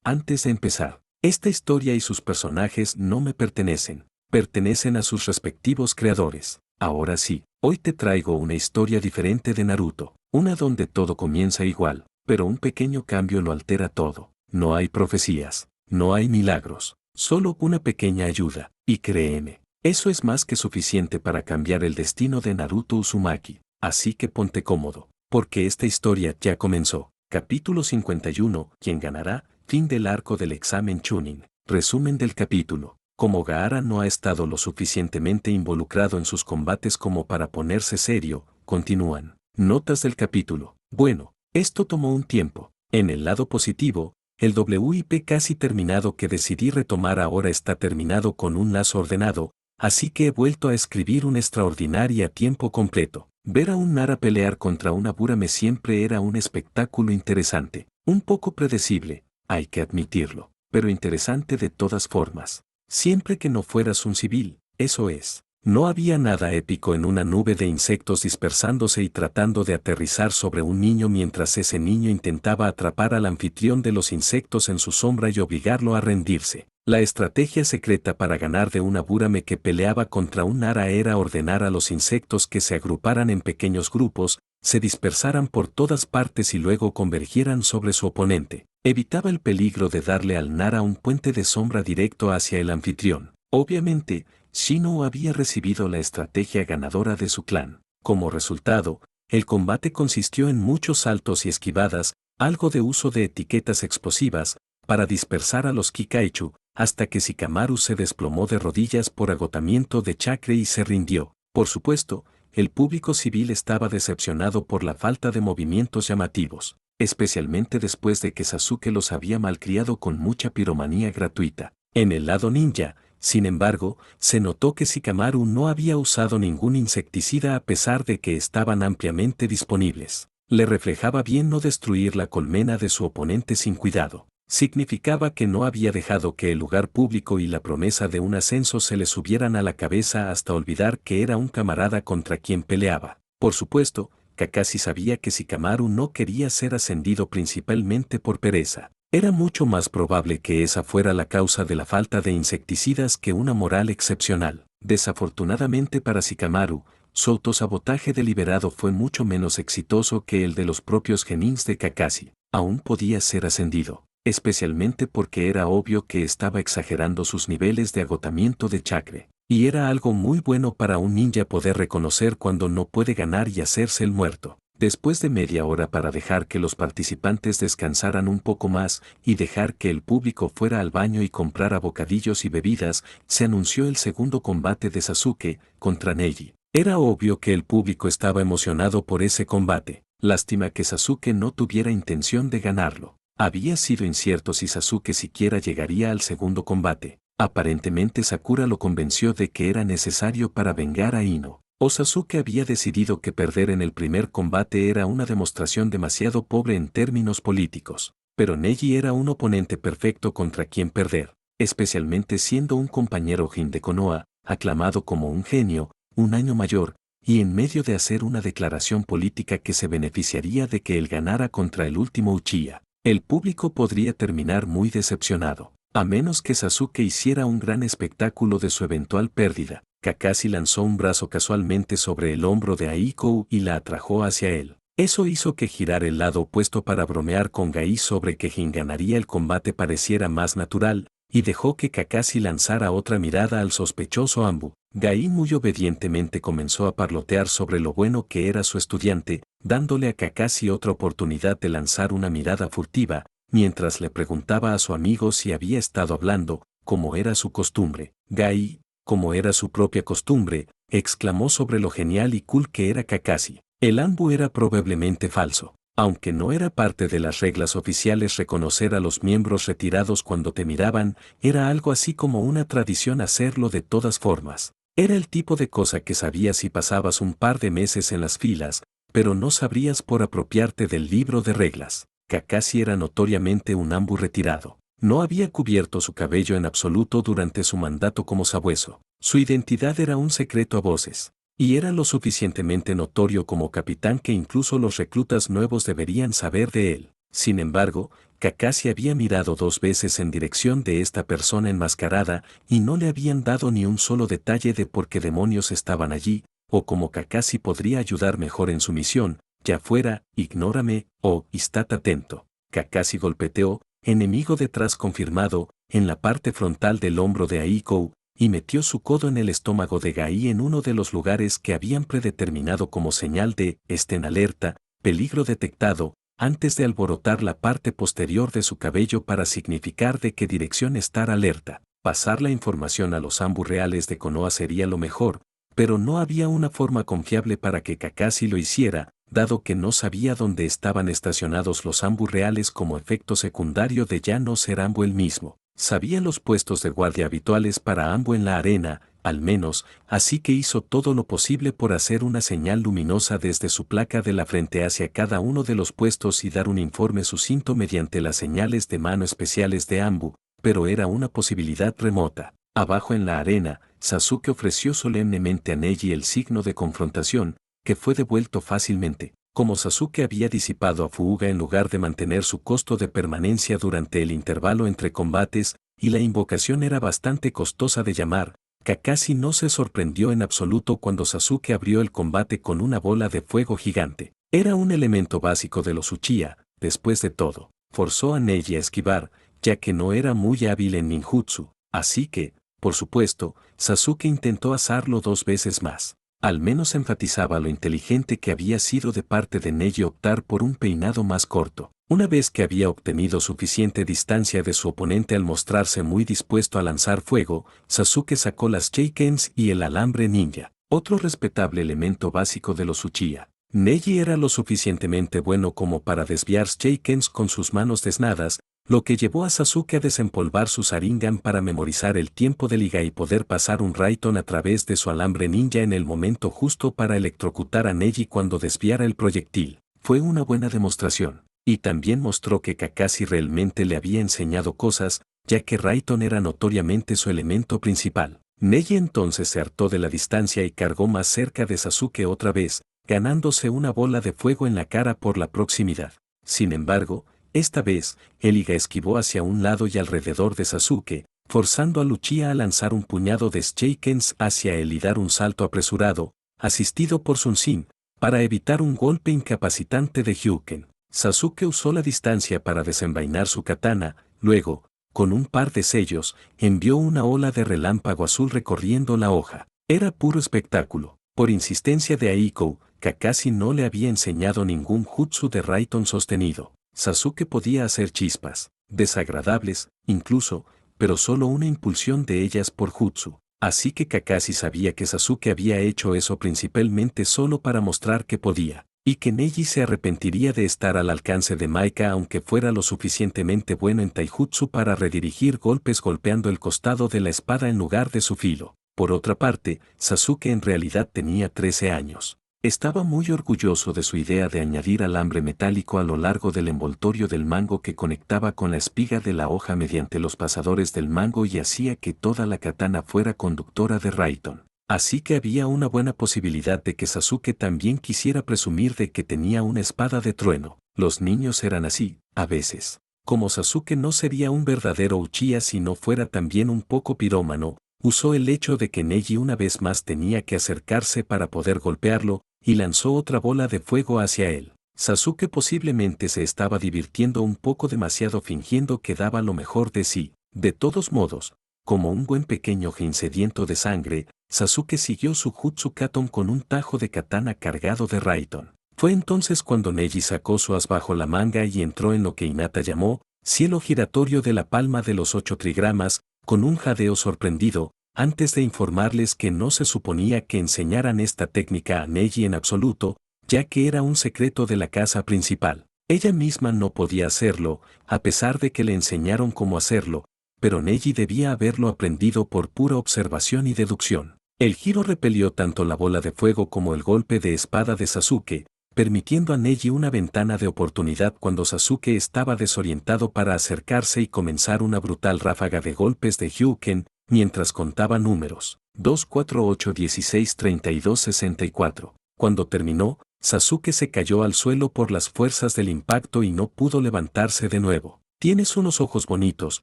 Antes de empezar, esta historia y sus personajes no me pertenecen, pertenecen a sus respectivos creadores. Ahora sí, hoy te traigo una historia diferente de Naruto, una donde todo comienza igual, pero un pequeño cambio lo altera todo. No hay profecías, no hay milagros, solo una pequeña ayuda, y créeme, eso es más que suficiente para cambiar el destino de Naruto Uzumaki. Así que ponte cómodo, porque esta historia ya comenzó. Capítulo 51, ¿quién ganará? Fin del arco del examen Chunin. Resumen del capítulo. Como Gaara no ha estado lo suficientemente involucrado en sus combates como para ponerse serio, continúan. Notas del capítulo. Bueno, esto tomó un tiempo. En el lado positivo, el WIP casi terminado que decidí retomar ahora está terminado con un lazo ordenado, así que he vuelto a escribir un extraordinario a tiempo completo. Ver a un Nara pelear contra una Burame siempre era un espectáculo interesante, un poco predecible, hay que admitirlo, pero interesante de todas formas. Siempre que no fueras un civil, eso es. No había nada épico en una nube de insectos dispersándose y tratando de aterrizar sobre un niño mientras ese niño intentaba atrapar al anfitrión de los insectos en su sombra y obligarlo a rendirse. La estrategia secreta para ganar de una Burame que peleaba contra un Nara era ordenar a los insectos que se agruparan en pequeños grupos, se dispersaran por todas partes y luego convergieran sobre su oponente. Evitaba el peligro de darle al Nara un puente de sombra directo hacia el anfitrión. Obviamente, Shino había recibido la estrategia ganadora de su clan. Como resultado, el combate consistió en muchos saltos y esquivadas, algo de uso de etiquetas explosivas, para dispersar a los Kikaichu, hasta que Shikamaru se desplomó de rodillas por agotamiento de chakra y se rindió. Por supuesto, el público civil estaba decepcionado por la falta de movimientos llamativos, especialmente después de que Sasuke los había malcriado con mucha piromanía gratuita. En el lado ninja, sin embargo, se notó que Shikamaru no había usado ningún insecticida a pesar de que estaban ampliamente disponibles. Le reflejaba bien no destruir la colmena de su oponente sin cuidado. Significaba que no había dejado que el lugar público y la promesa de un ascenso se le subieran a la cabeza hasta olvidar que era un camarada contra quien peleaba. Por supuesto, Kakashi sabía que Shikamaru no quería ser ascendido principalmente por pereza. Era mucho más probable que esa fuera la causa de la falta de insecticidas que una moral excepcional. Desafortunadamente para Shikamaru, su autosabotaje deliberado fue mucho menos exitoso que el de los propios genins de Kakashi. Aún podía ser ascendido, especialmente porque era obvio que estaba exagerando sus niveles de agotamiento de chakra. Y era algo muy bueno para un ninja poder reconocer cuando no puede ganar y hacerse el muerto. Después de media hora para dejar que los participantes descansaran un poco más y dejar que el público fuera al baño y comprara bocadillos y bebidas, se anunció el segundo combate de Sasuke contra Neji. Era obvio que el público estaba emocionado por ese combate. Lástima que Sasuke no tuviera intención de ganarlo. Había sido incierto si Sasuke siquiera llegaría al segundo combate. Aparentemente Sakura lo convenció de que era necesario para vengar a Ino. O Sasuke había decidido que perder en el primer combate era una demostración demasiado pobre en términos políticos. Pero Neji era un oponente perfecto contra quien perder, especialmente siendo un compañero Jin de Konoha, aclamado como un genio, un año mayor, y en medio de hacer una declaración política que se beneficiaría de que él ganara contra el último Uchiha. El público podría terminar muy decepcionado. A menos que Sasuke hiciera un gran espectáculo de su eventual pérdida. Kakashi lanzó un brazo casualmente sobre el hombro de Aikou y la atrajo hacia él. Eso hizo que girar el lado opuesto para bromear con Gai sobre que Jin ganaría el combate pareciera más natural, y dejó que Kakashi lanzara otra mirada al sospechoso Anbu. Gai muy obedientemente comenzó a parlotear sobre lo bueno que era su estudiante, dándole a Kakashi otra oportunidad de lanzar una mirada furtiva, mientras le preguntaba a su amigo si había estado hablando, como era su costumbre. Gai, como era su propia costumbre, exclamó sobre lo genial y cool que era Kakashi. El Anbu era probablemente falso. Aunque no era parte de las reglas oficiales reconocer a los miembros retirados cuando te miraban, era algo así como una tradición hacerlo de todas formas. Era el tipo de cosa que sabías si pasabas un par de meses en las filas, pero no sabrías por apropiarte del libro de reglas. Kakashi era notoriamente un Anbu retirado. No había cubierto su cabello en absoluto durante su mandato como sabueso. Su identidad era un secreto a voces. Y era lo suficientemente notorio como capitán que incluso los reclutas nuevos deberían saber de él. Sin embargo, Kakashi había mirado 2 veces en dirección de esta persona enmascarada y no le habían dado ni un solo detalle de por qué demonios estaban allí, o cómo Kakashi podría ayudar mejor en su misión, ya fuera, ignórame, o, estate atento. Kakashi golpeteó, enemigo detrás confirmado, en la parte frontal del hombro de Aikou, y metió su codo en el estómago de Gai en uno de los lugares que habían predeterminado como señal de «estén alerta, peligro detectado», antes de alborotar la parte posterior de su cabello para significar de qué dirección estar alerta. Pasar la información a los Anbu reales de Konoha sería lo mejor, pero no había una forma confiable para que Kakashi lo hiciera, dado que no sabía dónde estaban estacionados los Anbu reales como efecto secundario de ya no ser Anbu el mismo. Sabía los puestos de guardia habituales para Anbu en la arena, al menos, así que hizo todo lo posible por hacer una señal luminosa desde su placa de la frente hacia cada uno de los puestos y dar un informe sucinto mediante las señales de mano especiales de Anbu, pero era una posibilidad remota. Abajo en la arena, Sasuke ofreció solemnemente a Neji el signo de confrontación, que fue devuelto fácilmente. Como Sasuke había disipado a Fuuga en lugar de mantener su costo de permanencia durante el intervalo entre combates, y la invocación era bastante costosa de llamar, Kakashi no se sorprendió en absoluto cuando Sasuke abrió el combate con una bola de fuego gigante. Era un elemento básico de los Uchiha, después de todo. Forzó a Neji a esquivar, ya que no era muy hábil en ninjutsu, así que, por supuesto, Sasuke intentó hacerlo 2 veces más. Al menos enfatizaba lo inteligente que había sido de parte de Neji optar por un peinado más corto. Una vez que había obtenido suficiente distancia de su oponente al mostrarse muy dispuesto a lanzar fuego, Sasuke sacó las Sheikens y el alambre ninja, otro respetable elemento básico de los Uchiha. Neji era lo suficientemente bueno como para desviar Sheikens con sus manos desnadas, lo que llevó a Sasuke a desempolvar su Sharingan para memorizar el tiempo de liga y poder pasar un Raiden a través de su alambre ninja en el momento justo para electrocutar a Neji cuando desviara el proyectil. Fue una buena demostración, y también mostró que Kakashi realmente le había enseñado cosas, ya que Raiden era notoriamente su elemento principal. Neji entonces se hartó de la distancia y cargó más cerca de Sasuke otra vez, ganándose una bola de fuego en la cara por la proximidad. Sin embargo, esta vez, el Iga esquivó hacia un lado y alrededor de Sasuke, forzando a Uchiha a lanzar un puñado de Sheikens hacia él y dar un salto apresurado, asistido por Sun Sin, para evitar un golpe incapacitante de Hyuken. Sasuke usó la distancia para desenvainar su katana, luego, con un par de sellos, envió una ola de relámpago azul recorriendo la hoja. Era puro espectáculo. Por insistencia de Aikou, Kakashi no le había enseñado ningún jutsu de Raiden sostenido. Sasuke podía hacer chispas, desagradables, incluso, pero solo una impulsión de ellas por jutsu. Así que Kakashi sabía que Sasuke había hecho eso principalmente solo para mostrar que podía, y que Neji se arrepentiría de estar al alcance de Maika aunque fuera lo suficientemente bueno en taijutsu para redirigir golpes golpeando el costado de la espada en lugar de su filo. Por otra parte, Sasuke en realidad tenía 13 años. Estaba muy orgulloso de su idea de añadir alambre metálico a lo largo del envoltorio del mango que conectaba con la espiga de la hoja mediante los pasadores del mango y hacía que toda la katana fuera conductora de Raiden. Así que había una buena posibilidad de que Sasuke también quisiera presumir de que tenía una espada de trueno. Los niños eran así, a veces. Como Sasuke no sería un verdadero Uchiha si no fuera también un poco pirómano, usó el hecho de que Neji una vez más tenía que acercarse para poder golpearlo, y lanzó otra bola de fuego hacia él. Sasuke posiblemente se estaba divirtiendo un poco demasiado fingiendo que daba lo mejor de sí. De todos modos, como un buen pequeño jin sediento de sangre, Sasuke siguió su Jutsu Katon con un tajo de katana cargado de Raiden. Fue entonces cuando Neji sacó su as bajo la manga y entró en lo que Hinata llamó cielo giratorio de la palma de los 8 trigramas, con un jadeo sorprendido, antes de informarles que no se suponía que enseñaran esta técnica a Neji en absoluto, ya que era un secreto de la casa principal. Ella misma no podía hacerlo, a pesar de que le enseñaron cómo hacerlo, pero Neji debía haberlo aprendido por pura observación y deducción. El giro repelió tanto la bola de fuego como el golpe de espada de Sasuke, permitiendo a Neji una ventana de oportunidad cuando Sasuke estaba desorientado para acercarse y comenzar una brutal ráfaga de golpes de Hyuken, mientras contaba números, 2, 4, 8, 16, 32, 64. Cuando terminó, Sasuke se cayó al suelo por las fuerzas del impacto y no pudo levantarse de nuevo. Tienes unos ojos bonitos,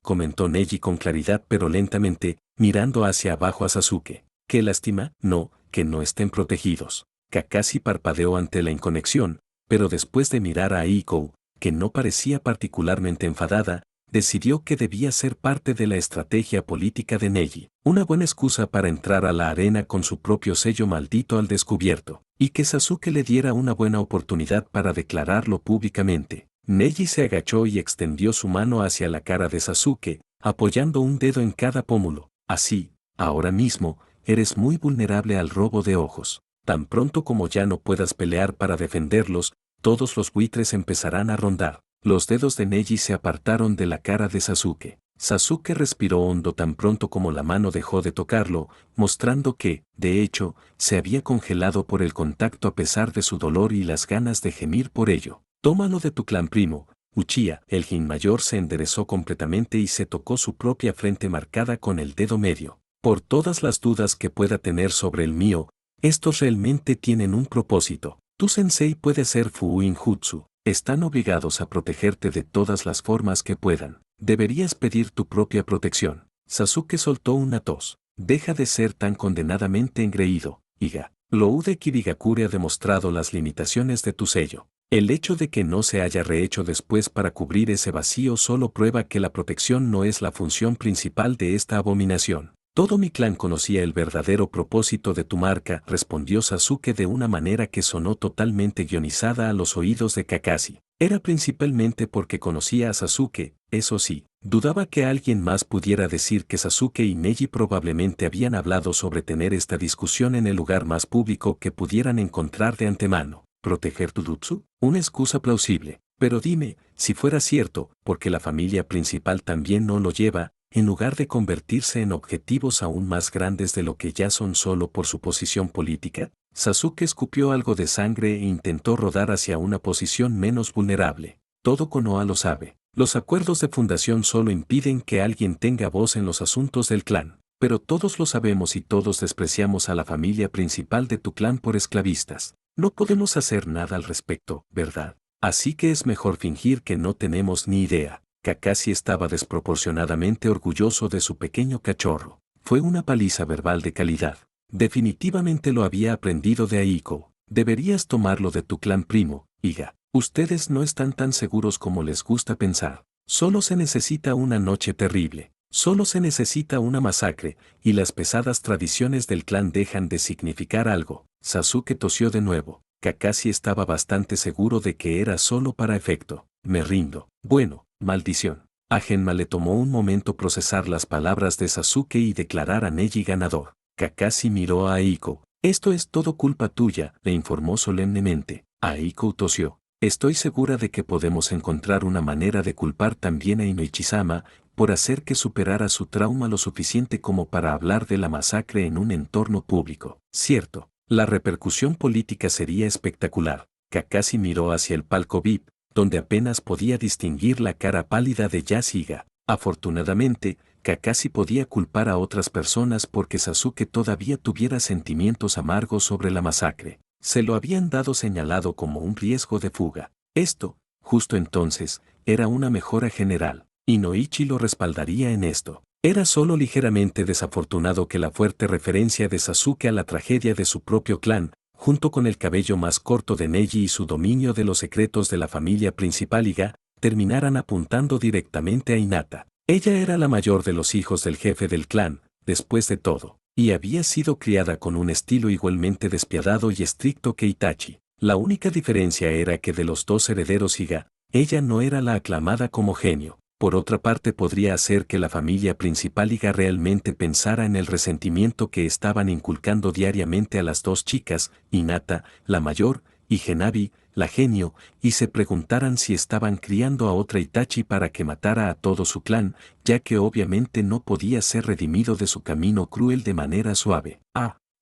comentó Neji con claridad pero lentamente, mirando hacia abajo a Sasuke. ¿Qué lástima? No, que no estén protegidos. Kakashi parpadeó ante la inconexión, pero después de mirar a Aiko, que no parecía particularmente enfadada, decidió que debía ser parte de la estrategia política de Neji, una buena excusa para entrar a la arena con su propio sello maldito al descubierto, y que Sasuke le diera una buena oportunidad para declararlo públicamente. Neji se agachó y extendió su mano hacia la cara de Sasuke, apoyando un dedo en cada pómulo. Así, ahora mismo, eres muy vulnerable al robo de ojos. Tan pronto como ya no puedas pelear para defenderlos, todos los buitres empezarán a rondar. Los dedos de Neji se apartaron de la cara de Sasuke. Sasuke respiró hondo tan pronto como la mano dejó de tocarlo, mostrando que, de hecho, se había congelado por el contacto a pesar de su dolor y las ganas de gemir por ello. Tómalo de tu clan primo, Uchiha. El Jin mayor se enderezó completamente y se tocó su propia frente marcada con el dedo medio. Por todas las dudas que pueda tener sobre el mío, estos realmente tienen un propósito. Tu sensei puede ser Fuin Jutsu. Están obligados a protegerte de todas las formas que puedan. Deberías pedir tu propia protección. Sasuke soltó una tos. Deja de ser tan condenadamente engreído, Iga. Loude Kirigakure ha demostrado las limitaciones de tu sello. El hecho de que no se haya rehecho después para cubrir ese vacío solo prueba que la protección no es la función principal de esta abominación. Todo mi clan conocía el verdadero propósito de tu marca, respondió Sasuke de una manera que sonó totalmente guionizada a los oídos de Kakashi. Era principalmente porque conocía a Sasuke, eso sí, dudaba que alguien más pudiera decir que Sasuke y Neji probablemente habían hablado sobre tener esta discusión en el lugar más público que pudieran encontrar de antemano. ¿Proteger tu jutsu? Una excusa plausible. Pero dime, si fuera cierto, porque la familia principal también no lo lleva, en lugar de convertirse en objetivos aún más grandes de lo que ya son solo por su posición política, Sasuke escupió algo de sangre e intentó rodar hacia una posición menos vulnerable. Todo Konoha lo sabe. Los acuerdos de fundación solo impiden que alguien tenga voz en los asuntos del clan. Pero todos lo sabemos y todos despreciamos a la familia principal de tu clan por esclavistas. No podemos hacer nada al respecto, ¿verdad? Así que es mejor fingir que no tenemos ni idea. Kakashi estaba desproporcionadamente orgulloso de su pequeño cachorro. Fue una paliza verbal de calidad. Definitivamente lo había aprendido de Aiko. Deberías tomarlo de tu clan primo, Iga. Ustedes no están tan seguros como les gusta pensar. Solo se necesita una noche terrible. Solo se necesita una masacre, y las pesadas tradiciones del clan dejan de significar algo. Sasuke tosió de nuevo. Kakashi estaba bastante seguro de que era solo para efecto. Me rindo. Bueno. Maldición. A Genma le tomó un momento procesar las palabras de Sasuke y declarar a Neji ganador. Kakashi miró a Aiko. Esto es todo culpa tuya, le informó solemnemente. Aiko tosió. Estoy segura de que podemos encontrar una manera de culpar también a Inoichi-sama por hacer que superara su trauma lo suficiente como para hablar de la masacre en un entorno público. Cierto, la repercusión política sería espectacular. Kakashi miró hacia el palco VIP, donde apenas podía distinguir la cara pálida de Yasuga. Afortunadamente, Kakashi podía culpar a otras personas porque Sasuke todavía tuviera sentimientos amargos sobre la masacre. Se lo habían dado señalado como un riesgo de fuga. Esto, justo entonces, era una mejora general. Inoichi lo respaldaría en esto. Era solo ligeramente desafortunado que la fuerte referencia de Sasuke a la tragedia de su propio clan, junto con el cabello más corto de Neji y su dominio de los secretos de la familia principal Iga, terminaran apuntando directamente a Hinata. Ella era la mayor de los hijos del jefe del clan, después de todo, y había sido criada con un estilo igualmente despiadado y estricto que Itachi. La única diferencia era que de los dos herederos Iga, ella no era la aclamada como genio. Por otra parte podría hacer que la familia principal Iga realmente pensara en el resentimiento que estaban inculcando diariamente a las dos chicas, Hinata, la mayor, y Genabi, la genio, y se preguntaran si estaban criando a otra Itachi para que matara a todo su clan, ya que obviamente no podía ser redimido de su camino cruel de manera suave.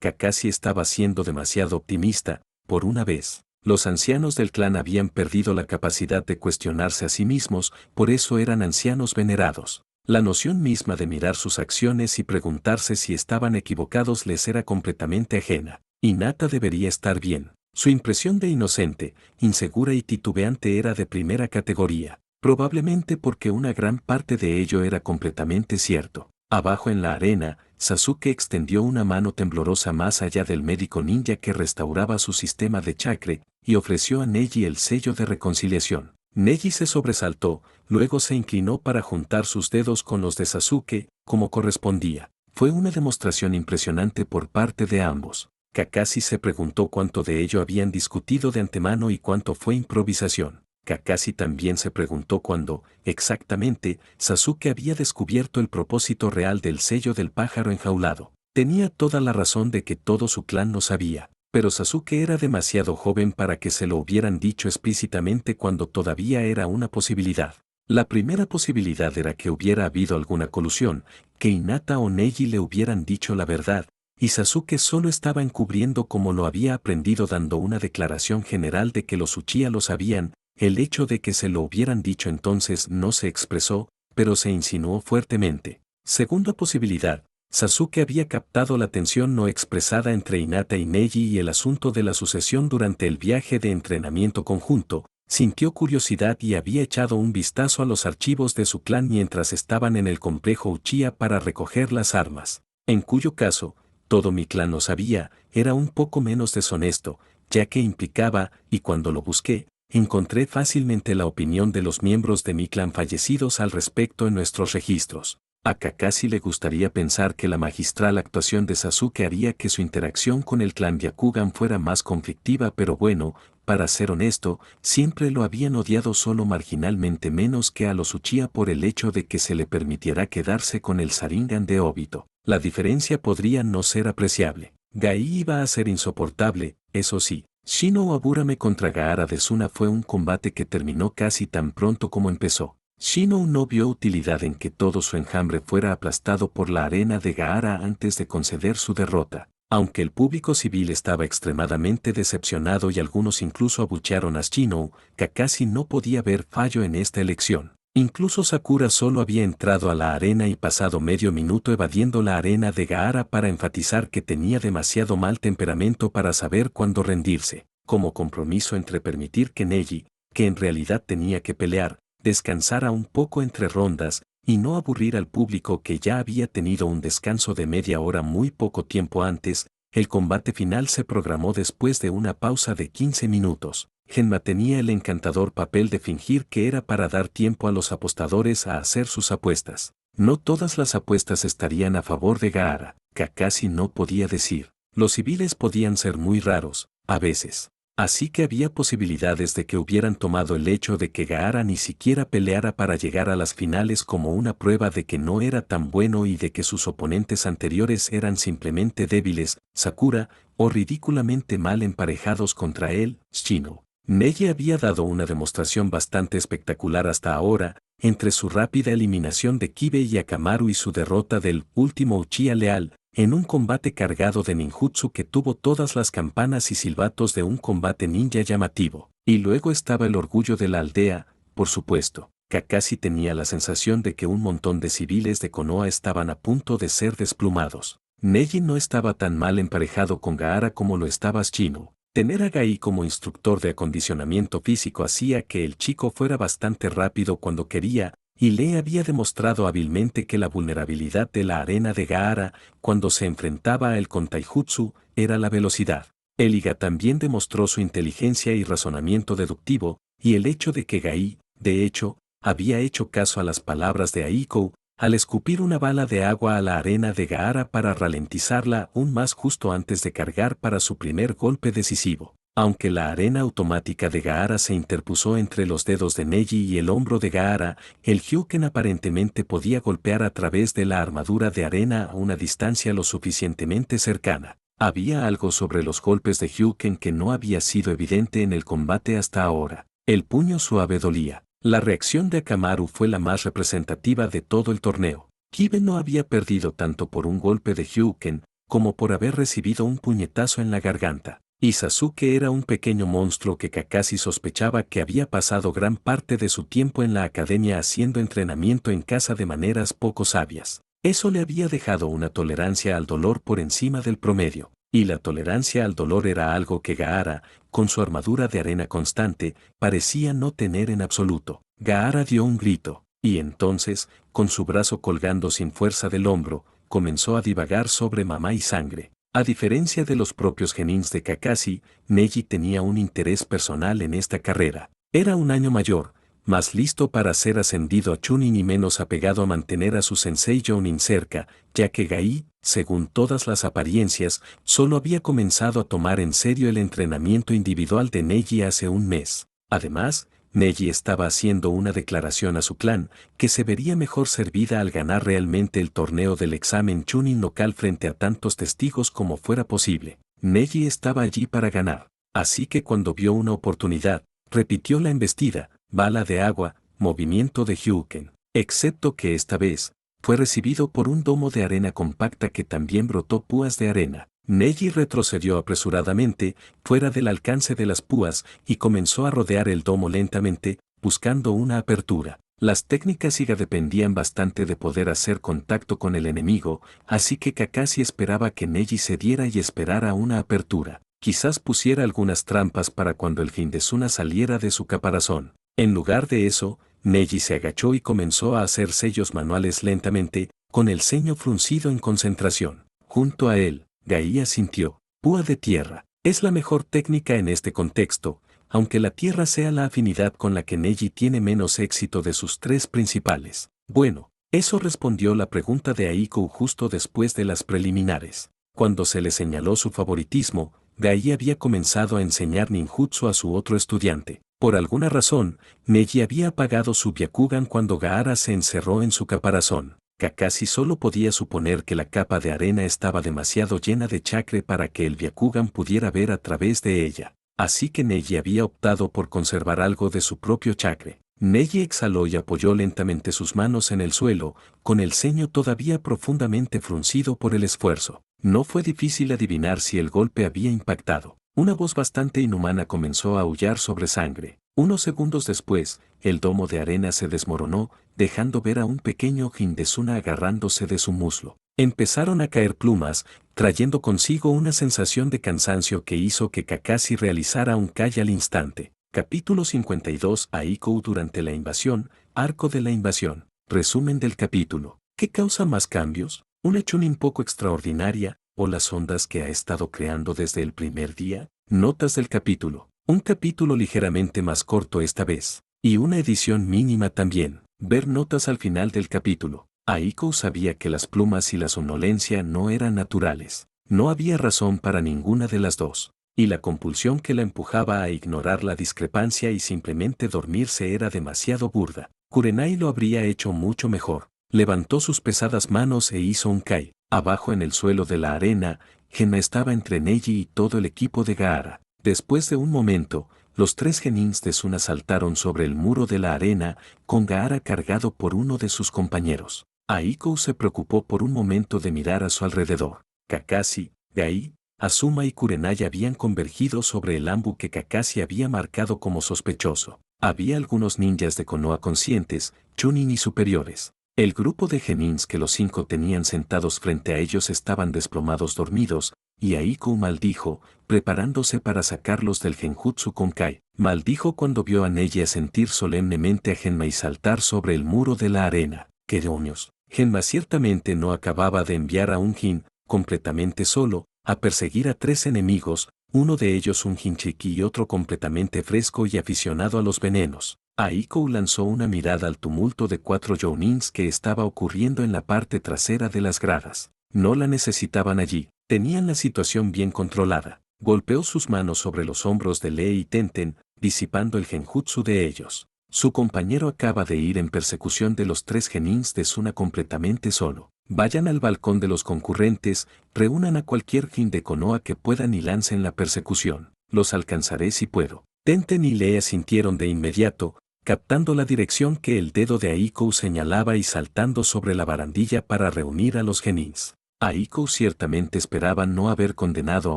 Kakashi estaba siendo demasiado optimista, por una vez. Los ancianos del clan habían perdido la capacidad de cuestionarse a sí mismos, por eso eran ancianos venerados. La noción misma de mirar sus acciones y preguntarse si estaban equivocados les era completamente ajena. Hinata debería estar bien. Su impresión de inocente, insegura y titubeante era de primera categoría. Probablemente porque una gran parte de ello era completamente cierto. Abajo en la arena, Sasuke extendió una mano temblorosa más allá del médico ninja que restauraba su sistema de chakra y ofreció a Neji el sello de reconciliación. Neji se sobresaltó, luego se inclinó para juntar sus dedos con los de Sasuke, como correspondía. Fue una demostración impresionante por parte de ambos. Kakashi se preguntó cuánto de ello habían discutido de antemano y cuánto fue improvisación. Kakashi también se preguntó cuándo, exactamente, Sasuke había descubierto el propósito real del sello del pájaro enjaulado. Tenía toda la razón de que todo su clan lo sabía, pero Sasuke era demasiado joven para que se lo hubieran dicho explícitamente cuando todavía era una posibilidad. La primera posibilidad era que hubiera habido alguna colusión, que Hinata o Neji le hubieran dicho la verdad, y Sasuke solo estaba encubriendo como lo había aprendido dando una declaración general de que los Uchiha lo sabían. El hecho de que se lo hubieran dicho entonces no se expresó, pero se insinuó fuertemente. Segunda posibilidad, Sasuke había captado la tensión no expresada entre Hinata y Neji y el asunto de la sucesión durante el viaje de entrenamiento conjunto, sintió curiosidad y había echado un vistazo a los archivos de su clan mientras estaban en el complejo Uchiha para recoger las armas. En cuyo caso, todo mi clan lo sabía, era un poco menos deshonesto, ya que implicaba, y cuando lo busqué, encontré fácilmente la opinión de los miembros de mi clan fallecidos al respecto en nuestros registros. A Kakashi le gustaría pensar que la magistral actuación de Sasuke haría que su interacción con el clan Byakugan fuera más conflictiva, pero bueno, para ser honesto, siempre lo habían odiado solo marginalmente menos que a los Uchiha por el hecho de que se le permitiera quedarse con el Sharingan de Obito. La diferencia podría no ser apreciable. Gai iba a ser insoportable, eso sí. Shino Aburame contra Gaara de Suna fue un combate que terminó casi tan pronto como empezó. Shino no vio utilidad en que todo su enjambre fuera aplastado por la arena de Gaara antes de conceder su derrota. Aunque el público civil estaba extremadamente decepcionado y algunos incluso abuchearon a Shino, Kakashi no podía ver fallo en esta elección. Incluso Sakura solo había entrado a la arena y pasado medio minuto evadiendo la arena de Gaara para enfatizar que tenía demasiado mal temperamento para saber cuándo rendirse, como compromiso entre permitir que Neji, que en realidad tenía que pelear, descansara un poco entre rondas, y no aburrir al público que ya había tenido un descanso de media hora muy poco tiempo antes. El combate final se programó después de una pausa de 15 minutos. Genma tenía el encantador papel de fingir que era para dar tiempo a los apostadores a hacer sus apuestas. No todas las apuestas estarían a favor de Gaara, Kakashi no podía decir. Los civiles podían ser muy raros, a veces. Así que había posibilidades de que hubieran tomado el hecho de que Gaara ni siquiera peleara para llegar a las finales como una prueba de que no era tan bueno y de que sus oponentes anteriores eran simplemente débiles, Sakura, o ridículamente mal emparejados contra él, Shino. Neji había dado una demostración bastante espectacular hasta ahora, entre su rápida eliminación de Kibe y Akamaru y su derrota del último Uchiha leal, en un combate cargado de ninjutsu que tuvo todas las campanas y silbatos de un combate ninja llamativo. Y luego estaba el orgullo de la aldea, por supuesto. Kakashi tenía la sensación de que un montón de civiles de Konoha estaban a punto de ser desplumados. Neji no estaba tan mal emparejado con Gaara como lo estaba Shino. Tener a Gai como instructor de acondicionamiento físico hacía que el chico fuera bastante rápido cuando quería, y le había demostrado hábilmente que la vulnerabilidad de la arena de Gaara, cuando se enfrentaba a él con Taijutsu, era la velocidad. Eliga también demostró su inteligencia y razonamiento deductivo, y el hecho de que Gai, de hecho, había hecho caso a las palabras de Aiko, al escupir una bala de agua a la arena de Gaara para ralentizarla aún más justo antes de cargar para su primer golpe decisivo. Aunque la arena automática de Gaara se interpuso entre los dedos de Neji y el hombro de Gaara, el Hyuken aparentemente podía golpear a través de la armadura de arena a una distancia lo suficientemente cercana. Había algo sobre los golpes de Hyuken que no había sido evidente en el combate hasta ahora. El puño suave dolía. La reacción de Akamaru fue la más representativa de todo el torneo. Kibe no había perdido tanto por un golpe de Hyuken, como por haber recibido un puñetazo en la garganta. Y Sasuke era un pequeño monstruo que Kakashi sospechaba que había pasado gran parte de su tiempo en la academia haciendo entrenamiento en casa de maneras poco sabias. Eso le había dejado una tolerancia al dolor por encima del promedio. Y la tolerancia al dolor era algo que Gaara, con su armadura de arena constante, parecía no tener en absoluto. Gaara dio un grito, y entonces, con su brazo colgando sin fuerza del hombro, comenzó a divagar sobre mamá y sangre. A diferencia de los propios genins de Kakashi, Neji tenía un interés personal en esta carrera. Era un año mayor, más listo para ser ascendido a Chunin y menos apegado a mantener a su sensei Jounin cerca, ya que Gai, según todas las apariencias, solo había comenzado a tomar en serio el entrenamiento individual de Neji hace un mes. Además, Neji estaba haciendo una declaración a su clan, que se vería mejor servida al ganar realmente el torneo del examen Chunin local frente a tantos testigos como fuera posible. Neji estaba allí para ganar. Así que cuando vio una oportunidad, repitió la embestida, bala de agua, movimiento de Hyuken. Excepto que esta vez, fue recibido por un domo de arena compacta que también brotó púas de arena. Neji retrocedió apresuradamente, fuera del alcance de las púas, y comenzó a rodear el domo lentamente, buscando una apertura. Las técnicas Iga dependían bastante de poder hacer contacto con el enemigo, así que Kakashi esperaba que Neji cediera y esperara una apertura. Quizás pusiera algunas trampas para cuando el Hindezuna saliera de su caparazón. En lugar de eso, Neji se agachó y comenzó a hacer sellos manuales lentamente, con el ceño fruncido en concentración. Junto a él, Gai asintió. Púa de tierra. Es la mejor técnica en este contexto, aunque la tierra sea la afinidad con la que Neji tiene menos éxito de sus tres principales. Bueno, eso respondió la pregunta de Aiko justo después de las preliminares. Cuando se le señaló su favoritismo, Gai había comenzado a enseñar ninjutsu a su otro estudiante. Por alguna razón, Neji había apagado su Byakugan cuando Gaara se encerró en su caparazón. Kakashi solo podía suponer que la capa de arena estaba demasiado llena de chakra para que el Byakugan pudiera ver a través de ella. Así que Neji había optado por conservar algo de su propio chakra. Neji exhaló y apoyó lentamente sus manos en el suelo, con el ceño todavía profundamente fruncido por el esfuerzo. No fue difícil adivinar si el golpe había impactado. Una voz bastante inhumana comenzó a aullar sobre sangre. Unos segundos después, el domo de arena se desmoronó, dejando ver a un pequeño Hindezuna agarrándose de su muslo. Empezaron a caer plumas, trayendo consigo una sensación de cansancio que hizo que Kakashi realizara un kai al instante. Capítulo 52. Aiko durante la invasión, arco de la invasión. Resumen del capítulo. ¿Qué causa más cambios? ¿Una Chunin poco extraordinaria, o las ondas que ha estado creando desde el primer día? Notas del capítulo. Un capítulo ligeramente más corto esta vez, y una edición mínima también. Ver notas al final del capítulo. Aiko sabía que las plumas y la somnolencia no eran naturales. No había razón para ninguna de las dos, y la compulsión que la empujaba a ignorar la discrepancia y simplemente dormirse era demasiado burda. Kurenai lo habría hecho mucho mejor. Levantó sus pesadas manos e hizo un kai. Abajo en el suelo de la arena, Genma estaba entre Neji y todo el equipo de Gaara. Después de un momento, los tres genins de Suna saltaron sobre el muro de la arena, con Gaara cargado por uno de sus compañeros. Aiko se preocupó por un momento de mirar a su alrededor. Kakashi, Gai, Asuma y Kurenai habían convergido sobre el ambu que Kakashi había marcado como sospechoso. Había algunos ninjas de Konoha conscientes, Chunin y superiores. El grupo de genins que los cinco tenían sentados frente a ellos estaban desplomados dormidos, y Aiko maldijo, preparándose para sacarlos del genjutsu Konkai. Maldijo cuando vio a Neji asentir solemnemente a Genma y saltar sobre el muro de la arena. ¡Qué demonios! Genma ciertamente no acababa de enviar a un jin, completamente solo, a perseguir a tres enemigos, uno de ellos un Hinchiki y otro completamente fresco y aficionado a los venenos. Aiko lanzó una mirada al tumulto de 4 jounins que estaba ocurriendo en la parte trasera de las gradas. No la necesitaban allí, tenían la situación bien controlada. Golpeó sus manos sobre los hombros de Lee y Tenten, disipando el genjutsu de ellos. Su compañero acaba de ir en persecución de los 3 genins de Suna completamente solo. Vayan al balcón de los concurrentes, reúnan a cualquier jin de Konoha que puedan y lancen la persecución. Los alcanzaré si puedo. Tenten y Lee asintieron de inmediato, captando la dirección que el dedo de Aiko señalaba y saltando sobre la barandilla para reunir a los genins. Aiko ciertamente esperaba no haber condenado a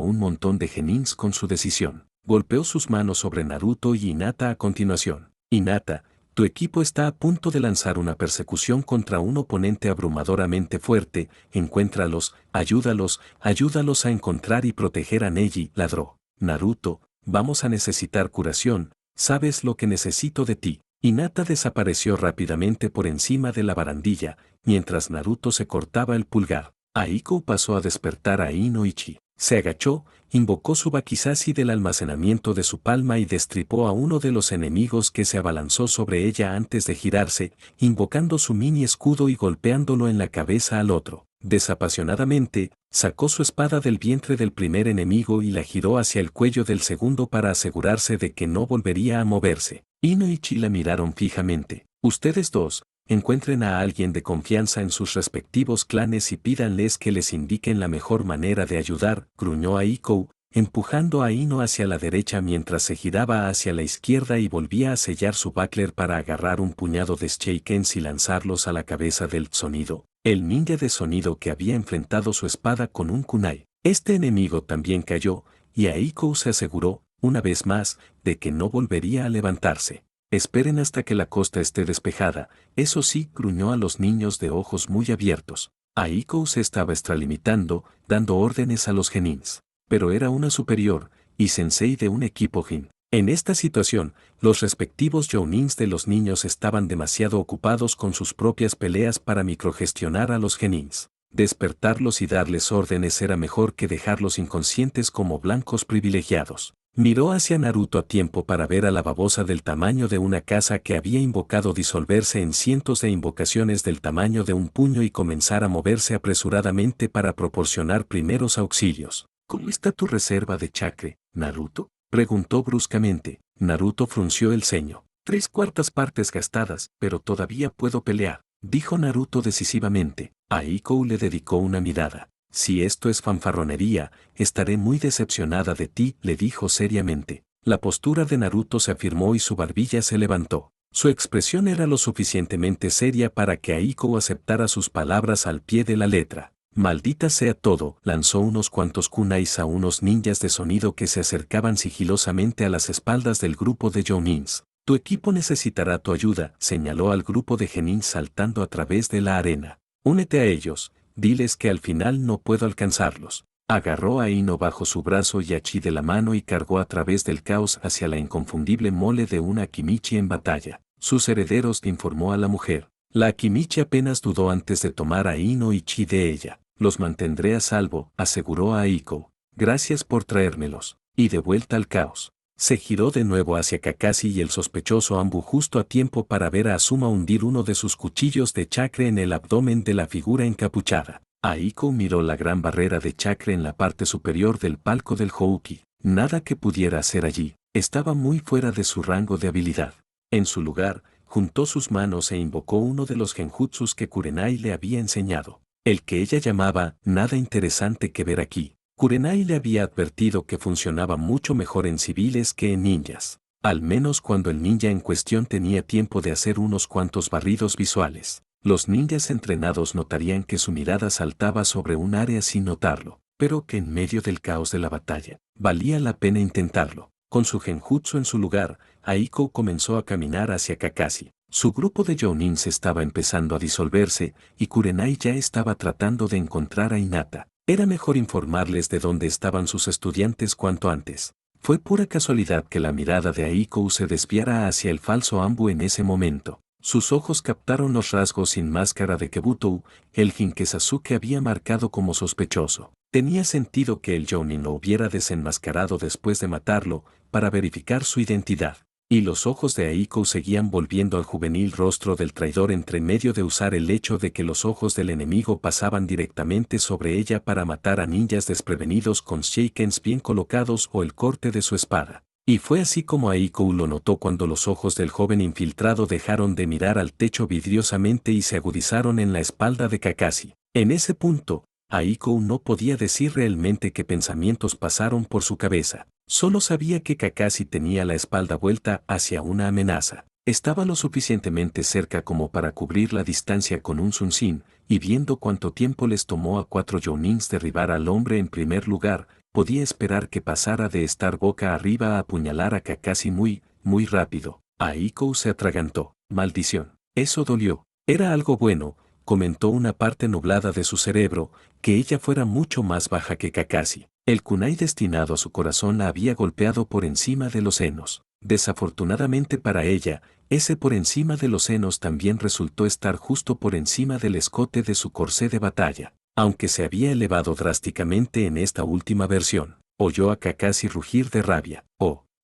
un montón de genins con su decisión. Golpeó sus manos sobre Naruto y Hinata a continuación. Hinata, tu equipo está a punto de lanzar una persecución contra un oponente abrumadoramente fuerte, encuéntralos, ayúdalos a encontrar y proteger a Neji, ladró. Naruto, vamos a necesitar curación, sabes lo que necesito de ti. Hinata desapareció rápidamente por encima de la barandilla, mientras Naruto se cortaba el pulgar. Aiko pasó a despertar a Inoichi. Se agachó, invocó su Bakizashi del almacenamiento de su palma y destripó a uno de los enemigos que se abalanzó sobre ella antes de girarse, invocando su mini escudo y golpeándolo en la cabeza al otro. Desapasionadamente, sacó su espada del vientre del primer enemigo y la giró hacia el cuello del segundo para asegurarse de que no volvería a moverse. Inoichi la miraron fijamente. Ustedes dos, encuentren a alguien de confianza en sus respectivos clanes y pídanles que les indiquen la mejor manera de ayudar, gruñó Aiko, empujando a Ino hacia la derecha mientras se giraba hacia la izquierda y volvía a sellar su buckler para agarrar un puñado de Sheikens y lanzarlos a la cabeza del sonido, el ninja de sonido que había enfrentado su espada con un kunai. Este enemigo también cayó, y Aiko se aseguró, una vez más, de que no volvería a levantarse. Esperen hasta que la costa esté despejada, eso sí, gruñó a los niños de ojos muy abiertos. Aiko se estaba extralimitando, dando órdenes a los genins. Pero era una superior, y sensei de un equipo jin. En esta situación, los respectivos jounins de los niños estaban demasiado ocupados con sus propias peleas para microgestionar a los genins. Despertarlos y darles órdenes era mejor que dejarlos inconscientes como blancos privilegiados. Miró hacia Naruto a tiempo para ver a la babosa del tamaño de una casa que había invocado disolverse en cientos de invocaciones del tamaño de un puño y comenzar a moverse apresuradamente para proporcionar primeros auxilios. ¿Cómo está tu reserva de chakra, Naruto?, preguntó bruscamente. Naruto frunció el ceño. 3/4 partes gastadas, pero todavía puedo pelear, dijo Naruto decisivamente. Aiko le dedicó una mirada. Si esto es fanfarronería, estaré muy decepcionada de ti, le dijo seriamente. La postura de Naruto se afirmó y su barbilla se levantó. Su expresión era lo suficientemente seria para que Aiko aceptara sus palabras al pie de la letra. Maldita sea todo, lanzó unos cuantos kunais a unos ninjas de sonido que se acercaban sigilosamente a las espaldas del grupo de jounins. Tu equipo necesitará tu ayuda, señaló al grupo de genins saltando a través de la arena. Únete a ellos. Diles que al final no puedo alcanzarlos. Agarró a Ino bajo su brazo y a Chi de la mano y cargó a través del caos hacia la inconfundible mole de una Akimichi en batalla. Sus herederos, informó a la mujer. La Akimichi apenas dudó antes de tomar a Ino y Chi de ella. Los mantendré a salvo, aseguró a Aiko. Gracias por traérmelos. Y de vuelta al caos. Se giró de nuevo hacia Kakashi y el sospechoso Ambu justo a tiempo para ver a Asuma hundir uno de sus cuchillos de chakra en el abdomen de la figura encapuchada. Aiko miró la gran barrera de chakra en la parte superior del palco del Houki. Nada que pudiera hacer allí, estaba muy fuera de su rango de habilidad. En su lugar, juntó sus manos e invocó uno de los genjutsus que Kurenai le había enseñado. El que ella llamaba, nada interesante que ver aquí. Kurenai le había advertido que funcionaba mucho mejor en civiles que en ninjas, al menos cuando el ninja en cuestión tenía tiempo de hacer unos cuantos barridos visuales. Los ninjas entrenados notarían que su mirada saltaba sobre un área sin notarlo, pero que en medio del caos de la batalla, valía la pena intentarlo. Con su genjutsu en su lugar, Aiko comenzó a caminar hacia Kakashi. Su grupo de jounins estaba empezando a disolverse, y Kurenai ya estaba tratando de encontrar a Hinata. Era mejor informarles de dónde estaban sus estudiantes cuanto antes. Fue pura casualidad que la mirada de Aiko se desviara hacia el falso Ambu en ese momento. Sus ojos captaron los rasgos sin máscara de Kebutou, el jin que Sasuke había marcado como sospechoso. Tenía sentido que el jounin lo hubiera desenmascarado después de matarlo, para verificar su identidad. Y los ojos de Aiko seguían volviendo al juvenil rostro del traidor entre medio de usar el hecho de que los ojos del enemigo pasaban directamente sobre ella para matar a ninjas desprevenidos con sheikens bien colocados o el corte de su espada. Y fue así como Aiko lo notó cuando los ojos del joven infiltrado dejaron de mirar al techo vidriosamente y se agudizaron en la espalda de Kakashi. En ese punto, Aiko no podía decir realmente qué pensamientos pasaron por su cabeza. Solo sabía que Kakashi tenía la espalda vuelta hacia una amenaza. Estaba lo suficientemente cerca como para cubrir la distancia con un Sunsin, y viendo cuánto tiempo les tomó a 4 jounins derribar al hombre en primer lugar, podía esperar que pasara de estar boca arriba a apuñalar a Kakashi muy rápido. Aiko se atragantó. Maldición. Eso dolió. Era algo bueno, comentó una parte nublada de su cerebro, que ella fuera mucho más baja que Kakashi. El kunai destinado a su corazón la había golpeado por encima de los senos. Desafortunadamente para ella, Ese por encima de los senos también resultó estar justo por encima del escote de su corsé de batalla, aunque se había elevado drásticamente en esta última versión. Oyó a Kakashi rugir de rabia.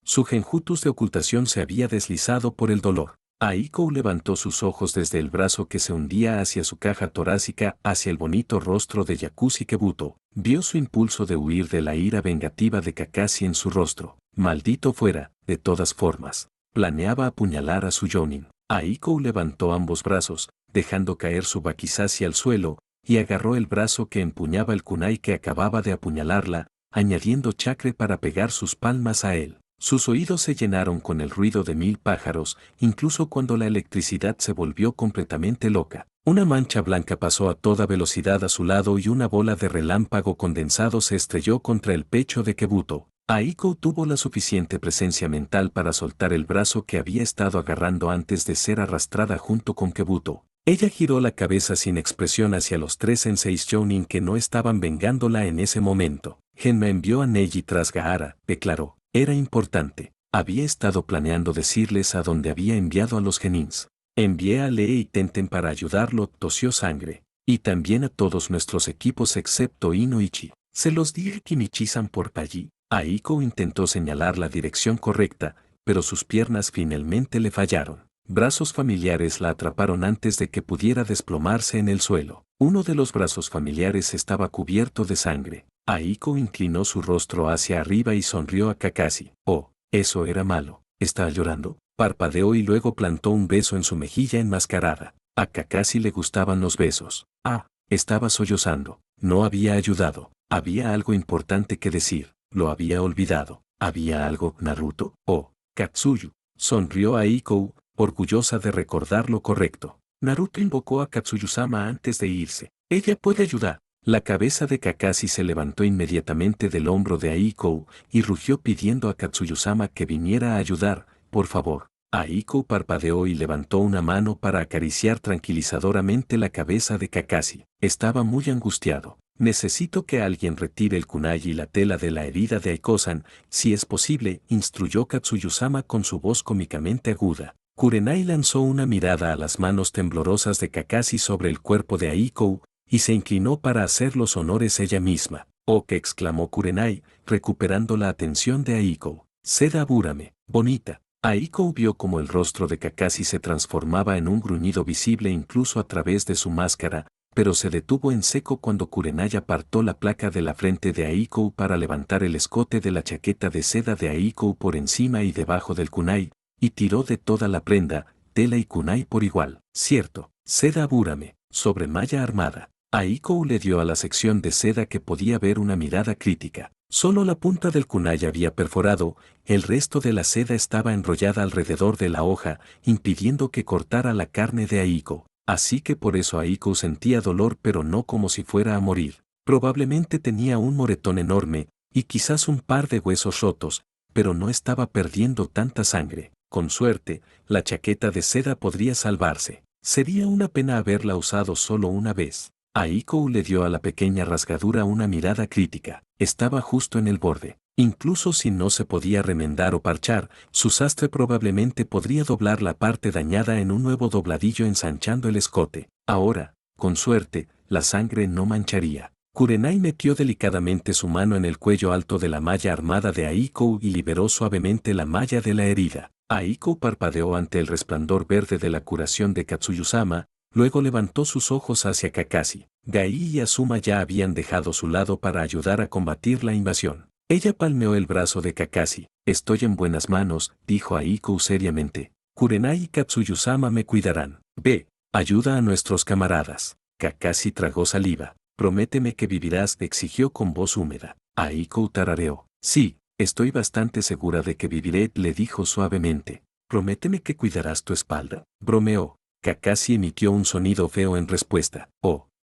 Su genjutus de ocultación se había deslizado por el dolor. Aiko levantó sus ojos desde el brazo que se hundía hacia su caja torácica hacia el bonito rostro de Yakushi Kebuto. Vio su impulso de huir de la ira vengativa de Kakashi en su rostro. Maldito fuera, de todas formas. Planeaba apuñalar a su Jounin. Aiko levantó ambos brazos, dejando caer su wakizashi al suelo, y agarró el brazo que empuñaba el kunai que acababa de apuñalarla, añadiendo chakra para pegar sus palmas a él. Sus oídos se llenaron con el ruido de 1000 pájaros, incluso cuando la electricidad se volvió completamente loca. Una mancha blanca pasó a toda velocidad a su lado y una bola de relámpago condensado se estrelló contra el pecho de Kebuto. Aiko tuvo la suficiente presencia mental para soltar el brazo que había estado agarrando antes de ser arrastrada junto con Kebuto. Ella giró la cabeza sin expresión hacia los 3 senseis Jounin que no estaban vengándola en ese momento. Genma envió a Neji tras Gaara, declaró. Era importante. Había estado planeando decirles a dónde había enviado a los genins. Envié a Lee y Tenten para ayudarlo, tosió Sangre. Y también a todos nuestros equipos excepto Inoichi. Se los dije que Michi-san por allí. Aiko intentó señalar la dirección correcta, pero sus piernas finalmente le fallaron. Brazos familiares la atraparon antes de que pudiera desplomarse en el suelo. Uno de los brazos familiares estaba cubierto de sangre. Aiko inclinó su rostro hacia arriba y sonrió a Kakashi. Eso era malo. ¿Está llorando? Parpadeó y luego plantó un beso en su mejilla enmascarada. A Kakashi le gustaban los besos. Estaba sollozando. No había ayudado. Había algo importante que decir. Lo había olvidado. ¿Había algo, Naruto? Katsuyu. Sonrió Aiko, orgullosa de recordar lo correcto. Naruto invocó a Katsuyu-sama antes de irse. Ella puede ayudar. La cabeza de Kakashi se levantó inmediatamente del hombro de Aiko y rugió pidiendo a Katsuyu-sama que viniera a ayudar, por favor. Aiko parpadeó y levantó una mano para acariciar tranquilizadoramente la cabeza de Kakashi. Estaba muy angustiado. Necesito que alguien retire el kunai y la tela de la herida de Aiko-san, si es posible, instruyó Katsuyu-sama con su voz cómicamente aguda. Kurenai lanzó una mirada a las manos temblorosas de Kakashi sobre el cuerpo de Aiko, y se inclinó para hacer los honores ella misma. Que exclamó Kurenai, recuperando la atención de Aiko. Seda abúrame, bonita. Aiko vio como el rostro de Kakashi se transformaba en un gruñido visible incluso a través de su máscara, pero se detuvo en seco cuando Kurenai apartó la placa de la frente de Aiko para levantar el escote de la chaqueta de seda de Aiko por encima y debajo del kunai, y tiró de toda la prenda, tela y kunai por igual. Cierto, seda abúrame, sobre malla armada. Aiko le dio a la sección de seda que podía ver una mirada crítica. Solo la punta del kunai había perforado, el resto de la seda estaba enrollada alrededor de la hoja, impidiendo que cortara la carne de Aiko. Así que por eso Aiko sentía dolor pero no como si fuera a morir. Probablemente tenía un moretón enorme, y quizás un par de huesos rotos, pero no estaba perdiendo tanta sangre. Con suerte, la chaqueta de seda podría salvarse. Sería una pena haberla usado solo una vez. Aiko le dio a la pequeña rasgadura una mirada crítica. Estaba justo en el borde. Incluso si no se podía remendar o parchar, su sastre probablemente podría doblar la parte dañada en un nuevo dobladillo ensanchando el escote. Ahora, con suerte, la sangre no mancharía. Kurenai metió delicadamente su mano en el cuello alto de la malla armada de Aiko y liberó suavemente la malla de la herida. Aiko parpadeó ante el resplandor verde de la curación de Katsuyu-sama, luego levantó sus ojos hacia Kakashi. Gai y Asuma ya habían dejado su lado para ayudar a combatir la invasión. Ella palmeó el brazo de Kakashi. Estoy en buenas manos, dijo Aiko seriamente. Kurenai y Katsuyu-sama me cuidarán. Ve, ayuda a nuestros camaradas. Kakashi tragó saliva. Prométeme que vivirás, exigió con voz húmeda. Aiko tarareó. Sí, estoy bastante segura de que viviré, le dijo suavemente. Prométeme que cuidarás tu espalda. Bromeó. Kakashi emitió un sonido feo en respuesta.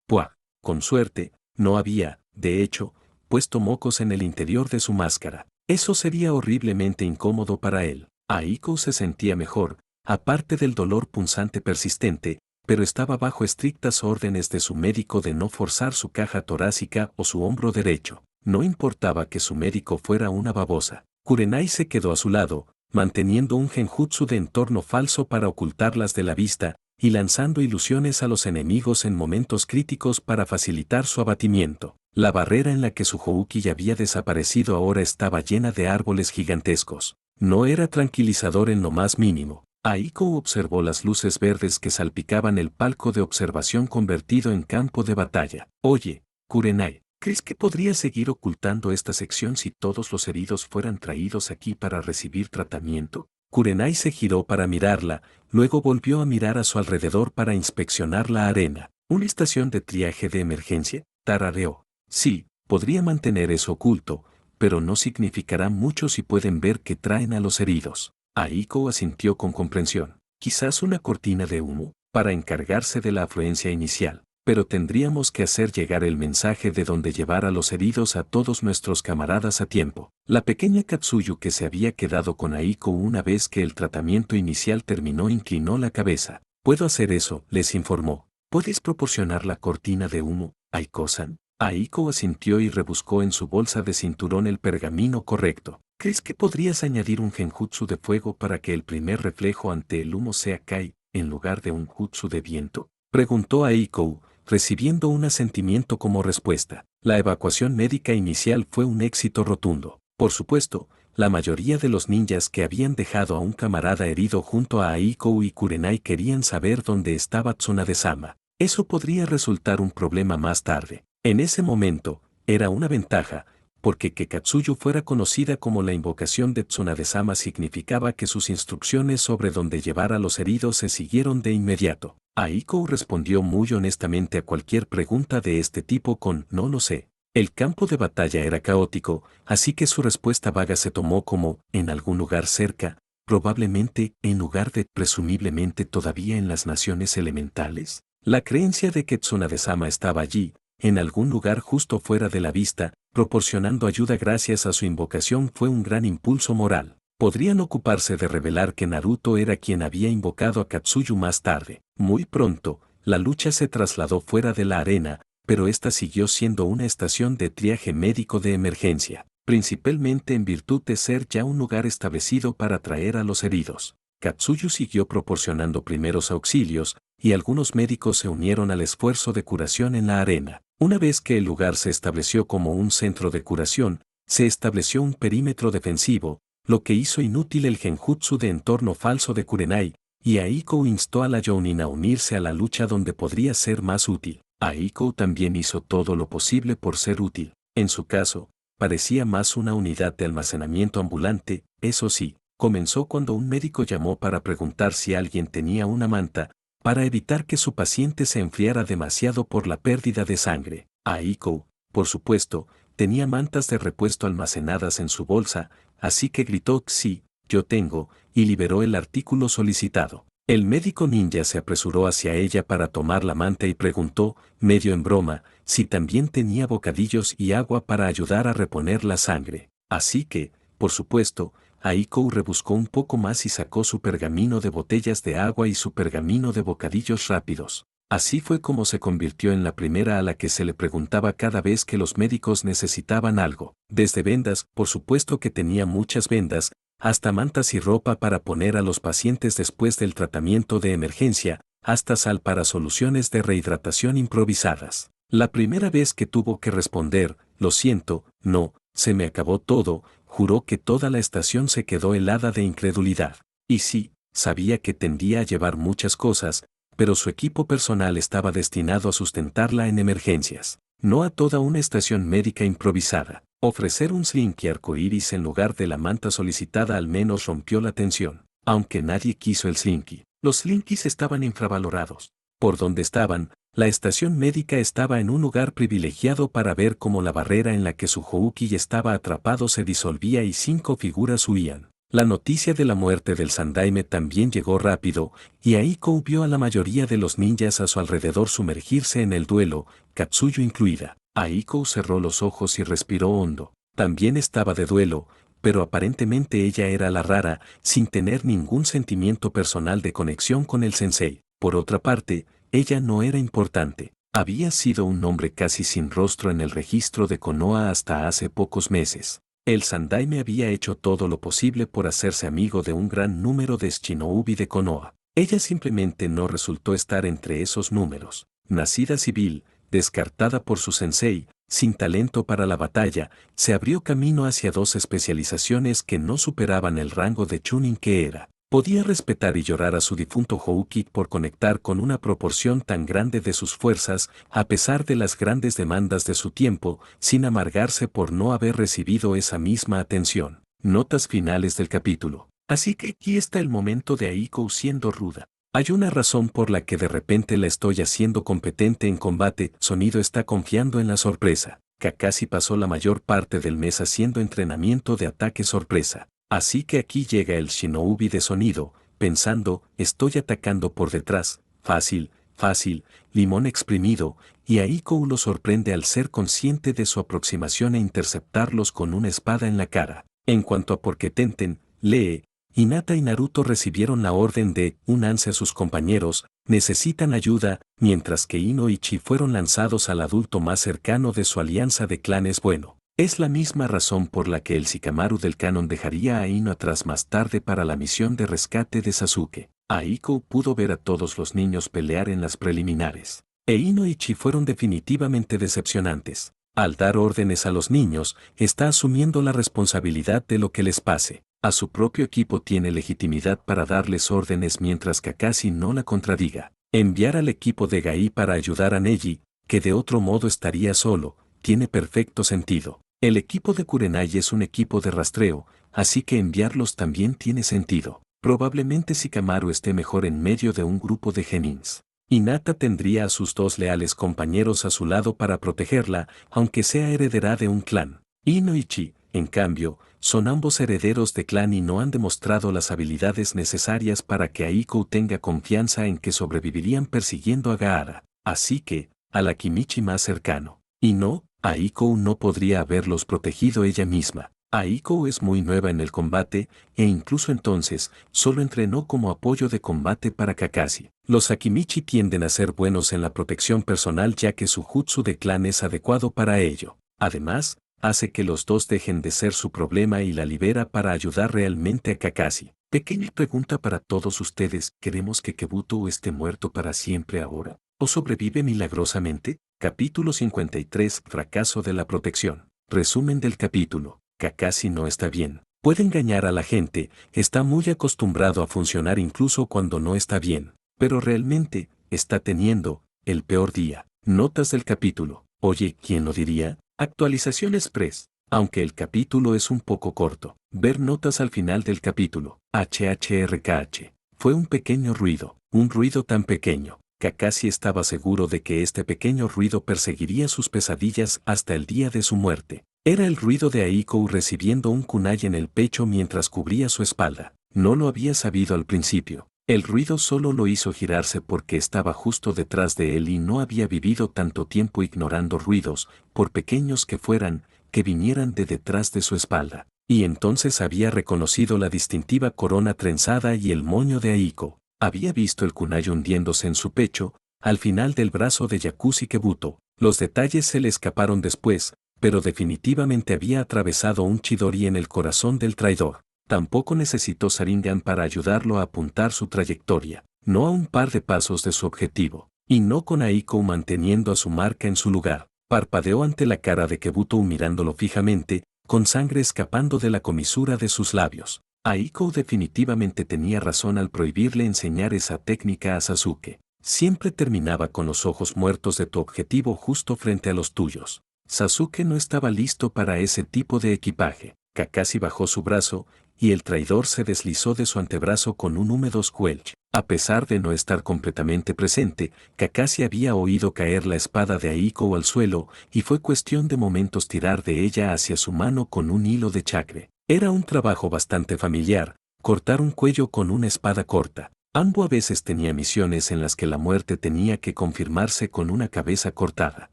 Puah. Con suerte, no había, de hecho, puesto mocos en el interior de su máscara. Eso sería horriblemente incómodo para él. Aiko se sentía mejor, aparte del dolor punzante persistente, pero estaba bajo estrictas órdenes de su médico de no forzar su caja torácica o su hombro derecho. No importaba que su médico fuera una babosa. Kurenai se quedó a su lado, manteniendo un genjutsu de entorno falso para ocultarlas de la vista, y lanzando ilusiones a los enemigos en momentos críticos para facilitar su abatimiento. La barrera en la que su Houki ya había desaparecido ahora estaba llena de árboles gigantescos. No era tranquilizador en lo más mínimo. Aiko observó las luces verdes que salpicaban el palco de observación convertido en campo de batalla. Oye, Kurenai, ¿crees que podría seguir ocultando esta sección si todos los heridos fueran traídos aquí para recibir tratamiento? Kurenai se giró para mirarla, luego volvió a mirar a su alrededor para inspeccionar la arena. ¿Una estación de triaje de emergencia? Tarareó. Sí, podría mantener eso oculto, pero no significará mucho si pueden ver que traen a los heridos. Aiko asintió con comprensión. Quizás una cortina de humo, para encargarse de la afluencia inicial, pero tendríamos que hacer llegar el mensaje de dónde llevar a los heridos a todos nuestros camaradas a tiempo. La pequeña Katsuyu que se había quedado con Aiko una vez que el tratamiento inicial terminó inclinó la cabeza. «Puedo hacer eso», les informó. «¿Puedes proporcionar la cortina de humo, Aiko-san?» Aiko asintió y rebuscó en su bolsa de cinturón el pergamino correcto. ¿Crees que podrías añadir un genjutsu de fuego para que el primer reflejo ante el humo sea Kai, en lugar de un jutsu de viento? Preguntó Aiko, recibiendo un asentimiento como respuesta. La evacuación médica inicial fue un éxito rotundo. Por supuesto, la mayoría de los ninjas que habían dejado a un camarada herido junto a Aiko y Kurenai querían saber dónde estaba Tsunade-sama. Eso podría resultar un problema más tarde. En ese momento, era una ventaja, porque que Katsuyu fuera conocida como la invocación de Tsunade-sama significaba que sus instrucciones sobre dónde llevar a los heridos se siguieron de inmediato. Aiko respondió muy honestamente a cualquier pregunta de este tipo con «no lo sé». El campo de batalla era caótico, así que su respuesta vaga se tomó como «en algún lugar cerca», probablemente en lugar de presumiblemente todavía en las naciones elementales. La creencia de que Tsunade-sama estaba allí, en algún lugar justo fuera de la vista, proporcionando ayuda gracias a su invocación fue un gran impulso moral. Podrían ocuparse de revelar que Naruto era quien había invocado a Katsuyu más tarde. Muy pronto, la lucha se trasladó fuera de la arena, pero esta siguió siendo una estación de triaje médico de emergencia, principalmente en virtud de ser ya un lugar establecido para traer a los heridos. Katsuyu siguió proporcionando primeros auxilios, y algunos médicos se unieron al esfuerzo de curación en la arena. Una vez que el lugar se estableció como un centro de curación, se estableció un perímetro defensivo, lo que hizo inútil el genjutsu de entorno falso de Kurenai, y Aiko instó a la Jounin a unirse a la lucha donde podría ser más útil. Aiko también hizo todo lo posible por ser útil. En su caso, parecía más una unidad de almacenamiento ambulante, eso sí, comenzó cuando un médico llamó para preguntar si alguien tenía una manta, para evitar que su paciente se enfriara demasiado por la pérdida de sangre. Aiko, por supuesto, tenía mantas de repuesto almacenadas en su bolsa, así que gritó «Sí, yo tengo», y liberó el artículo solicitado. El médico ninja se apresuró hacia ella para tomar la manta y preguntó, medio en broma, si también tenía bocadillos y agua para ayudar a reponer la sangre. Así que, por supuesto, Aiko rebuscó un poco más y sacó su pergamino de botellas de agua y su pergamino de bocadillos rápidos. Así fue como se convirtió en la primera a la que se le preguntaba cada vez que los médicos necesitaban algo. Desde vendas, por supuesto que tenía muchas vendas, hasta mantas y ropa para poner a los pacientes después del tratamiento de emergencia, hasta sal para soluciones de rehidratación improvisadas. La primera vez que tuvo que responder, «Lo siento, no, se me acabó todo», juró que toda la estación se quedó helada de incredulidad. Y sí, sabía que tendía a llevar muchas cosas, pero su equipo personal estaba destinado a sustentarla en emergencias, no a toda una estación médica improvisada. Ofrecer un slinky arcoíris en lugar de la manta solicitada al menos rompió la tensión, aunque nadie quiso el slinky. Los slinkies estaban infravalorados. Por donde estaban, la estación médica estaba en un lugar privilegiado para ver cómo la barrera en la que su Houki estaba atrapado se disolvía y 5 figuras huían. La noticia de la muerte del Sandaime también llegó rápido, y Aiko vio a la mayoría de los ninjas a su alrededor sumergirse en el duelo, Katsuyu incluida. Aiko cerró los ojos y respiró hondo. También estaba de duelo, pero aparentemente ella era la rara, sin tener ningún sentimiento personal de conexión con el sensei. Por otra parte, ella no era importante. Había sido un nombre casi sin rostro en el registro de Konoha hasta hace pocos meses. El Sandaime había hecho todo lo posible por hacerse amigo de un gran número de Shinobi de Konoha. Ella simplemente no resultó estar entre esos números. Nacida civil, descartada por su sensei, sin talento para la batalla, se abrió camino hacia dos especializaciones que no superaban el rango de Chunin que era. Podía respetar y llorar a su difunto Houki por conectar con una proporción tan grande de sus fuerzas, a pesar de las grandes demandas de su tiempo, sin amargarse por no haber recibido esa misma atención. Notas finales del capítulo. Así que aquí está el momento de Aiko siendo ruda. Hay una razón por la que de repente la estoy haciendo competente en combate. Sonido está confiando en la sorpresa. Kakashi pasó la mayor parte del mes haciendo entrenamiento de ataque sorpresa. Así que aquí llega el Shinobi de Sonido, pensando, estoy atacando por detrás, fácil, fácil, limón exprimido, y Aiko lo sorprende al ser consciente de su aproximación e interceptarlos con una espada en la cara. En cuanto a por qué Tenten, lee, Hinata y Naruto recibieron la orden de únanse a sus compañeros, necesitan ayuda, mientras que Ino y Chi fueron lanzados al adulto más cercano de su alianza de clanes bueno. Es la misma razón por la que el Shikamaru del canon dejaría a Ino atrás más tarde para la misión de rescate de Sasuke. Aiko pudo ver a todos los niños pelear en las preliminares. E Ino y Chi fueron definitivamente decepcionantes. Al dar órdenes a los niños, está asumiendo la responsabilidad de lo que les pase. A su propio equipo tiene legitimidad para darles órdenes mientras Kakashi no la contradiga. Enviar al equipo de Gai para ayudar a Neji, que de otro modo estaría solo, tiene perfecto sentido. El equipo de Kurenai es un equipo de rastreo, así que enviarlos también tiene sentido. Probablemente Shikamaru esté mejor en medio de un grupo de genins. Hinata tendría a sus dos leales compañeros a su lado para protegerla, aunque sea heredera de un clan. Ino y Chi, en cambio, son ambos herederos de clan y no han demostrado las habilidades necesarias para que Aiko tenga confianza en que sobrevivirían persiguiendo a Gaara. Así que, al Akimichi más cercano. Y no, Aiko no podría haberlos protegido ella misma. Aiko es muy nueva en el combate, e incluso entonces, solo entrenó como apoyo de combate para Kakashi. Los Akimichi tienden a ser buenos en la protección personal ya que su jutsu de clan es adecuado para ello. Además, hace que los dos dejen de ser su problema y la libera para ayudar realmente a Kakashi. Pequeña pregunta para todos ustedes, ¿queremos que Kabuto esté muerto para siempre ahora? ¿O sobrevive milagrosamente? Capítulo 53, Fracaso de la protección. Resumen del capítulo. Kakashi no está bien. Puede engañar a la gente, está muy acostumbrado a funcionar incluso cuando no está bien, pero realmente, está teniendo, el peor día. Notas del capítulo. Oye, ¿quién lo diría? Actualización Express. Aunque el capítulo es un poco corto, ver notas al final del capítulo. HHRKH. Fue un pequeño ruido, un ruido tan pequeño. Kakashi estaba seguro de que este pequeño ruido perseguiría sus pesadillas hasta el día de su muerte. Era el ruido de Aiko recibiendo un kunai en el pecho mientras cubría su espalda. No lo había sabido al principio. El ruido solo lo hizo girarse porque estaba justo detrás de él y no había vivido tanto tiempo ignorando ruidos, por pequeños que fueran, que vinieran de detrás de su espalda. Y entonces había reconocido la distintiva corona trenzada y el moño de Aiko. Había visto el kunai hundiéndose en su pecho, al final del brazo de Yakushi Kebuto. Los detalles se le escaparon después, pero definitivamente había atravesado un Chidori en el corazón del traidor. Tampoco necesitó Sharingan para ayudarlo a apuntar su trayectoria, no a un par de pasos de su objetivo, y no con Aiko manteniendo a su marca en su lugar. Parpadeó ante la cara de Kebuto mirándolo fijamente, con sangre escapando de la comisura de sus labios. Aiko definitivamente tenía razón al prohibirle enseñar esa técnica a Sasuke. Siempre terminaba con los ojos muertos de tu objetivo justo frente a los tuyos. Sasuke no estaba listo para ese tipo de equipaje. Kakashi bajó su brazo, y el traidor se deslizó de su antebrazo con un húmedo squelch. A pesar de no estar completamente presente, Kakashi había oído caer la espada de Aiko al suelo, y fue cuestión de momentos tirar de ella hacia su mano con un hilo de chakre. Era un trabajo bastante familiar, cortar un cuello con una espada corta. Anbo a veces tenía misiones en las que la muerte tenía que confirmarse con una cabeza cortada.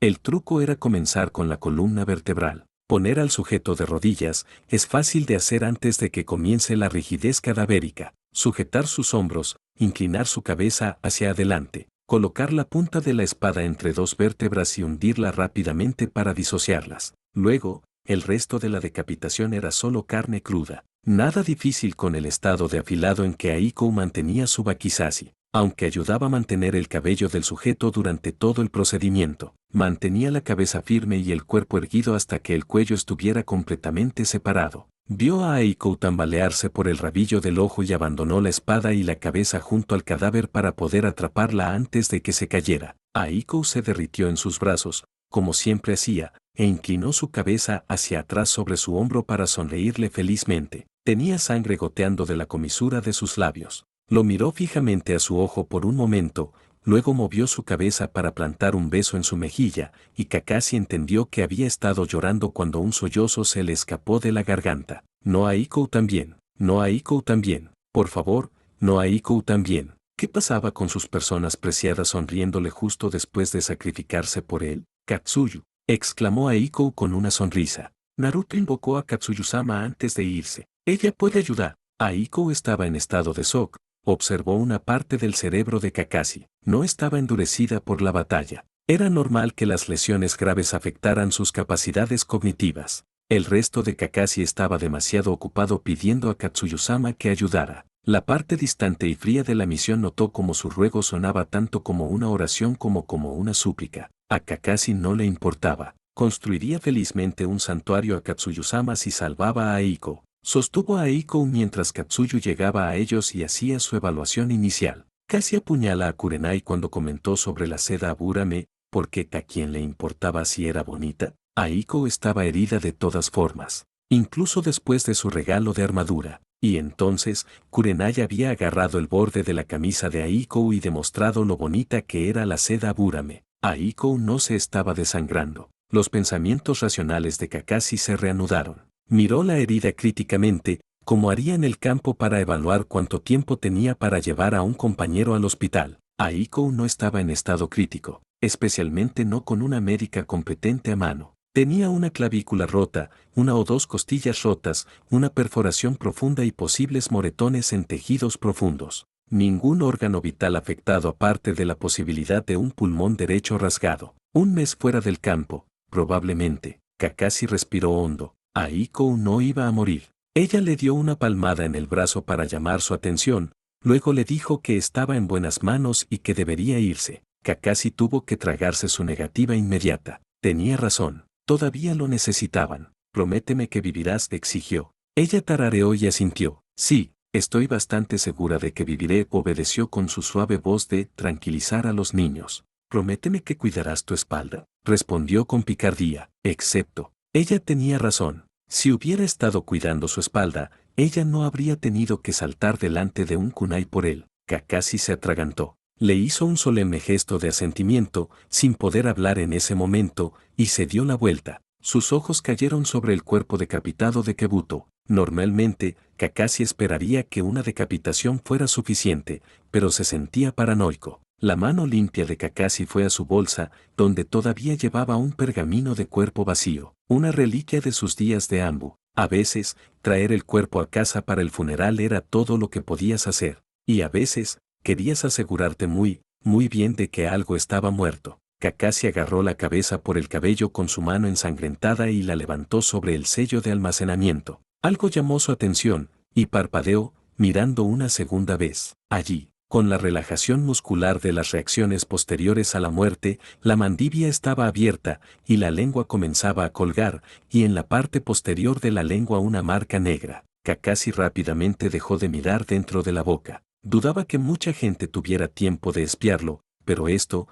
El truco era comenzar con la columna vertebral. Poner al sujeto de rodillas es fácil de hacer antes de que comience la rigidez cadavérica. Sujetar sus hombros, inclinar su cabeza hacia adelante, colocar la punta de la espada entre dos vértebras y hundirla rápidamente para disociarlas. Luego, el resto de la decapitación era solo carne cruda. Nada difícil con el estado de afilado en que Aiko mantenía su wakizashi. Aunque ayudaba a mantener el cabello del sujeto durante todo el procedimiento, mantenía la cabeza firme y el cuerpo erguido hasta que el cuello estuviera completamente separado. Vio a Aiko tambalearse por el rabillo del ojo y abandonó la espada y la cabeza junto al cadáver para poder atraparla antes de que se cayera. Aiko se derritió en sus brazos, como siempre hacía, e inclinó su cabeza hacia atrás sobre su hombro para sonreírle felizmente. Tenía sangre goteando de la comisura de sus labios. Lo miró fijamente a su ojo por un momento, luego movió su cabeza para plantar un beso en su mejilla, y Kakashi entendió que había estado llorando cuando un sollozo se le escapó de la garganta. No Aiko también, no Aiko también, por favor, no Aiko también. ¿Qué pasaba con sus personas preciadas sonriéndole justo después de sacrificarse por él? Katsuyu, exclamó Aiko con una sonrisa. Naruto invocó a Katsuyu-sama antes de irse. Ella puede ayudar. Aiko estaba en estado de shock. Observó una parte del cerebro de Kakashi. No estaba endurecida por la batalla. Era normal que las lesiones graves afectaran sus capacidades cognitivas. El resto de Kakashi estaba demasiado ocupado pidiendo a Katsuyu-sama que ayudara. La parte distante y fría de la misión notó cómo su ruego sonaba tanto como una oración como una súplica. A Kakashi no le importaba. Construiría felizmente un santuario a Katsuyu-sama si salvaba a Aiko. Sostuvo a Aiko mientras Katsuyu llegaba a ellos y hacía su evaluación inicial. Casi apuñala a Kurenai cuando comentó sobre la seda Aburame, porque ¿a quién le importaba si era bonita? Aiko estaba herida de todas formas, incluso después de su regalo de armadura. Y entonces, Kurenai había agarrado el borde de la camisa de Aiko y demostrado lo bonita que era la seda Aburame. Aiko no se estaba desangrando. Los pensamientos racionales de Kakashi se reanudaron. Miró la herida críticamente, como haría en el campo para evaluar cuánto tiempo tenía para llevar a un compañero al hospital. Aiko no estaba en estado crítico, especialmente no con una médica competente a mano. Tenía una clavícula rota, una o dos costillas rotas, una perforación profunda y posibles moretones en tejidos profundos. Ningún órgano vital afectado aparte de la posibilidad de un pulmón derecho rasgado. Un mes fuera del campo, probablemente. Kakashi respiró hondo. Aiko no iba a morir. Ella le dio una palmada en el brazo para llamar su atención, luego le dijo que estaba en buenas manos y que debería irse. Kakashi tuvo que tragarse su negativa inmediata. Tenía razón, todavía lo necesitaban. Prométeme que vivirás, exigió. Ella tarareó y asintió. Sí, estoy bastante segura de que viviré, obedeció con su suave voz de tranquilizar a los niños. Prométeme que cuidarás tu espalda, respondió con picardía, excepto. Ella tenía razón. Si hubiera estado cuidando su espalda, ella no habría tenido que saltar delante de un kunai por él. Kakashi se atragantó. Le hizo un solemne gesto de asentimiento, sin poder hablar en ese momento, y se dio la vuelta. Sus ojos cayeron sobre el cuerpo decapitado de Kebuto. Normalmente, Kakashi esperaría que una decapitación fuera suficiente, pero se sentía paranoico. La mano limpia de Kakashi fue a su bolsa, donde todavía llevaba un pergamino de cuerpo vacío, una reliquia de sus días de Anbu. A veces, traer el cuerpo a casa para el funeral era todo lo que podías hacer, y a veces, querías asegurarte muy bien de que algo estaba muerto. Kakashi agarró la cabeza por el cabello con su mano ensangrentada y la levantó sobre el sello de almacenamiento. Algo llamó su atención, y parpadeó, mirando una segunda vez. Allí, con la relajación muscular de las reacciones posteriores a la muerte, la mandíbula estaba abierta, y la lengua comenzaba a colgar, y en la parte posterior de la lengua una marca negra. Kakashi rápidamente dejó de mirar dentro de la boca. Dudaba que mucha gente tuviera tiempo de espiarlo, pero esto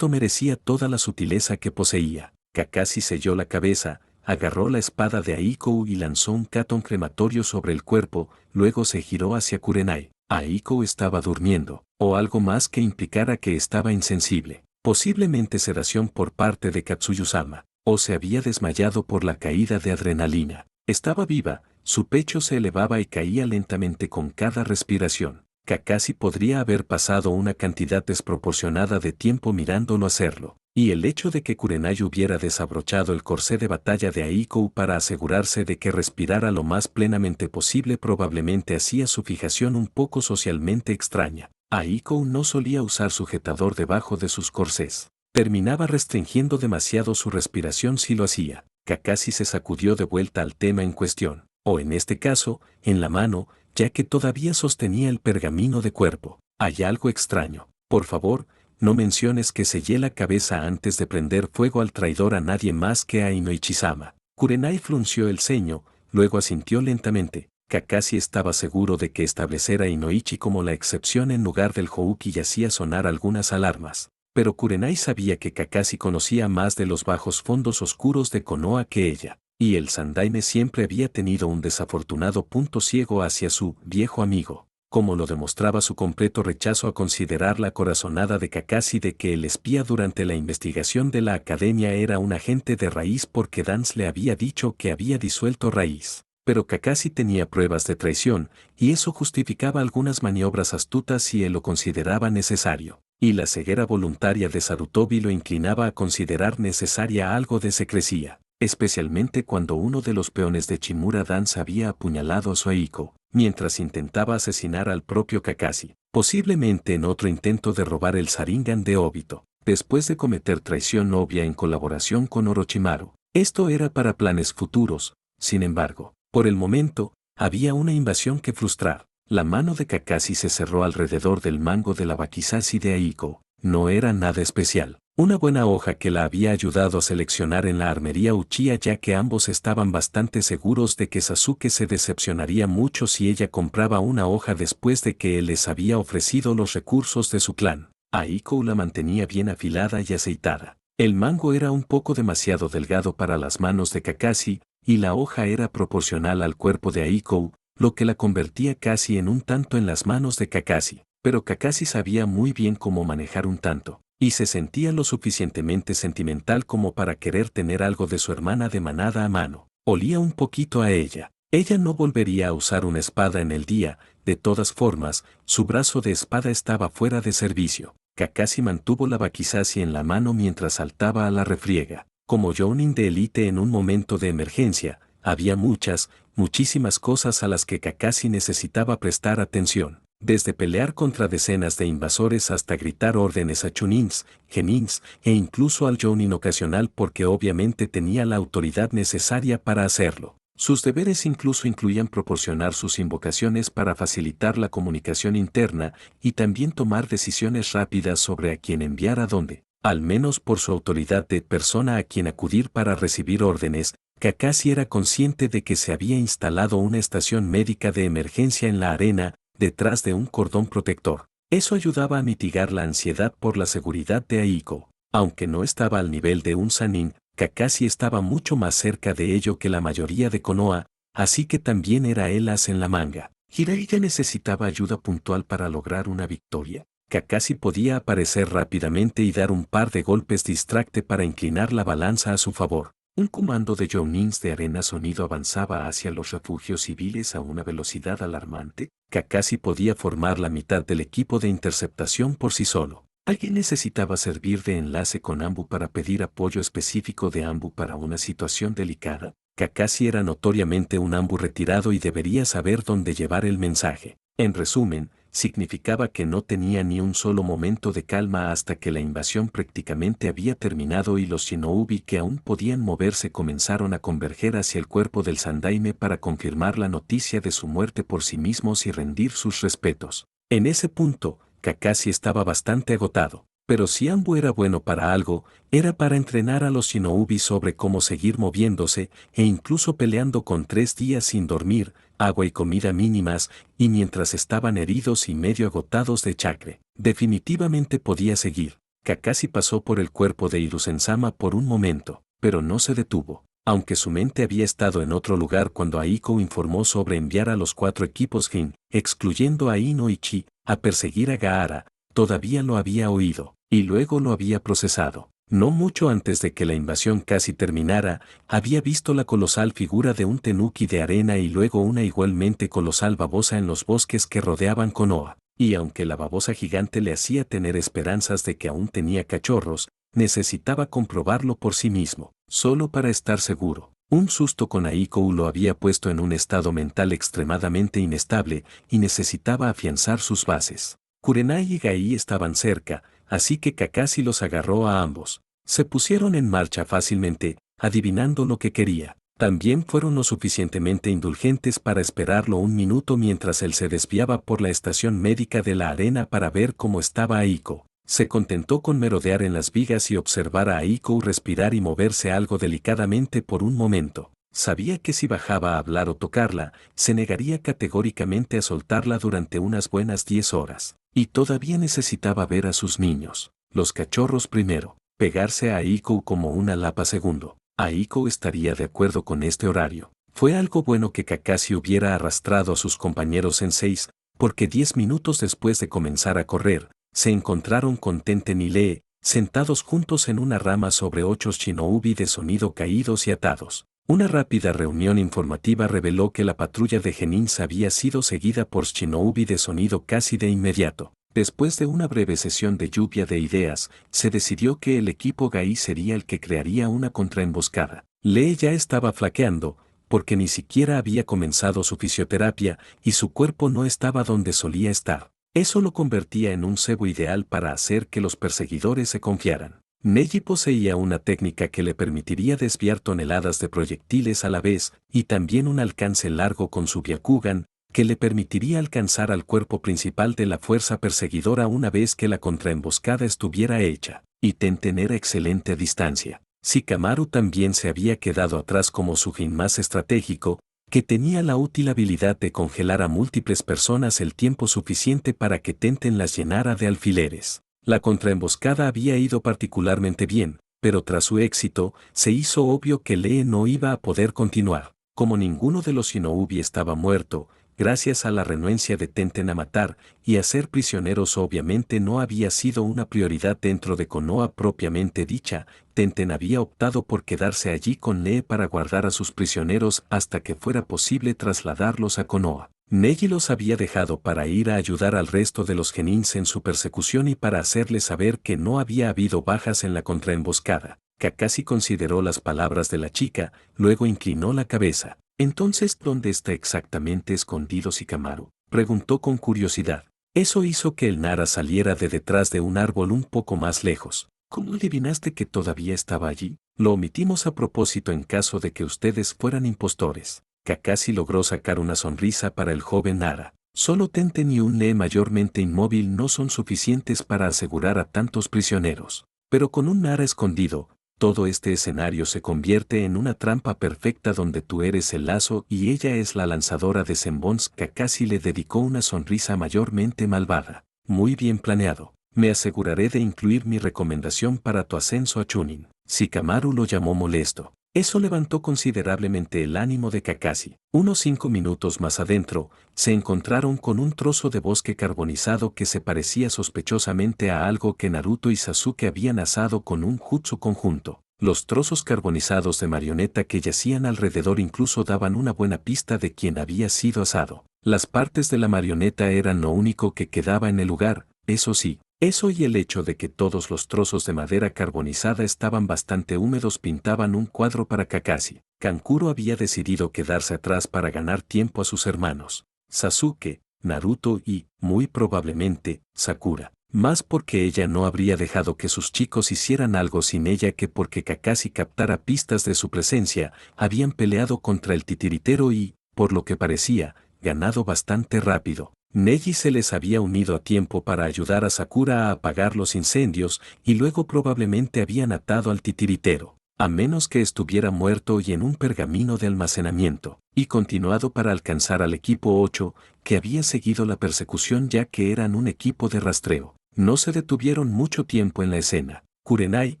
merecía toda la sutileza que poseía. Kakashi selló la cabeza, agarró la espada de Aiko y lanzó un catón crematorio sobre el cuerpo, luego se giró hacia Kurenai. Aiko estaba durmiendo, o algo más que implicara que estaba insensible. Posiblemente sedación por parte de Katsuyu-sama, o se había desmayado por la caída de adrenalina. Estaba viva, su pecho se elevaba y caía lentamente con cada respiración. Kakashi podría haber pasado una cantidad desproporcionada de tiempo mirándolo hacerlo, y el hecho de que Kurenai hubiera desabrochado el corsé de batalla de Aiko para asegurarse de que respirara lo más plenamente posible probablemente hacía su fijación un poco socialmente extraña. Aiko no solía usar sujetador debajo de sus corsés. Terminaba restringiendo demasiado su respiración si lo hacía. Kakashi se sacudió de vuelta al tema en cuestión, o en este caso, en la mano, ya que todavía sostenía el pergamino de cuerpo. Hay algo extraño. Por favor, no menciones que sellé la cabeza antes de prender fuego al traidor a nadie más que a Inoichi-sama. Kurenai frunció el ceño, luego asintió lentamente. Kakashi estaba seguro de que establecer a Inoichi como la excepción en lugar del Houki hacía sonar algunas alarmas. Pero Kurenai sabía que Kakashi conocía más de los bajos fondos oscuros de Konoha que ella, y el Sandaime siempre había tenido un desafortunado punto ciego hacia su viejo amigo, como lo demostraba su completo rechazo a considerar la corazonada de Kakashi de que el espía durante la investigación de la academia era un agente de Raíz porque Dance le había dicho que había disuelto Raíz. Pero Kakashi tenía pruebas de traición, y eso justificaba algunas maniobras astutas si él lo consideraba necesario. Y la ceguera voluntaria de Sarutobi lo inclinaba a considerar necesaria algo de secrecía, especialmente cuando uno de los peones de Chimura Dance había apuñalado a Sueiko, mientras intentaba asesinar al propio Kakashi, posiblemente en otro intento de robar el Sharingan de Obito, después de cometer traición obvia en colaboración con Orochimaru. Esto era para planes futuros, sin embargo. Por el momento, había una invasión que frustrar. La mano de Kakashi se cerró alrededor del mango de la wakizashi de Aiko. No era nada especial. Una buena hoja que la había ayudado a seleccionar en la armería Uchiha, ya que ambos estaban bastante seguros de que Sasuke se decepcionaría mucho si ella compraba una hoja después de que él les había ofrecido los recursos de su clan. Aiko la mantenía bien afilada y aceitada. El mango era un poco demasiado delgado para las manos de Kakashi, y la hoja era proporcional al cuerpo de Aiko, lo que la convertía casi en un tanto en las manos de Kakashi. Pero Kakashi sabía muy bien cómo manejar un tanto, y se sentía lo suficientemente sentimental como para querer tener algo de su hermana de manada a mano. Olía un poquito a ella. Ella no volvería a usar una espada en el día, de todas formas, su brazo de espada estaba fuera de servicio. Kakashi mantuvo la wakizashi en la mano mientras saltaba a la refriega. Como Jounin de élite en un momento de emergencia, había muchísimas cosas a las que Kakashi necesitaba prestar atención, desde pelear contra decenas de invasores hasta gritar órdenes a Chunins, Genins e incluso al Jounin ocasional porque obviamente tenía la autoridad necesaria para hacerlo. Sus deberes incluso incluían proporcionar sus invocaciones para facilitar la comunicación interna y también tomar decisiones rápidas sobre a quién enviar a dónde. Al menos por su autoridad de persona a quien acudir para recibir órdenes, Kakashi era consciente de que se había instalado una estación médica de emergencia en la arena, detrás de un cordón protector. Eso ayudaba a mitigar la ansiedad por la seguridad de Aiko. Aunque no estaba al nivel de un Sannin, Kakashi estaba mucho más cerca de ello que la mayoría de Konoha, así que también era el as en la manga. Jiraiya necesitaba ayuda puntual para lograr una victoria. Kakashi podía aparecer rápidamente y dar un par de golpes distracte para inclinar la balanza a su favor. Un comando de Jounins de arena sonido avanzaba hacia los refugios civiles a una velocidad alarmante. Kakashi podía formar la mitad del equipo de interceptación por sí solo. Alguien necesitaba servir de enlace con Anbu para pedir apoyo específico de Anbu para una situación delicada. Kakashi era notoriamente un Anbu retirado y debería saber dónde llevar el mensaje. En resumen, significaba que no tenía ni un solo momento de calma hasta que la invasión prácticamente había terminado y los shinobi que aún podían moverse comenzaron a converger hacia el cuerpo del Sandaime para confirmar la noticia de su muerte por sí mismos y rendir sus respetos. En ese punto, Kakashi estaba bastante agotado, pero si Anbu era bueno para algo, era para entrenar a los shinobi sobre cómo seguir moviéndose e incluso peleando con 3 días sin dormir, agua y comida mínimas, y mientras estaban heridos y medio agotados de chakra. Definitivamente podía seguir. Kakashi pasó por el cuerpo de Hiruzen-sama por un momento, pero no se detuvo. Aunque su mente había estado en otro lugar cuando Aiko informó sobre enviar a los 4 equipos Jin, excluyendo a Inoichi, a perseguir a Gaara, todavía lo había oído, y luego lo había procesado. No mucho antes de que la invasión casi terminara, había visto la colosal figura de un tenuki de arena y luego una igualmente colosal babosa en los bosques que rodeaban Konoha. Y aunque la babosa gigante le hacía tener esperanzas de que aún tenía cachorros, necesitaba comprobarlo por sí mismo, solo para estar seguro. Un susto con Aiko lo había puesto en un estado mental extremadamente inestable y necesitaba afianzar sus bases. Kurenai y Gai estaban cerca, así que Kakashi los agarró a ambos. Se pusieron en marcha fácilmente, adivinando lo que quería. También fueron lo suficientemente indulgentes para esperarlo un minuto mientras él se desviaba por la estación médica de la arena para ver cómo estaba Aiko. Se contentó con merodear en las vigas y observar a Aiko respirar y moverse algo delicadamente por un momento. Sabía que si bajaba a hablar o tocarla, se negaría categóricamente a soltarla durante unas buenas 10 horas. Y todavía necesitaba ver a sus niños, los cachorros primero, pegarse a Aiko como una lapa segundo. Aiko estaría de acuerdo con este horario. Fue algo bueno que Kakashi hubiera arrastrado a sus compañeros en 6, porque 10 minutos después de comenzar a correr, se encontraron con Tenten y Lee, sentados juntos en una rama sobre 8 shinobi de sonido caídos y atados. Una rápida reunión informativa reveló que la patrulla de Genins había sido seguida por shinobi de sonido casi de inmediato. Después de una breve sesión de lluvia de ideas, se decidió que el equipo Gai sería el que crearía una contraemboscada. Lee ya estaba flaqueando, porque ni siquiera había comenzado su fisioterapia y su cuerpo no estaba donde solía estar. Eso lo convertía en un cebo ideal para hacer que los perseguidores se confiaran. Neji poseía una técnica que le permitiría desviar toneladas de proyectiles a la vez y también un alcance largo con su Byakugan, que le permitiría alcanzar al cuerpo principal de la fuerza perseguidora una vez que la contraemboscada estuviera hecha, y Tenten era excelente a distancia. Shikamaru también se había quedado atrás como su Jin más estratégico, que tenía la útil habilidad de congelar a múltiples personas el tiempo suficiente para que Tenten las llenara de alfileres. La contraemboscada había ido particularmente bien, pero tras su éxito, se hizo obvio que Lee no iba a poder continuar. Como ninguno de los shinobi estaba muerto, gracias a la renuencia de Tenten a matar y hacer prisioneros obviamente no había sido una prioridad dentro de Konoha propiamente dicha, Tenten había optado por quedarse allí con Lee para guardar a sus prisioneros hasta que fuera posible trasladarlos a Konoha. Neji los había dejado para ir a ayudar al resto de los genins en su persecución y para hacerles saber que no había habido bajas en la contraemboscada. Kakashi consideró las palabras de la chica, luego inclinó la cabeza. Entonces, ¿dónde está exactamente escondido Shikamaru?, preguntó con curiosidad. Eso hizo que el Nara saliera de detrás de un árbol un poco más lejos. ¿Cómo adivinaste que todavía estaba allí? Lo omitimos a propósito en caso de que ustedes fueran impostores. Kakashi logró sacar una sonrisa para el joven Nara. Solo Tenten y un Lee mayormente inmóvil no son suficientes para asegurar a tantos prisioneros. Pero con un Nara escondido, todo este escenario se convierte en una trampa perfecta donde tú eres el lazo y ella es la lanzadora de Zenbons. Kakashi le dedicó una sonrisa mayormente malvada. Muy bien planeado. Me aseguraré de incluir mi recomendación para tu ascenso a Chunin. Shikamaru lo llamó molesto. Eso levantó considerablemente el ánimo de Kakashi. Unos 5 minutos más adentro, se encontraron con un trozo de bosque carbonizado que se parecía sospechosamente a algo que Naruto y Sasuke habían asado con un jutsu conjunto. Los trozos carbonizados de marioneta que yacían alrededor incluso daban una buena pista de quién había sido asado. Las partes de la marioneta eran lo único que quedaba en el lugar, eso sí. Eso y el hecho de que todos los trozos de madera carbonizada estaban bastante húmedos pintaban un cuadro para Kakashi. Kankuro había decidido quedarse atrás para ganar tiempo a sus hermanos, Sasuke, Naruto y, muy probablemente, Sakura. Más porque ella no habría dejado que sus chicos hicieran algo sin ella que porque Kakashi captara pistas de su presencia, habían peleado contra el titiritero y, por lo que parecía, ganado bastante rápido. Neji se les había unido a tiempo para ayudar a Sakura a apagar los incendios y luego probablemente habían atado al titiritero, a menos que estuviera muerto y en un pergamino de almacenamiento, y continuado para alcanzar al equipo 8, que había seguido la persecución ya que eran un equipo de rastreo. No se detuvieron mucho tiempo en la escena. Kurenai,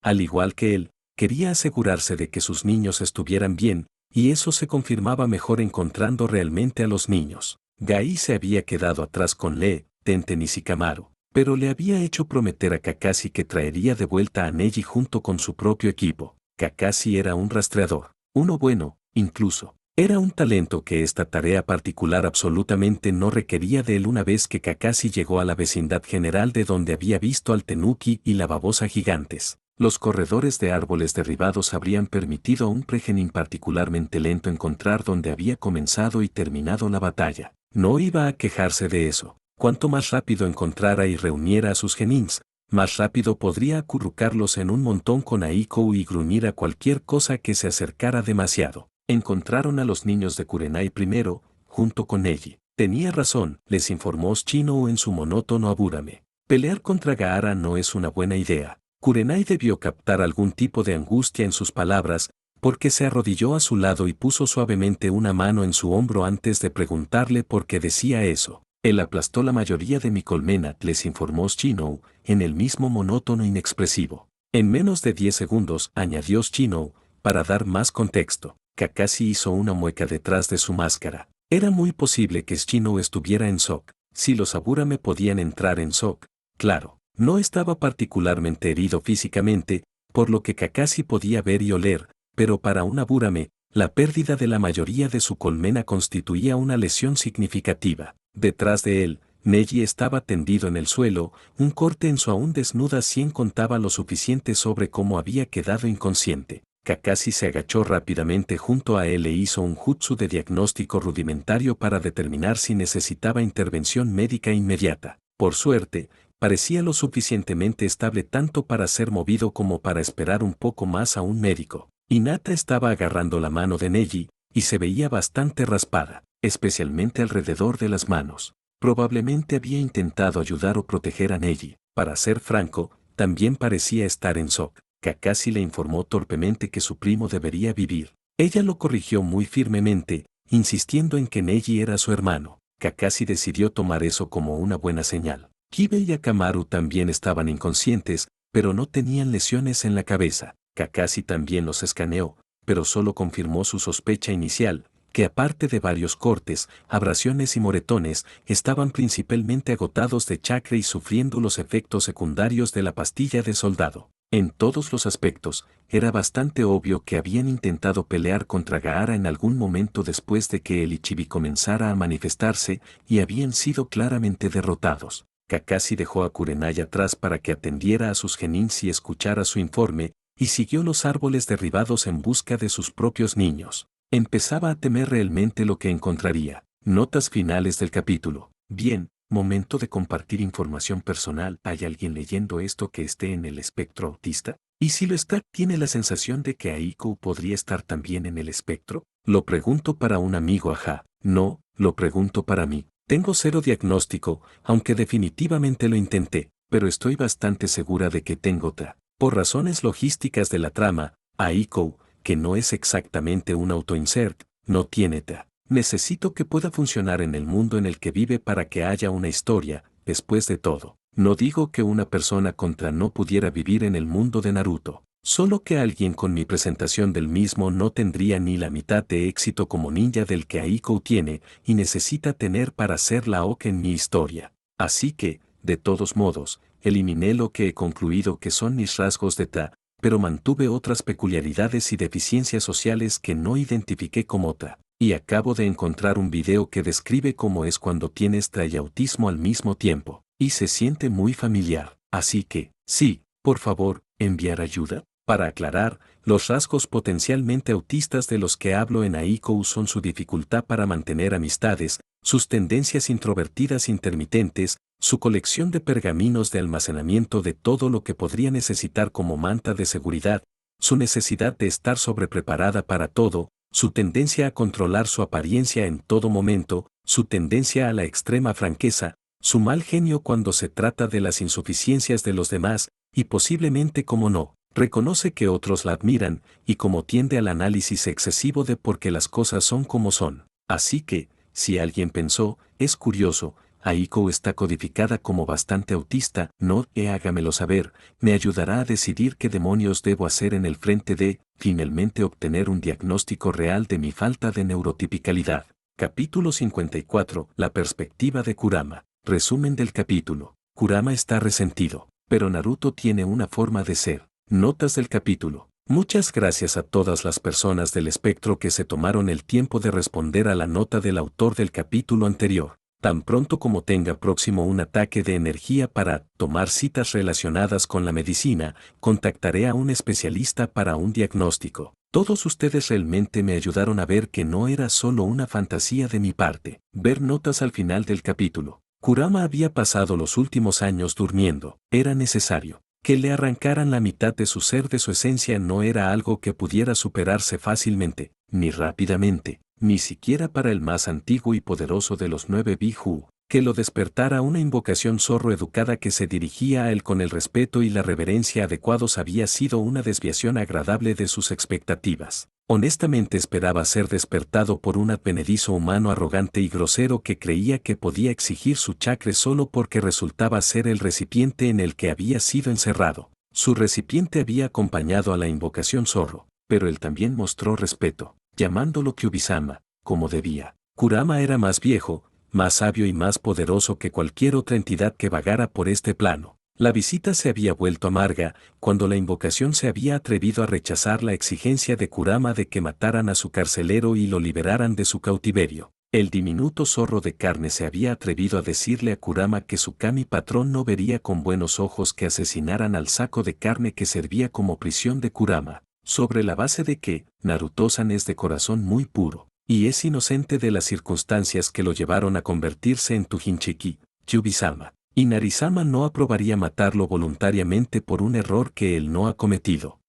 al igual que él, quería asegurarse de que sus niños estuvieran bien, y eso se confirmaba mejor encontrando realmente a los niños. Gai se había quedado atrás con Lee, Tenten y Shikamaru, pero le había hecho prometer a Kakashi que traería de vuelta a Neji junto con su propio equipo. Kakashi era un rastreador, uno bueno, incluso. Era un talento que esta tarea particular absolutamente no requería de él. Una vez que Kakashi llegó a la vecindad general de donde había visto al Tenuki y la babosa gigantes, los corredores de árboles derribados habrían permitido a un pregenin particularmente lento encontrar dónde había comenzado y terminado la batalla. No iba a quejarse de eso. Cuanto más rápido encontrara y reuniera a sus genins, más rápido podría acurrucarlos en un montón con Aiko y gruñir a cualquier cosa que se acercara demasiado. Encontraron a los niños de Kurenai primero, junto con Neji. Tenía razón, les informó Shino en su monótono Aburame. Pelear contra Gaara no es una buena idea. Kurenai debió captar algún tipo de angustia en sus palabras, porque se arrodilló a su lado y puso suavemente una mano en su hombro antes de preguntarle por qué decía eso. Él aplastó la mayoría de mi colmena, les informó Shino, en el mismo monótono inexpresivo. En menos de 10 segundos, añadió Shino, para dar más contexto. Kakashi hizo una mueca detrás de su máscara. Era muy posible que Shino estuviera en shock. Si los Aburame podían entrar en shock, claro, no estaba particularmente herido físicamente, por lo que Kakashi podía ver y oler, pero para un Aburame, la pérdida de la mayoría de su colmena constituía una lesión significativa. Detrás de él, Neji estaba tendido en el suelo, un corte en su aún desnuda sien contaba lo suficiente sobre cómo había quedado inconsciente. Kakashi se agachó rápidamente junto a él e hizo un jutsu de diagnóstico rudimentario para determinar si necesitaba intervención médica inmediata. Por suerte, parecía lo suficientemente estable tanto para ser movido como para esperar un poco más a un médico. Hinata estaba agarrando la mano de Neji, y se veía bastante raspada, especialmente alrededor de las manos. Probablemente había intentado ayudar o proteger a Neji. Para ser franco, también parecía estar en shock. Kakashi le informó torpemente que su primo debería vivir. Ella lo corrigió muy firmemente, insistiendo en que Neji era su hermano. Kakashi decidió tomar eso como una buena señal. Kibe y Akamaru también estaban inconscientes, pero no tenían lesiones en la cabeza. Kakashi también los escaneó, pero solo confirmó su sospecha inicial, que aparte de varios cortes, abrasiones y moretones, estaban principalmente agotados de chakra y sufriendo los efectos secundarios de la pastilla de soldado. En todos los aspectos, era bastante obvio que habían intentado pelear contra Gaara en algún momento después de que el Ichibi comenzara a manifestarse y habían sido claramente derrotados. Kakashi dejó a Kurenai atrás para que atendiera a sus genins y escuchara su informe, y siguió los árboles derribados en busca de sus propios niños. Empezaba a temer realmente lo que encontraría. Notas finales del capítulo. Bien, momento de compartir información personal. ¿Hay alguien leyendo esto que esté en el espectro autista? Y si lo está, ¿tiene la sensación de que Aiko podría estar también en el espectro? Lo pregunto para un amigo, ajá. No, lo pregunto para mí. Tengo cero diagnóstico, aunque definitivamente lo intenté, pero estoy bastante segura de que tengo TAA. Por razones logísticas de la trama, Aiko, que no es exactamente un autoinsert, no tiene TAA. Necesito que pueda funcionar en el mundo en el que vive para que haya una historia. Después de todo, no digo que una persona contra no pudiera vivir en el mundo de Naruto, solo que alguien con mi presentación del mismo no tendría ni la mitad de éxito como ninja del que Aiko tiene y necesita tener para ser la Oka en mi historia. Así que, de todos modos, eliminé lo que he concluido que son mis rasgos de TAA, pero mantuve otras peculiaridades y deficiencias sociales que no identifiqué como TAA. Y acabo de encontrar un video que describe cómo es cuando tienes TAA y autismo al mismo tiempo, y se siente muy familiar. Así que, sí, por favor, enviar ayuda. Para aclarar, los rasgos potencialmente autistas de los que hablo en Aiko son su dificultad para mantener amistades, sus tendencias introvertidas intermitentes, su colección de pergaminos de almacenamiento de todo lo que podría necesitar como manta de seguridad, su necesidad de estar sobrepreparada para todo, su tendencia a controlar su apariencia en todo momento, su tendencia a la extrema franqueza, su mal genio cuando se trata de las insuficiencias de los demás, y posiblemente como no, reconoce que otros la admiran, y como tiende al análisis excesivo de por qué las cosas son como son. Así que, si alguien pensó, es curioso, Aiko está codificada como bastante autista, no, hágamelo saber, me ayudará a decidir qué demonios debo hacer en el frente de, finalmente obtener un diagnóstico real de mi falta de neurotipicalidad. Capítulo 54, la perspectiva de Kurama. Resumen del capítulo. Kurama está resentido, pero Naruto tiene una forma de ser. Notas del capítulo. Muchas gracias a todas las personas del espectro que se tomaron el tiempo de responder a la nota del autor del capítulo anterior. Tan pronto como tenga próximo un ataque de energía para tomar citas relacionadas con la medicina, contactaré a un especialista para un diagnóstico. Todos ustedes realmente me ayudaron a ver que no era solo una fantasía de mi parte. Ver notas al final del capítulo. Kurama había pasado los últimos años durmiendo. Era necesario que le arrancaran la mitad de su ser, de su esencia. No era algo que pudiera superarse fácilmente, ni rápidamente, ni siquiera para el más antiguo y poderoso de los 9 Biju. Que lo despertara una invocación zorro educada que se dirigía a él con el respeto y la reverencia adecuados había sido una desviación agradable de sus expectativas. Honestamente esperaba ser despertado por un advenedizo humano arrogante y grosero que creía que podía exigir su chakra solo porque resultaba ser el recipiente en el que había sido encerrado. Su recipiente había acompañado a la invocación zorro, pero él también mostró respeto, llamándolo Kyubi-sama, como debía. Kurama era más viejo, más sabio y más poderoso que cualquier otra entidad que vagara por este plano. La visita se había vuelto amarga cuando la invocación se había atrevido a rechazar la exigencia de Kurama de que mataran a su carcelero y lo liberaran de su cautiverio. El diminuto zorro de carne se había atrevido a decirle a Kurama que su kami patrón no vería con buenos ojos que asesinaran al saco de carne que servía como prisión de Kurama, sobre la base de que Naruto-san es de corazón muy puro y es inocente de las circunstancias que lo llevaron a convertirse en Tujinchiki, Kyubi-sama, y Narizama no aprobaría matarlo voluntariamente por un error que él no ha cometido.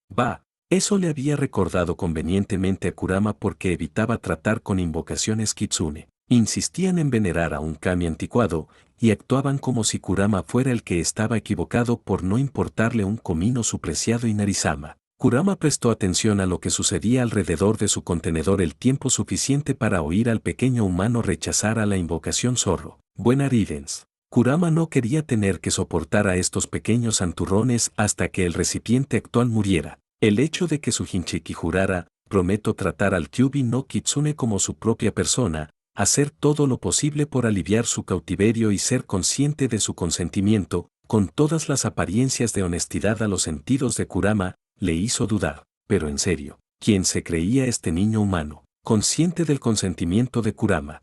Eso le había recordado convenientemente a Kurama porque evitaba tratar con invocaciones kitsune. Insistían en venerar a un kami anticuado, y actuaban como si Kurama fuera el que estaba equivocado por no importarle un comino su preciado y Narizama. Kurama prestó atención a lo que sucedía alrededor de su contenedor el tiempo suficiente para oír al pequeño humano rechazar a la invocación zorro. Buena riddance. Kurama no quería tener que soportar a estos pequeños santurrones hasta que el recipiente actual muriera. El hecho de que su Jinchiki jurara, prometo tratar al Kyubi no Kitsune como su propia persona, hacer todo lo posible por aliviar su cautiverio y ser consciente de su consentimiento, con todas las apariencias de honestidad a los sentidos de Kurama, le hizo dudar. Pero en serio, ¿quién se creía este niño humano, consciente del consentimiento de Kurama?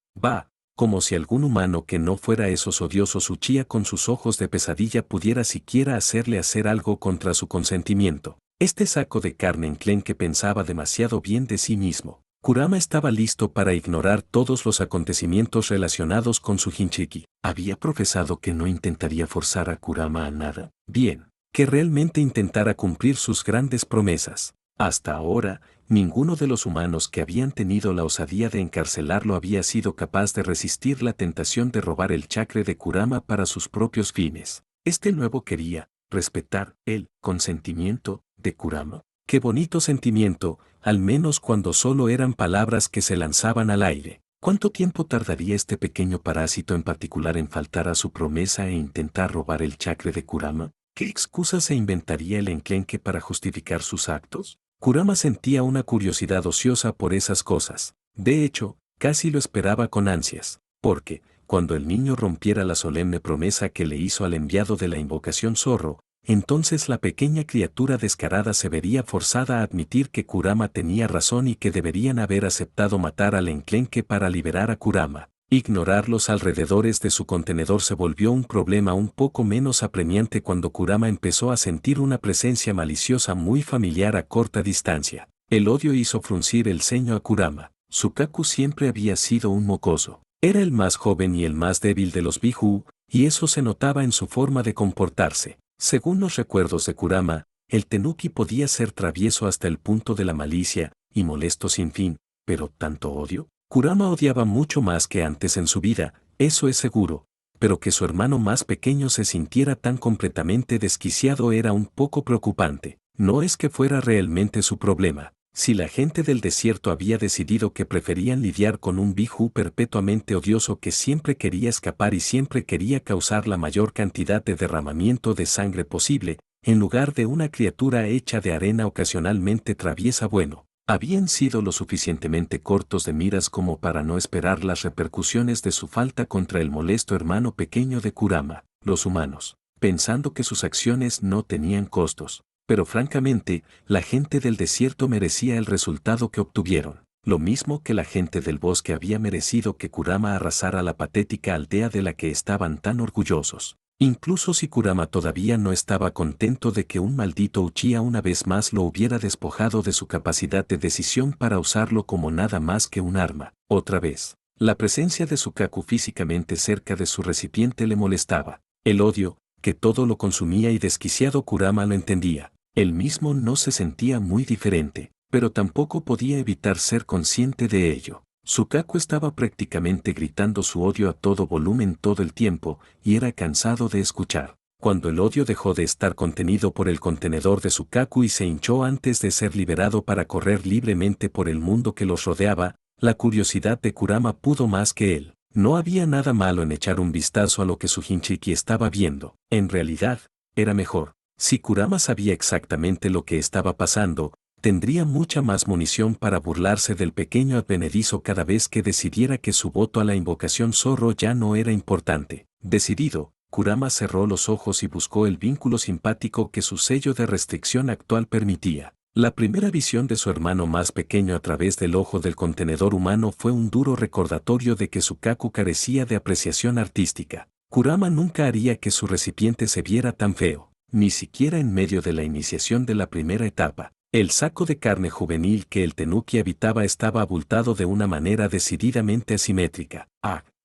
Como si algún humano que no fuera esos odiosos Uchiha con sus ojos de pesadilla pudiera siquiera hacerle hacer algo contra su consentimiento. Este saco de carne enclenque pensaba demasiado bien de sí mismo. Kurama estaba listo para ignorar todos los acontecimientos relacionados con su Jinchiki. Había profesado que no intentaría forzar a Kurama a nada. Bien, que realmente intentara cumplir sus grandes promesas. Hasta ahora, ninguno de los humanos que habían tenido la osadía de encarcelarlo había sido capaz de resistir la tentación de robar el chakra de Kurama para sus propios fines. Este nuevo quería respetar el consentimiento de Kurama. Qué bonito sentimiento, al menos cuando solo eran palabras que se lanzaban al aire. ¿Cuánto tiempo tardaría este pequeño parásito en particular en faltar a su promesa e intentar robar el chakra de Kurama? ¿Qué excusa se inventaría el enclenque para justificar sus actos? Kurama sentía una curiosidad ociosa por esas cosas. De hecho, casi lo esperaba con ansias, porque, cuando el niño rompiera la solemne promesa que le hizo al enviado de la invocación zorro, entonces la pequeña criatura descarada se vería forzada a admitir que Kurama tenía razón y que deberían haber aceptado matar al enclenque para liberar a Kurama. Ignorar los alrededores de su contenedor se volvió un problema un poco menos apremiante cuando Kurama empezó a sentir una presencia maliciosa muy familiar a corta distancia. El odio hizo fruncir el ceño a Kurama. Sukaku siempre había sido un mocoso. Era el más joven y el más débil de los Biju, y eso se notaba en su forma de comportarse. Según los recuerdos de Kurama, el Tenuki podía ser travieso hasta el punto de la malicia, y molesto sin fin, pero ¿tanto odio? Kurama odiaba mucho más que antes en su vida, eso es seguro, pero que su hermano más pequeño se sintiera tan completamente desquiciado era un poco preocupante. No es que fuera realmente su problema. Si la gente del desierto había decidido que preferían lidiar con un Biju perpetuamente odioso que siempre quería escapar y siempre quería causar la mayor cantidad de derramamiento de sangre posible, en lugar de una criatura hecha de arena ocasionalmente traviesa, bueno, habían sido lo suficientemente cortos de miras como para no esperar las repercusiones de su falta contra el molesto hermano pequeño de Kurama, los humanos, pensando que sus acciones no tenían costos. Pero francamente, la gente del desierto merecía el resultado que obtuvieron, lo mismo que la gente del bosque había merecido que Kurama arrasara la patética aldea de la que estaban tan orgullosos. Incluso si Kurama todavía no estaba contento de que un maldito Uchiha una vez más lo hubiera despojado de su capacidad de decisión para usarlo como nada más que un arma. Otra vez, La presencia de Sukaku físicamente cerca de su recipiente le molestaba. El odio, que todo lo consumía y desquiciado Kurama lo entendía. Él mismo no se sentía muy diferente, pero tampoco podía evitar ser consciente de ello. Sukaku estaba prácticamente gritando su odio a todo volumen todo el tiempo, y era cansado de escuchar. Cuando el odio dejó de estar contenido por el contenedor de Sukaku y se hinchó antes de ser liberado para correr libremente por el mundo que los rodeaba, la curiosidad de Kurama pudo más que él. No había nada malo en echar un vistazo a lo que su Hinchiki estaba viendo. En realidad, era mejor. Si Kurama sabía exactamente lo que estaba pasando, tendría mucha más munición para burlarse del pequeño advenedizo cada vez que decidiera que su voto a la invocación zorro ya no era importante. Decidido, Kurama cerró los ojos y buscó el vínculo simpático que su sello de restricción actual permitía. La primera visión de su hermano más pequeño a través del ojo del contenedor humano fue un duro recordatorio de que Sukaku carecía de apreciación artística. Kurama nunca haría que su recipiente se viera tan feo, ni siquiera en medio de la iniciación de la primera etapa. El saco de carne juvenil que el Tenuki habitaba estaba abultado de una manera decididamente asimétrica.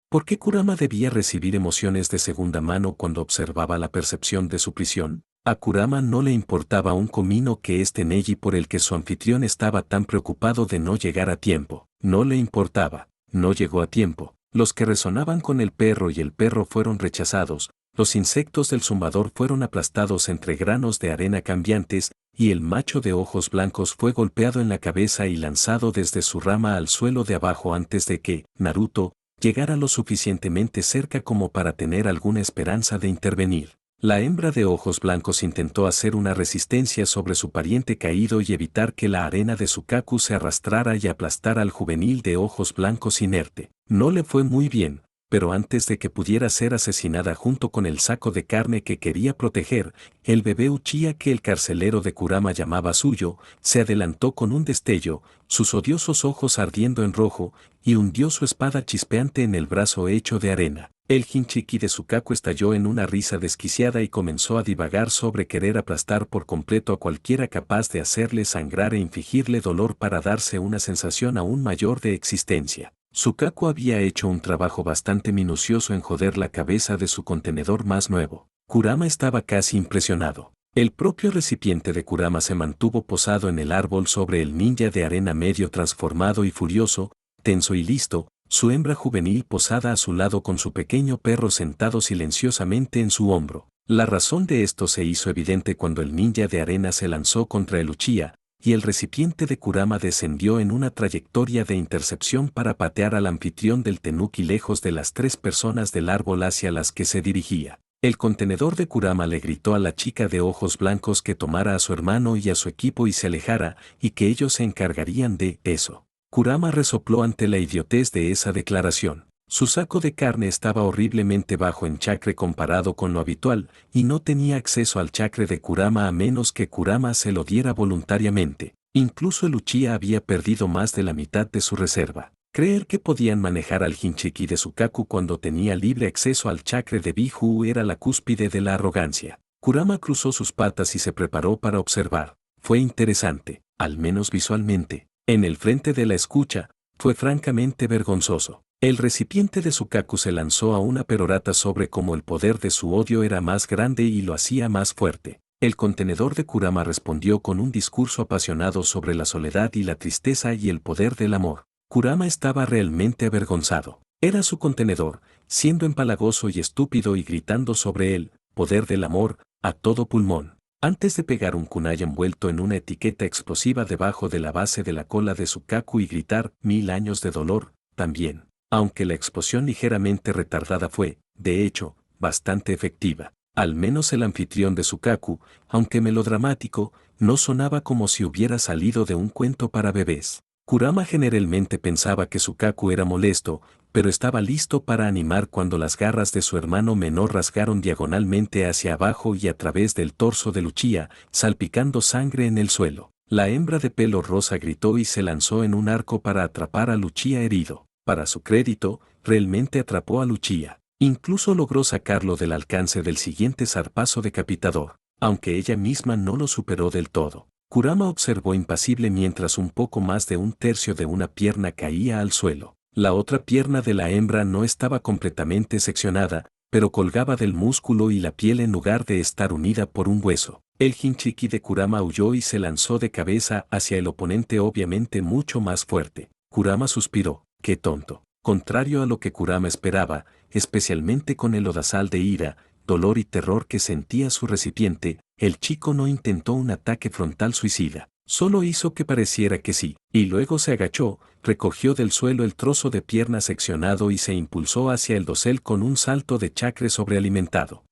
¿Por qué Kurama debía recibir emociones de segunda mano cuando observaba la percepción de su prisión? A Kurama no le importaba un comino que este Neji por el que su anfitrión estaba tan preocupado de no llegar a tiempo. No le importaba, no llegó a tiempo. Los que resonaban con el perro y el perro fueron rechazados, los insectos del zumbador fueron aplastados entre granos de arena cambiantes, y el macho de ojos blancos fue golpeado en la cabeza y lanzado desde su rama al suelo de abajo antes de que, Naruto, llegara lo suficientemente cerca como para tener alguna esperanza de intervenir. La hembra de ojos blancos intentó hacer una resistencia sobre su pariente caído y evitar que la arena de Sukaku se arrastrara y aplastara al juvenil de ojos blancos inerte. No le fue muy bien, pero antes de que pudiera ser asesinada junto con el saco de carne que quería proteger, el bebé Uchiha que el carcelero de Kurama llamaba suyo, se adelantó con un destello, sus odiosos ojos ardiendo en rojo, y hundió su espada chispeante en el brazo hecho de arena. El Hinchiki de Sukaku estalló en una risa desquiciada y comenzó a divagar sobre querer aplastar por completo a cualquiera capaz de hacerle sangrar e infligirle dolor para darse una sensación aún mayor de existencia. Sukaku había hecho un trabajo bastante minucioso en joder la cabeza de su contenedor más nuevo. Kurama estaba casi impresionado. El propio recipiente de Kurama se mantuvo posado en el árbol sobre el ninja de arena medio transformado y furioso, tenso y listo, su hembra juvenil posada a su lado con su pequeño perro sentado silenciosamente en su hombro. La razón de esto se hizo evidente cuando el ninja de arena se lanzó contra el Uchiha, y el recipiente de Kurama descendió en una trayectoria de intercepción para patear al anfitrión del Tenuki lejos de las tres personas del árbol hacia las que se dirigía. El contenedor de Kurama le gritó a la chica de ojos blancos que tomara a su hermano y a su equipo y se alejara, y que ellos se encargarían de eso. Kurama resopló ante la idiotez de esa declaración. Su saco de carne estaba horriblemente bajo en chakre comparado con lo habitual, y no tenía acceso al chakre de Kurama a menos que Kurama se lo diera voluntariamente. Incluso el Uchiha había perdido más de la mitad de su reserva. Creer que podían manejar al Hinchiki de Sukaku cuando tenía libre acceso al chakre de Biju era la cúspide de la arrogancia. Kurama cruzó sus patas y se preparó para observar. Fue interesante, al menos visualmente. En el frente de la escucha, fue francamente vergonzoso. El recipiente de Sukaku se lanzó a una perorata sobre cómo el poder de su odio era más grande y lo hacía más fuerte. El contenedor de Kurama respondió con un discurso apasionado sobre la soledad y la tristeza y el poder del amor. Kurama estaba realmente avergonzado. Era su contenedor, siendo empalagoso y estúpido y gritando sobre él, poder del amor, a todo pulmón. Antes de pegar un kunai envuelto en una etiqueta explosiva debajo de la base de la cola de Sukaku y gritar 1000 años de dolor, también. Aunque la explosión ligeramente retardada fue, de hecho, bastante efectiva. Al menos el anfitrión de Sukaku, aunque melodramático, no sonaba como si hubiera salido de un cuento para bebés. Kurama generalmente pensaba que Sukaku era molesto, pero estaba listo para animar cuando las garras de su hermano menor rasgaron diagonalmente hacia abajo y a través del torso de Uchiha, salpicando sangre en el suelo. La hembra de pelo rosa gritó y se lanzó en un arco para atrapar a Uchiha herido. Para su crédito, realmente atrapó a Uchiha. Incluso logró sacarlo del alcance del siguiente zarpazo decapitador, aunque ella misma no lo superó del todo. Kurama observó impasible mientras un poco más de un tercio de una pierna caía al suelo. La otra pierna de la hembra no estaba completamente seccionada, pero colgaba del músculo y la piel en lugar de estar unida por un hueso. El Jinchiki de Kurama huyó y se lanzó de cabeza hacia el oponente, obviamente mucho más fuerte. Kurama suspiró. ¡Qué tonto! Contrario a lo que Kurama esperaba, especialmente con el odasal de ira, dolor y terror que sentía su recipiente, el chico no intentó un ataque frontal suicida. Solo hizo que pareciera que sí, y luego se agachó, recogió del suelo el trozo de pierna seccionado y se impulsó hacia el dosel con un salto de chakra sobrealimentado.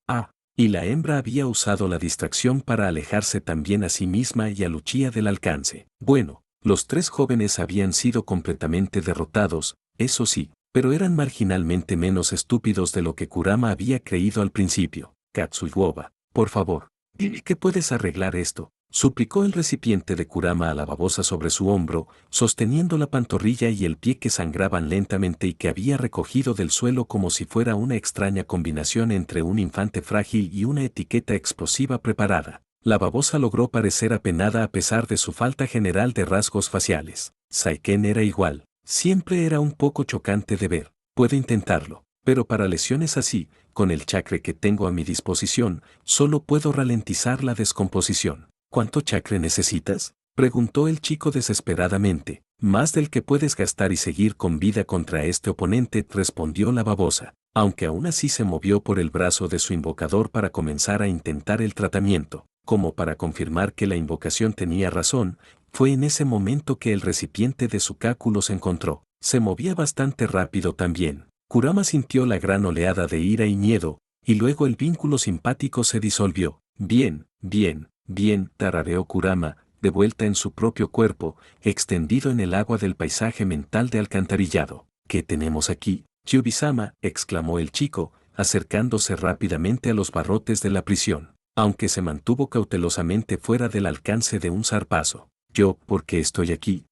Y la hembra había usado la distracción para alejarse también a sí misma y a Luchia del alcance. Bueno, los tres jóvenes habían sido completamente derrotados, eso sí, pero eran marginalmente menos estúpidos de lo que Kurama había creído al principio. Katsuyoba, por favor, dime que puedes arreglar esto, suplicó el recipiente de Kurama a la babosa sobre su hombro, sosteniendo la pantorrilla y el pie que sangraban lentamente y que había recogido del suelo como si fuera una extraña combinación entre un infante frágil y una etiqueta explosiva preparada. La babosa logró parecer apenada a pesar de su falta general de rasgos faciales. Saiken era igual, siempre era un poco chocante de ver. Puedo intentarlo, pero para lesiones así, con el chakra que tengo a mi disposición, solo puedo ralentizar la descomposición. ¿Cuánto chakra necesitas?, preguntó el chico desesperadamente. Más del que puedes gastar y seguir con vida contra este oponente, respondió la babosa, aunque aún así se movió por el brazo de su invocador para comenzar a intentar el tratamiento. Como para confirmar que la invocación tenía razón, fue en ese momento que el recipiente de su cáculo se encontró. Se movía bastante rápido también. Kurama sintió la gran oleada de ira y miedo, y luego el vínculo simpático se disolvió. Bien, bien, bien, tarareó Kurama, de vuelta en su propio cuerpo, extendido en el agua del paisaje mental de alcantarillado. ¿Qué tenemos aquí? Kyubi-sama, exclamó el chico, acercándose rápidamente a los barrotes de la prisión, aunque se mantuvo cautelosamente fuera del alcance de un zarpazo. Yo, ¿por qué estoy aquí?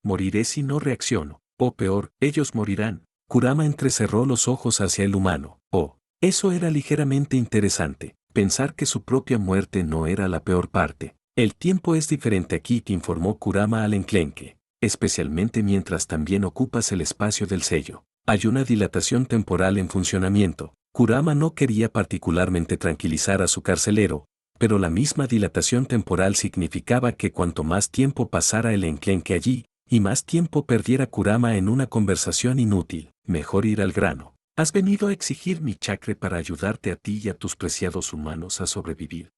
Moriré si no reacciono. O peor, ellos morirán. Kurama entrecerró los ojos hacia el humano. Eso era ligeramente interesante. Pensar que su propia muerte no era la peor parte. El tiempo es diferente aquí, informó Kurama al enclenque, especialmente mientras también ocupas el espacio del sello. Hay una dilatación temporal en funcionamiento. Kurama no quería particularmente tranquilizar a su carcelero, pero la misma dilatación temporal significaba que cuanto más tiempo pasara el enclenque allí, y más tiempo perdiera Kurama en una conversación inútil, mejor ir al grano. Has venido a exigir mi chakra para ayudarte a ti y a tus preciados humanos a sobrevivir.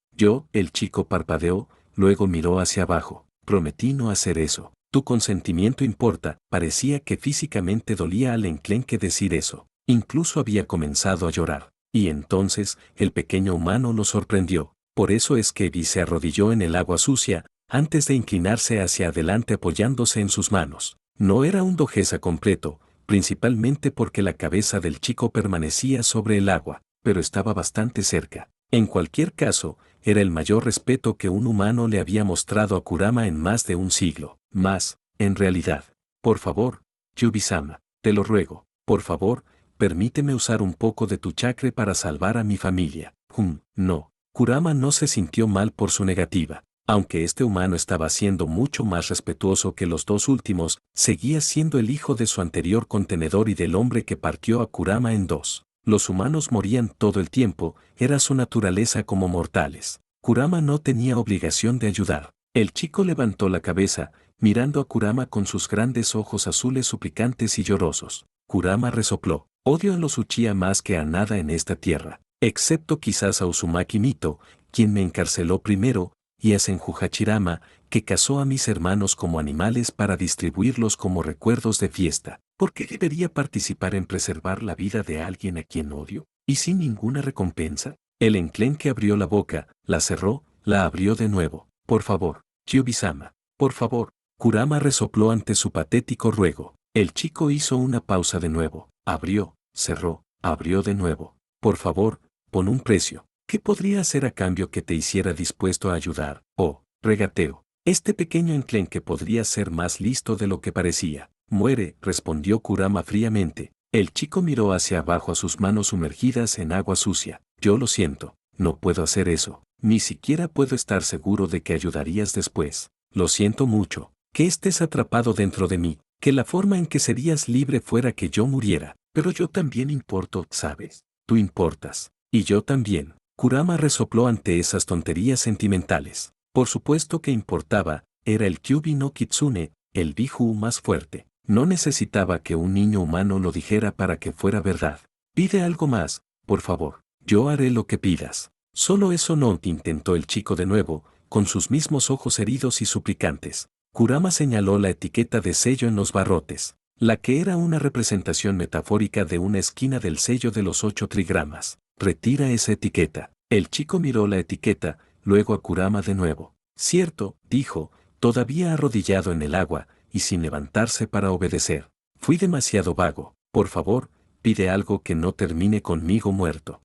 El chico parpadeó, luego miró hacia abajo. Prometí no hacer eso. Tu consentimiento importa. Parecía que físicamente dolía al enclenque decir eso. Incluso había comenzado a llorar. Y entonces, el pequeño humano lo sorprendió. Por eso es que Vi se arrodilló en el agua sucia, antes de inclinarse hacia adelante apoyándose en sus manos. No era un dojesa completo, principalmente porque la cabeza del chico permanecía sobre el agua, pero estaba bastante cerca. En cualquier caso, era el mayor respeto que un humano le había mostrado a Kurama en más de un siglo. Más, en realidad. Por favor, Kyubi-sama, te lo ruego, por favor, permíteme usar un poco de tu chakra para salvar a mi familia. No. Kurama no se sintió mal por su negativa. Aunque este humano estaba siendo mucho más respetuoso que los dos últimos, seguía siendo el hijo de su anterior contenedor y del hombre que partió a Kurama en dos. Los humanos morían todo el tiempo, era su naturaleza como mortales. Kurama no tenía obligación de ayudar. El chico levantó la cabeza, mirando a Kurama con sus grandes ojos azules suplicantes y llorosos. Kurama resopló. Odio a los Uchiha más que a nada en esta tierra, excepto quizás a Uzumaki Mito, quien me encarceló primero, y a Senju Hachirama, que cazó a mis hermanos como animales para distribuirlos como recuerdos de fiesta. ¿Por qué debería participar en preservar la vida de alguien a quien odio? ¿Y sin ninguna recompensa? El enclenque abrió la boca, la cerró, la abrió de nuevo. Por favor, Kyubi-sama, por favor. Kurama resopló ante su patético ruego. El chico hizo una pausa de nuevo. Abrió, cerró, abrió de nuevo. Por favor, pon un precio. ¿Qué podría hacer a cambio que te hiciera dispuesto a ayudar? Regateo. Este pequeño enclenque podría ser más listo de lo que parecía. Muere, respondió Kurama fríamente. El chico miró hacia abajo a sus manos sumergidas en agua sucia. Yo lo siento, no puedo hacer eso. Ni siquiera puedo estar seguro de que ayudarías después. Lo siento mucho. Que estés atrapado dentro de mí. Que la forma en que serías libre fuera que yo muriera. Pero yo también importo, ¿sabes? Tú importas. Y yo también. Kurama resopló ante esas tonterías sentimentales. Por supuesto que importaba, era el Kyuubi no Kitsune, el Biju más fuerte. No necesitaba que un niño humano lo dijera para que fuera verdad. Pide algo más, por favor. Yo haré lo que pidas. Solo eso no, intentó el chico de nuevo, con sus mismos ojos heridos y suplicantes. Kurama señaló la etiqueta de sello en los barrotes, la que era una representación metafórica de una esquina del sello de los 8 trigramas. Retira esa etiqueta. El chico miró la etiqueta, luego a Kurama de nuevo. Cierto, dijo, todavía arrodillado en el agua, y sin levantarse para obedecer. Fui demasiado vago. Por favor, pide algo que no termine conmigo muerto.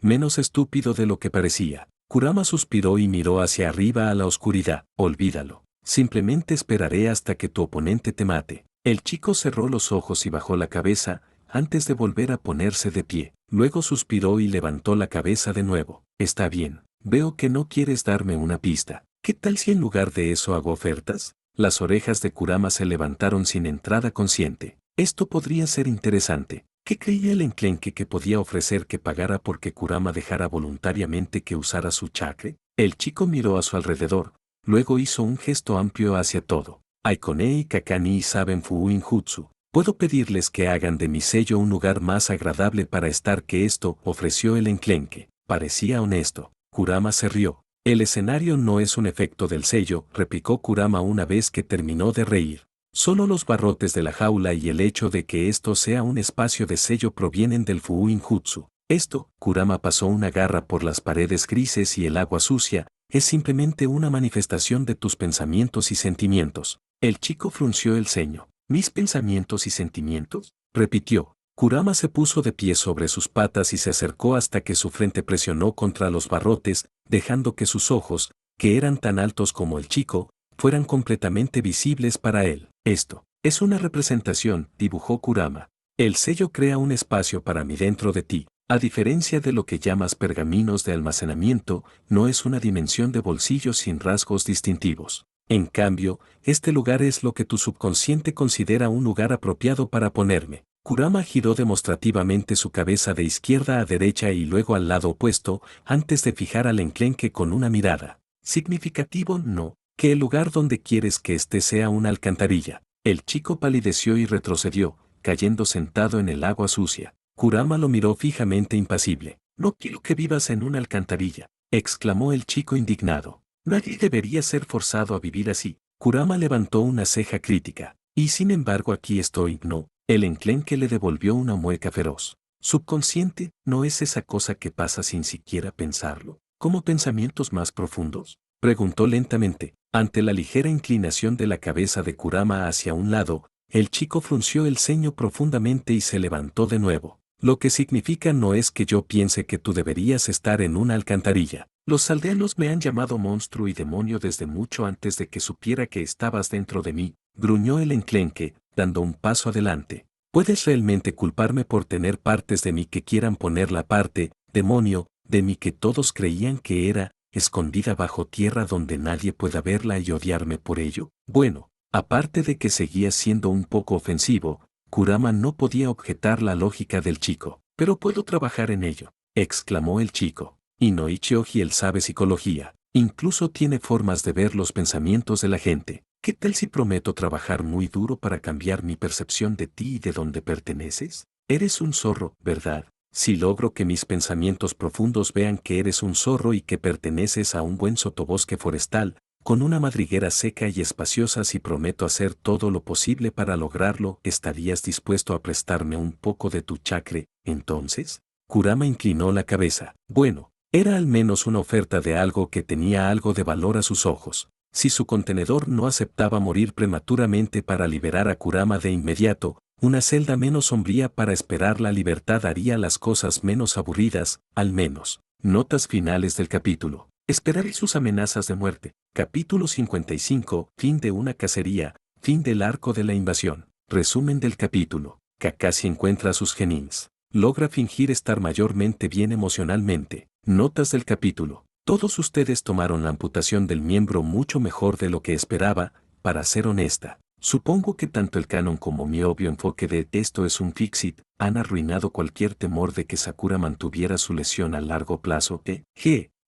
Menos estúpido de lo que parecía. Kurama suspiró y miró hacia arriba a la oscuridad. Olvídalo. Simplemente esperaré hasta que tu oponente te mate. El chico cerró los ojos y bajó la cabeza, antes de volver a ponerse de pie. Luego suspiró y levantó la cabeza de nuevo. Está bien. Veo que no quieres darme una pista. ¿Qué tal si en lugar de eso hago ofertas? Las orejas de Kurama se levantaron sin entrada consciente. Esto podría ser interesante. ¿Qué creía el enclenque que podía ofrecer que pagara porque Kurama dejara voluntariamente que usara su chakra? El chico miró a su alrededor, luego hizo un gesto amplio hacia todo. Aikone y Kakani y saben Fuuin Jutsu. Puedo pedirles que hagan de mi sello un lugar más agradable para estar que esto, ofreció el enclenque. Parecía honesto. Kurama se rió. El escenario no es un efecto del sello, replicó Kurama una vez que terminó de reír. Solo los barrotes de la jaula y el hecho de que esto sea un espacio de sello provienen del Fuuin Jutsu. Esto, Kurama pasó una garra por las paredes grises y el agua sucia, es simplemente una manifestación de tus pensamientos y sentimientos. El chico frunció el ceño. ¿Mis pensamientos y sentimientos? Repitió. Kurama se puso de pie sobre sus patas y se acercó hasta que su frente presionó contra los barrotes, dejando que sus ojos, que eran tan altos como el chico, fueran completamente visibles para él. Esto es una representación, dibujó Kurama. El sello crea un espacio para mí dentro de ti. A diferencia de lo que llamas pergaminos de almacenamiento, no es una dimensión de bolsillos sin rasgos distintivos. En cambio, este lugar es lo que tu subconsciente considera un lugar apropiado para ponerme. Kurama giró demostrativamente su cabeza de izquierda a derecha y luego al lado opuesto, antes de fijar al enclenque con una mirada. Significativo, no, que el lugar donde quieres que esté sea una alcantarilla. El chico palideció y retrocedió, cayendo sentado en el agua sucia. Kurama lo miró fijamente impasible. No quiero que vivas en una alcantarilla, exclamó el chico indignado. Nadie debería ser forzado a vivir así. Kurama levantó una ceja crítica. Y sin embargo aquí estoy, no. El enclenque le devolvió una mueca feroz. Subconsciente, ¿no es esa cosa que pasa sin siquiera pensarlo? ¿Como pensamientos más profundos? Preguntó lentamente. Ante la ligera inclinación de la cabeza de Kurama hacia un lado, el chico frunció el ceño profundamente y se levantó de nuevo. Lo que significa no es que yo piense que tú deberías estar en una alcantarilla. Los aldeanos me han llamado monstruo y demonio desde mucho antes de que supiera que estabas dentro de mí, gruñó el enclenque, dando un paso adelante. ¿Puedes realmente culparme por tener partes de mí que quieran poner la parte, demonio, de mí que todos creían que era, escondida bajo tierra donde nadie pueda verla y odiarme por ello? Bueno, aparte de que seguía siendo un poco ofensivo, Kurama no podía objetar la lógica del chico. Pero puedo trabajar en ello, exclamó el chico. Inoichi Oji sabe psicología. Incluso tiene formas de ver los pensamientos de la gente. ¿Qué tal si prometo trabajar muy duro para cambiar mi percepción de ti y de dónde perteneces? Eres un zorro, ¿verdad? Si logro que mis pensamientos profundos vean que eres un zorro y que perteneces a un buen sotobosque forestal, con una madriguera seca y espaciosa, si prometo hacer todo lo posible para lograrlo, ¿estarías dispuesto a prestarme un poco de tu chakra, entonces? Kurama inclinó la cabeza. Bueno, era al menos una oferta de algo que tenía algo de valor a sus ojos. Si su contenedor no aceptaba morir prematuramente para liberar a Kurama de inmediato, una celda menos sombría para esperar la libertad haría las cosas menos aburridas, al menos. Notas finales del capítulo. Esperaré sus amenazas de muerte. Capítulo 55. Fin de una cacería. Fin del arco de la invasión. Resumen del capítulo. Kakashi encuentra a sus genins. Logra fingir estar mayormente bien emocionalmente. Notas del capítulo. Todos ustedes tomaron la amputación del miembro mucho mejor de lo que esperaba, para ser honesta. Supongo que tanto el canon como mi obvio enfoque de esto es un fix-it han arruinado cualquier temor de que Sakura mantuviera su lesión a largo plazo.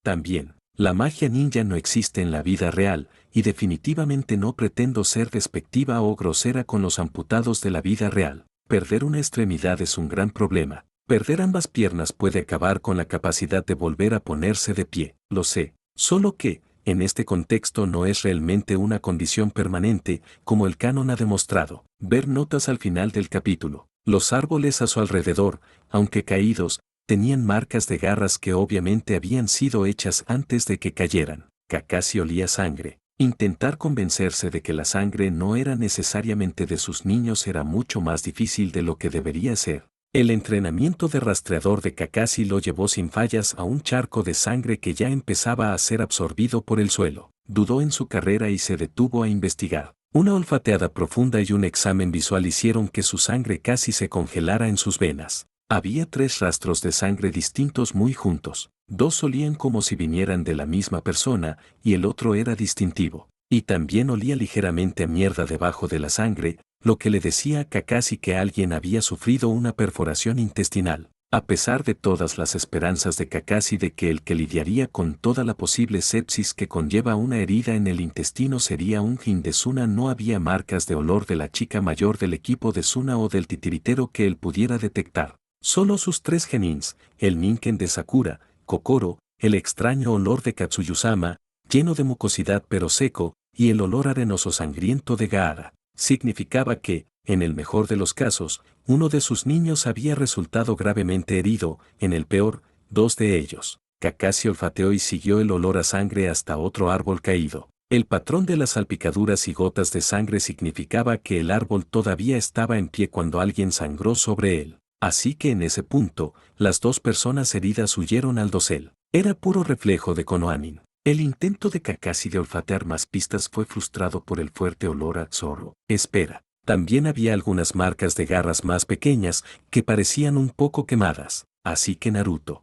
También, la magia ninja no existe en la vida real, y definitivamente no pretendo ser despectiva o grosera con los amputados de la vida real. Perder una extremidad es un gran problema. Perder ambas piernas puede acabar con la capacidad de volver a ponerse de pie, lo sé. Solo que, en este contexto no es realmente una condición permanente, como el canon ha demostrado. Ver notas al final del capítulo. Los árboles a su alrededor, aunque caídos, tenían marcas de garras que obviamente habían sido hechas antes de que cayeran. Kakashi olía sangre. Intentar convencerse de que la sangre no era necesariamente de sus niños era mucho más difícil de lo que debería ser. El entrenamiento de rastreador de Kakashi lo llevó sin fallas a un charco de sangre que ya empezaba a ser absorbido por el suelo. Dudó en su carrera y se detuvo a investigar. Una olfateada profunda y un examen visual hicieron que su sangre casi se congelara en sus venas. Había 3 rastros de sangre distintos muy juntos. 2 olían como si vinieran de la misma persona y el otro era distintivo. Y también olía ligeramente a mierda debajo de la sangre, lo que le decía a Kakashi que alguien había sufrido una perforación intestinal. A pesar de todas las esperanzas de Kakashi de que el que lidiaría con toda la posible sepsis que conlleva una herida en el intestino sería un Jin de Suna, no había marcas de olor de la chica mayor del equipo de Suna o del titiritero que él pudiera detectar. Solo sus 3 genins, el Ninken de Sakura, Kokoro, el extraño olor de Katsuyusama, lleno de mucosidad pero seco, y el olor arenoso sangriento de Gaara. Significaba que, en el mejor de los casos, uno de sus niños había resultado gravemente herido, en el peor, 2 de ellos. Kakashi olfateó y siguió el olor a sangre hasta otro árbol caído. El patrón de las salpicaduras y gotas de sangre significaba que el árbol todavía estaba en pie cuando alguien sangró sobre él. Así que en ese punto, las 2 personas heridas huyeron al dosel. Era puro reflejo de Konohanin. El intento de Kakashi de olfatear más pistas fue frustrado por el fuerte olor a zorro. Espera. También había algunas marcas de garras más pequeñas que parecían un poco quemadas. Así que Naruto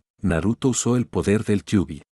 usó el poder del Kyuubi.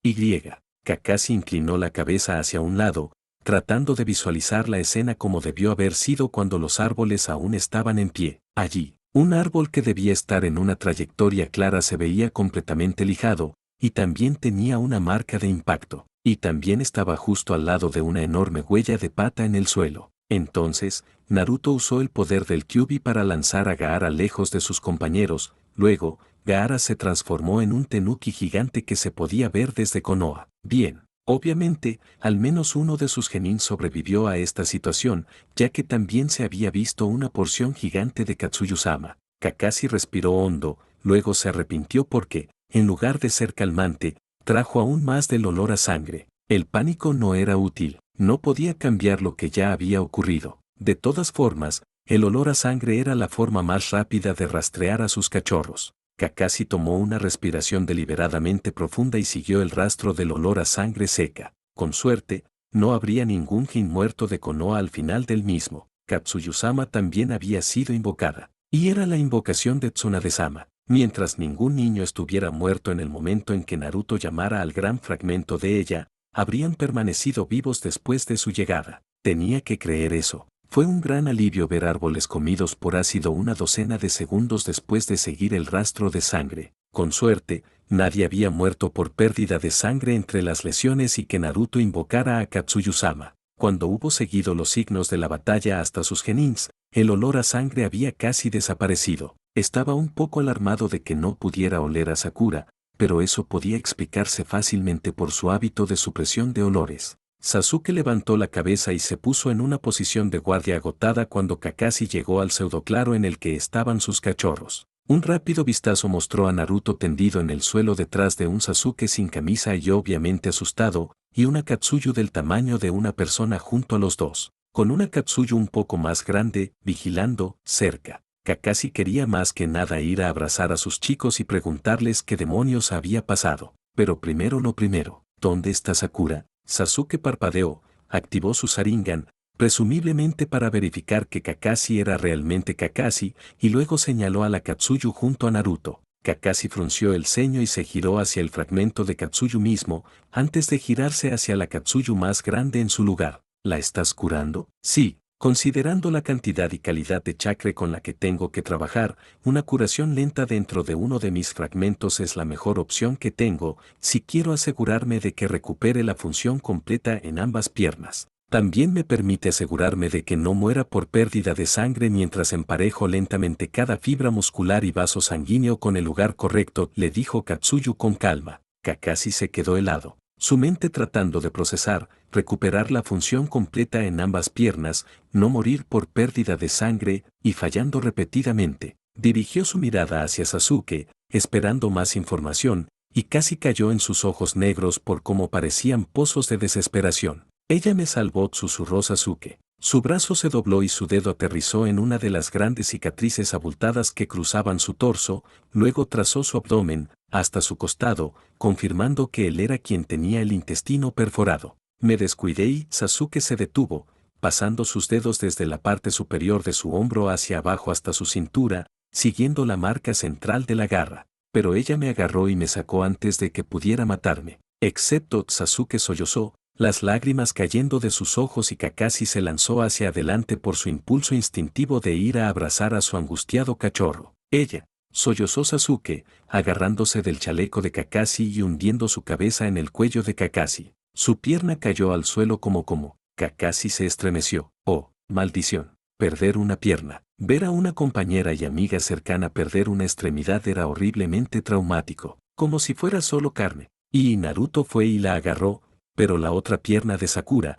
Kakashi inclinó la cabeza hacia un lado, tratando de visualizar la escena como debió haber sido cuando los árboles aún estaban en pie. Allí, un árbol que debía estar en una trayectoria clara se veía completamente lijado, y también tenía una marca de impacto, y también estaba justo al lado de una enorme huella de pata en el suelo. Entonces, Naruto usó el poder del Kyuubi para lanzar a Gaara lejos de sus compañeros. Luego, Gaara se transformó en un tenuki gigante que se podía ver desde Konoha. Bien, obviamente, al menos uno de sus genin sobrevivió a esta situación, ya que también se había visto una porción gigante de Katsuyusama. Kakashi respiró hondo, luego se arrepintió porque, en lugar de ser calmante, trajo aún más del olor a sangre. El pánico no era útil, no podía cambiar lo que ya había ocurrido. De todas formas, el olor a sangre era la forma más rápida de rastrear a sus cachorros. Kakashi tomó una respiración deliberadamente profunda y siguió el rastro del olor a sangre seca. Con suerte, no habría ningún Jin muerto de Konoha al final del mismo. Katsuyusama también había sido invocada. Y era la invocación de Tsunade-sama. Mientras ningún niño estuviera muerto en el momento en que Naruto llamara al gran fragmento de ella, habrían permanecido vivos después de su llegada. Tenía que creer eso. Fue un gran alivio ver árboles comidos por ácido una docena de segundos después de seguir el rastro de sangre. Con suerte, nadie había muerto por pérdida de sangre entre las lesiones y que Naruto invocara a Katsuyusama. Cuando hubo seguido los signos de la batalla hasta sus genins, el olor a sangre había casi desaparecido. Estaba un poco alarmado de que no pudiera oler a Sakura, pero eso podía explicarse fácilmente por su hábito de supresión de olores. Sasuke levantó la cabeza y se puso en una posición de guardia agotada cuando Kakashi llegó al pseudoclaro en el que estaban sus cachorros. Un rápido vistazo mostró a Naruto tendido en el suelo detrás de un Sasuke sin camisa y obviamente asustado, y una Katsuyu del tamaño de una persona junto a los dos, con una Katsuyu un poco más grande, vigilando, cerca. Kakashi quería más que nada ir a abrazar a sus chicos y preguntarles qué demonios había pasado. Pero primero lo primero, ¿dónde está Sakura? Sasuke parpadeó, activó su Sharingan, presumiblemente para verificar que Kakashi era realmente Kakashi, y luego señaló a la Katsuyu junto a Naruto. Kakashi frunció el ceño y se giró hacia el fragmento de Katsuyu mismo, antes de girarse hacia la Katsuyu más grande en su lugar. ¿La estás curando? Sí, Considerando la cantidad y calidad de chakra con la que tengo que trabajar, una curación lenta dentro de uno de mis fragmentos es la mejor opción que tengo si quiero asegurarme de que recupere la función completa en ambas piernas. También me permite asegurarme de que no muera por pérdida de sangre mientras emparejo lentamente cada fibra muscular y vaso sanguíneo con el lugar correcto, le dijo Katsuyu con calma. Kakashi se quedó helado. Su mente tratando de procesar, recuperar la función completa en ambas piernas, no morir por pérdida de sangre, y fallando repetidamente, dirigió su mirada hacia Sasuke, esperando más información, y casi cayó en sus ojos negros por cómo parecían pozos de desesperación. Ella me salvó, susurró Sasuke. Su brazo se dobló y su dedo aterrizó en una de las grandes cicatrices abultadas que cruzaban su torso, luego trazó su abdomen, hasta su costado, confirmando que él era quien tenía el intestino perforado. Me descuidé y Sasuke se detuvo, pasando sus dedos desde la parte superior de su hombro hacia abajo hasta su cintura, siguiendo la marca central de la garra. Pero ella me agarró y me sacó antes de que pudiera matarme. Excepto, Sasuke sollozó, las lágrimas cayendo de sus ojos, y Kakashi se lanzó hacia adelante por su impulso instintivo de ir a abrazar a su angustiado cachorro. Ella, sollozó Sasuke, agarrándose del chaleco de Kakashi y hundiendo su cabeza en el cuello de Kakashi. Su pierna cayó al suelo como. Kakashi se estremeció. Oh, maldición. Perder una pierna. Ver a una compañera y amiga cercana perder una extremidad era horriblemente traumático, como si fuera solo carne. Y Naruto fue y la agarró, pero la otra pierna de Sakura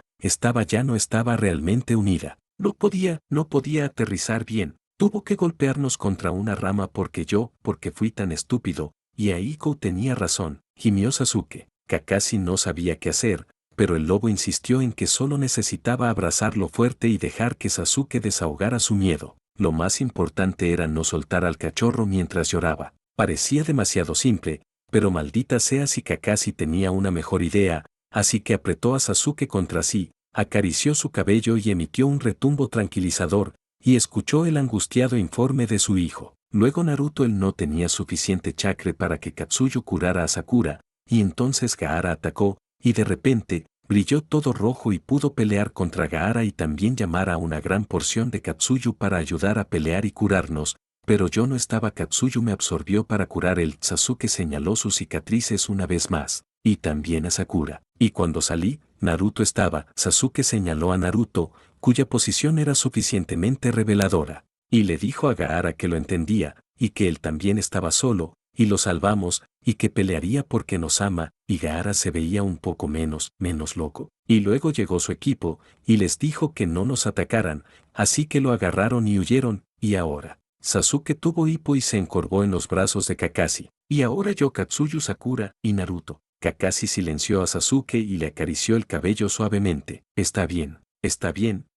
no estaba realmente unida. No podía aterrizar bien. Tuvo que golpearnos contra una rama porque fui tan estúpido, y Aiko tenía razón, gimió Sasuke. Kakashi no sabía qué hacer, pero el lobo insistió en que solo necesitaba abrazarlo fuerte y dejar que Sasuke desahogara su miedo. Lo más importante era no soltar al cachorro mientras lloraba. Parecía demasiado simple, pero maldita sea si Kakashi tenía una mejor idea, así que apretó a Sasuke contra sí, acarició su cabello y emitió un retumbo tranquilizador, y escuchó el angustiado informe de su hijo. Luego Naruto él no tenía suficiente chakra para que Katsuyu curara a Sakura, y entonces Gaara atacó, y de repente, brilló todo rojo y pudo pelear contra Gaara y también llamar a una gran porción de Katsuyu para ayudar a pelear y curarnos, pero yo no estaba. Katsuyu me absorbió para curar él. Sasuke señaló sus cicatrices una vez más, y también a Sakura. Y cuando salí, Naruto estaba. Sasuke señaló a Naruto, cuya posición era suficientemente reveladora, y le dijo a Gaara que lo entendía, y que él también estaba solo, y lo salvamos, y que pelearía porque nos ama, y Gaara se veía un poco menos loco. Y luego llegó su equipo, y les dijo que no nos atacaran, así que lo agarraron y huyeron, y ahora. Sasuke tuvo hipo y se encorvó en los brazos de Kakashi. Y ahora yo, Katsuyu, Sakura y Naruto. Kakashi silenció a Sasuke y le acarició el cabello suavemente. Está bien,